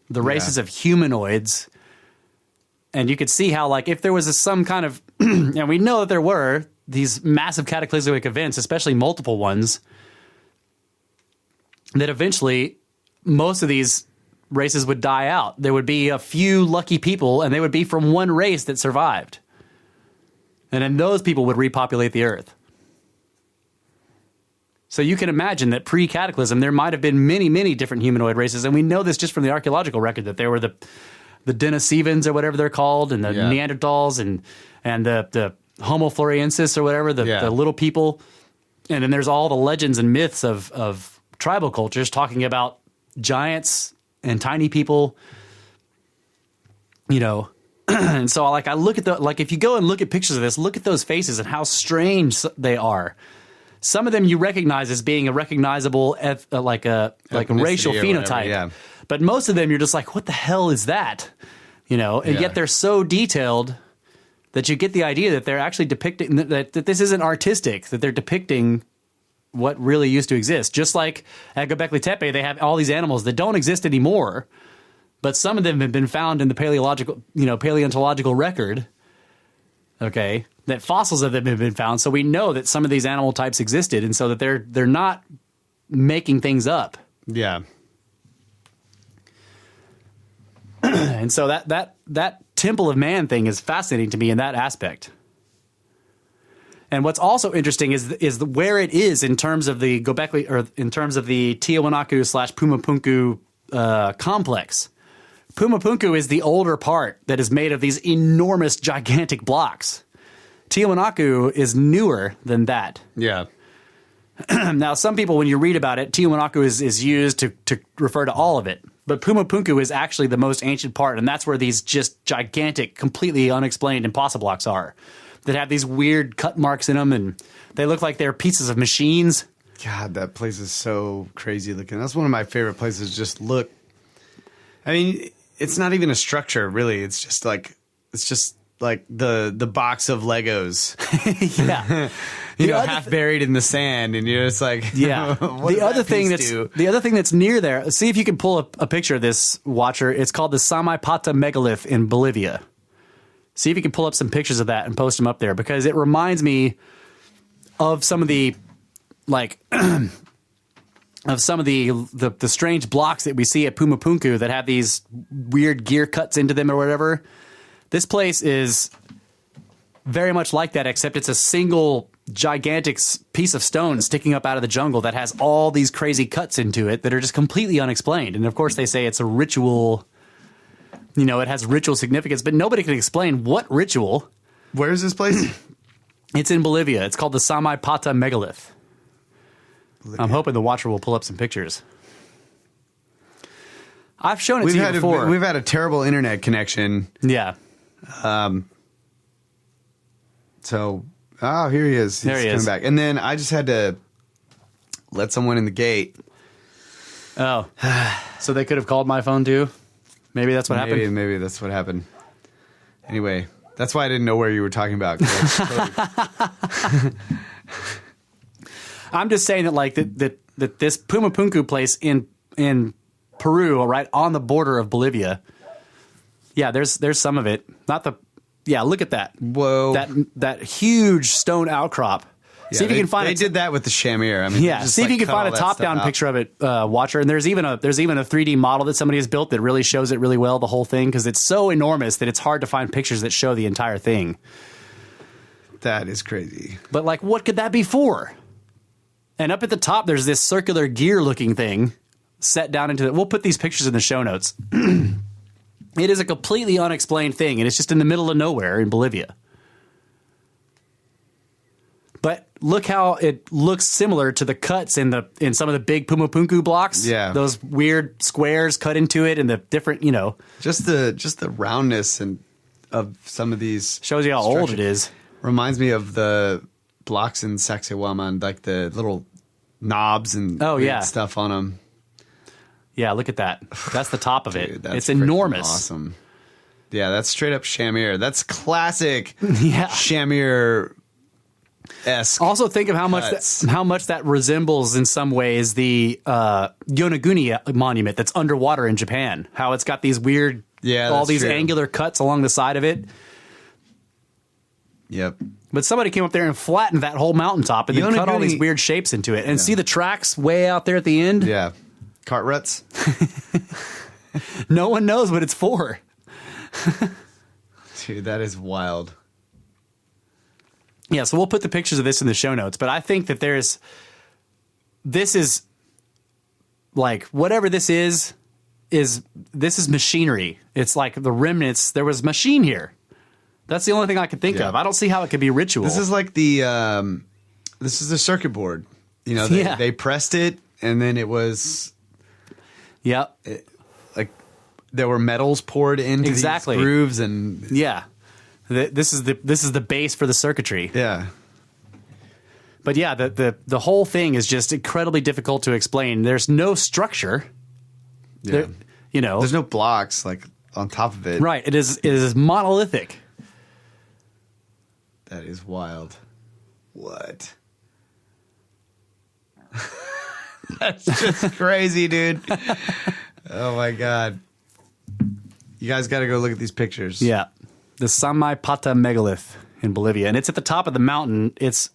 the races of humanoids. And you could see how, like, if there was some kind of, and we know that there were these massive cataclysmic events, especially multiple ones, that eventually most of these races would die out. There would be a few lucky people, and they would be from one race that survived. And then those people would repopulate the earth. So you can imagine that pre-cataclysm, there might have been many, many different humanoid races. And we know this just from the archaeological record that there were the Denisovans or whatever they're called, and the Neanderthals, and the Homo floresiensis or whatever, the little people. And then there's all the legends and myths of tribal cultures talking about giants and tiny people, you know. And so like I look at if you go and look at pictures of this, look at those faces and how strange they are. Some of them you recognize as being a recognizable like a racial phenotype. Whatever, yeah. But most of them you're just like, what the hell is that? You know, and yet they're so detailed that you get the idea that they're actually depicting that this isn't artistic, that they're depicting what really used to exist. Just like at Göbekli Tepe, they have all these animals that don't exist anymore, but some of them have been found in the paleontological record. Okay, that fossils of them have been found, so we know that some of these animal types existed, and so that they're not making things up. Yeah. And so that Temple of Man thing is fascinating to me in that aspect. And what's also interesting is where it is in terms of the Göbekli, or in terms of the Tiwanaku/Pumapunku complex. Pumapunku is the older part that is made of these enormous, gigantic blocks. Tiwanaku is newer than that. Yeah. Now, some people, when you read about it, Tiwanaku is used to refer to all of it. But Pumapunku is actually the most ancient part, and that's where these just gigantic, completely unexplained impossible blocks are, that have these weird cut marks in them, and they look like they're pieces of machines. God, that place is so crazy looking. That's one of my favorite places. Just look. I mean, it's not even a structure, really. It's just like the box of Legos. Yeah. Half buried in the sand, and you're just like, yeah. The other thing that's near there, see if you can pull a picture of this, watcher. It's called the Samaipata Megalith in Bolivia. See if you can pull up some pictures of that and post them up there, because it reminds me of some of the the strange blocks that we see at Pumapunku that have these weird gear cuts into them or whatever. This place is very much like that, except it's a single gigantic piece of stone sticking up out of the jungle that has all these crazy cuts into it that are just completely unexplained. And of course they say it's a ritual, it has ritual significance, but nobody can explain what ritual. Where is this place? It's in Bolivia. It's called the Samaipata Megalith. Bolivia. I'm hoping the watcher will pull up some pictures. I've shown it to you before. We've had a terrible internet connection. Yeah. So, here he is. There he coming is. Back. And then I just had to let someone in the gate. Oh. So they could have called my phone too? Maybe that's what happened? Maybe that's what happened. Anyway, that's why I didn't know where you were talking about. I'm just saying that that this Pumapunku place in Peru, right on the border of Bolivia. Yeah, there's some of it. Look at that. Whoa. That huge stone outcrop. Yeah, see if you can find They did that with the Shamir. I mean, see if you can find a top-down picture of it, Watcher. And there's even a 3D model that somebody has built that really shows it really well, the whole thing, because it's so enormous that it's hard to find pictures that show the entire thing. That is crazy. But what could that be for? And up at the top, there's this circular gear-looking thing set down into it. We'll put these pictures in the show notes. It is a completely unexplained thing, and it's just in the middle of nowhere in Bolivia. But look how it looks similar to the cuts in some of the big Pumapunku blocks. Yeah, those weird squares cut into it, and the different, just the roundness of some of these shows you how old it is. Reminds me of the blocks in Sacsayhuaman, like the little knobs and stuff on them. Yeah, look at that. That's the top of it. Dude, that's it's enormous. Awesome. Yeah, that's straight up Shamir. That's classic Shamir-esque. Also, think of how much that resembles in some ways the Yonaguni Monument that's underwater in Japan. How it's got these weird, all these angular cuts along the side of it. Yep. But somebody came up there and flattened that whole mountaintop and then cut all these weird shapes into it. And see the tracks way out there at the end? Yeah. Cart ruts. No one knows what it's for. Dude, that is wild. Yeah, so we'll put the pictures of this in the show notes. But I think that this is whatever this is machinery. It's like the remnants. There was machine here. That's the only thing I could think of. I don't see how it could be ritual. This is like this is the circuit board. They pressed it, and then it was... Yep. There were metals poured into these grooves, and this is the base for the circuitry. Yeah. But yeah, the whole thing is just incredibly difficult to explain. There's no structure. Yeah. There's no blocks on top of it. Right. It is monolithic. That is wild. What? That's just crazy, dude. Oh my God. You guys got to go look at these pictures. Yeah. The Samaipata Megalith in Bolivia. And it's at the top of the mountain. It's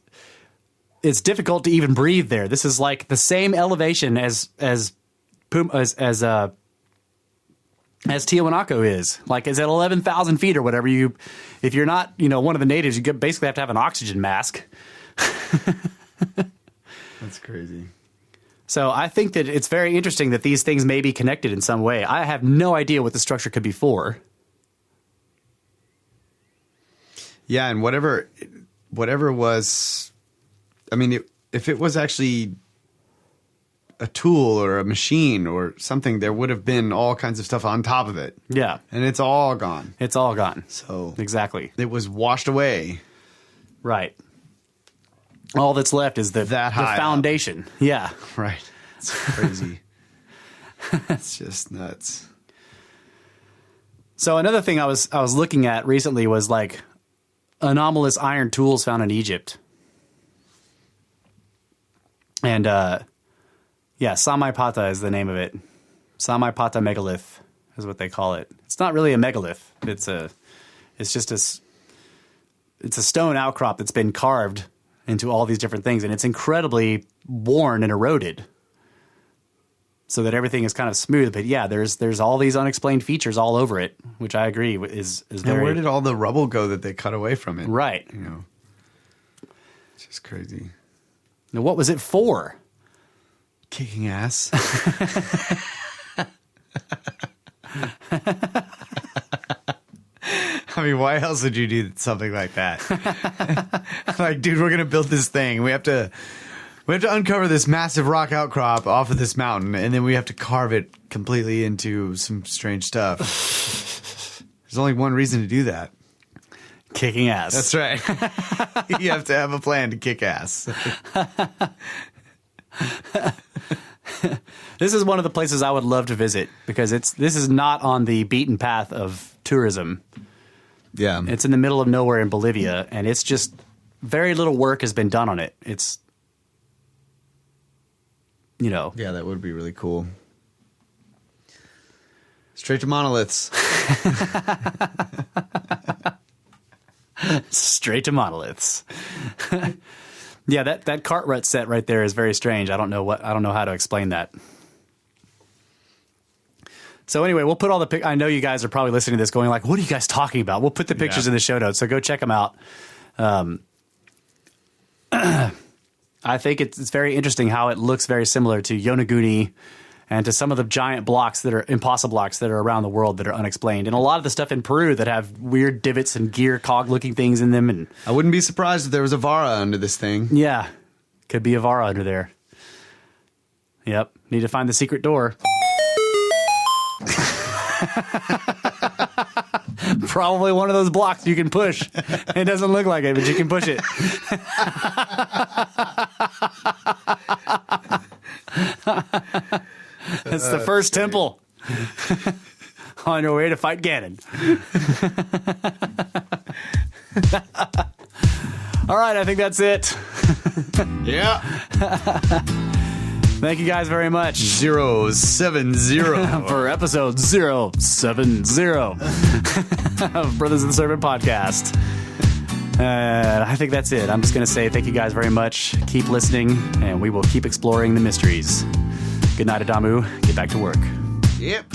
difficult to even breathe there. This is like the same elevation as Tiwanaku is. Like, it's at 11,000 feet or whatever. If you're not, one of the natives, you basically have to have an oxygen mask. That's crazy. So I think that it's very interesting that these things may be connected in some way. I have no idea what the structure could be for. Yeah, and whatever was, I mean, if it was actually a tool or a machine or something, there would have been all kinds of stuff on top of it. Yeah. And it's all gone. It's all gone. So exactly. It was washed away. Right. All that's left is the foundation. Up. Yeah. Right. It's crazy. It's just nuts. So another thing I was looking at recently was anomalous iron tools found in Egypt. And Samaipata is the name of it. Samaipata Megalith is what they call it. It's not really a megalith. It's just it's a stone outcrop that's been carved into all these different things, and it's incredibly worn and eroded so that everything is kind of smooth. But yeah, there's all these unexplained features all over it, which I agree is very... And where did all the rubble go that they cut away from it? Right. You know, it's just crazy. Now, what was it for? Kicking ass. I mean, why else would you do something like that? Like, dude, we're gonna build this thing. We have to uncover this massive rock outcrop off of this mountain, and then we have to carve it completely into some strange stuff. There's only one reason to do that. Kicking ass. That's right. You have to have a plan to kick ass. This is one of the places I would love to visit because this is not on the beaten path of tourism. Yeah. It's in the middle of nowhere in Bolivia, and it's just very little work has been done on it. It's, you know. Yeah, that would be really cool. Straight to monoliths. Straight to monoliths. Yeah, that Cartwright set right there is very strange. I don't know how to explain that. So anyway, we'll put all the I know you guys are probably listening to this going like, what are you guys talking about? We'll put the pictures in the show notes, so go check them out. I think it's very interesting how it looks very similar to Yonaguni and to some of the giant blocks that are impossible blocks that are around the world that are unexplained. And a lot of the stuff in Peru that have weird divots and gear cog looking things in them. And I wouldn't be surprised if there was a Vara under this thing. Yeah, could be a Vara under there. Yep, need to find the secret door. Probably one of those blocks you can push. It doesn't look like it, but you can push it. It's the first temple on your way to fight Ganon. All right, I think that's it. Yeah. Thank you guys very much. 070 for episode 070 of Brothers of the Serpent podcast. I think that's it. I'm just going to say thank you guys very much. Keep listening, and we will keep exploring the mysteries. Good night, Adamu. Get back to work. Yep.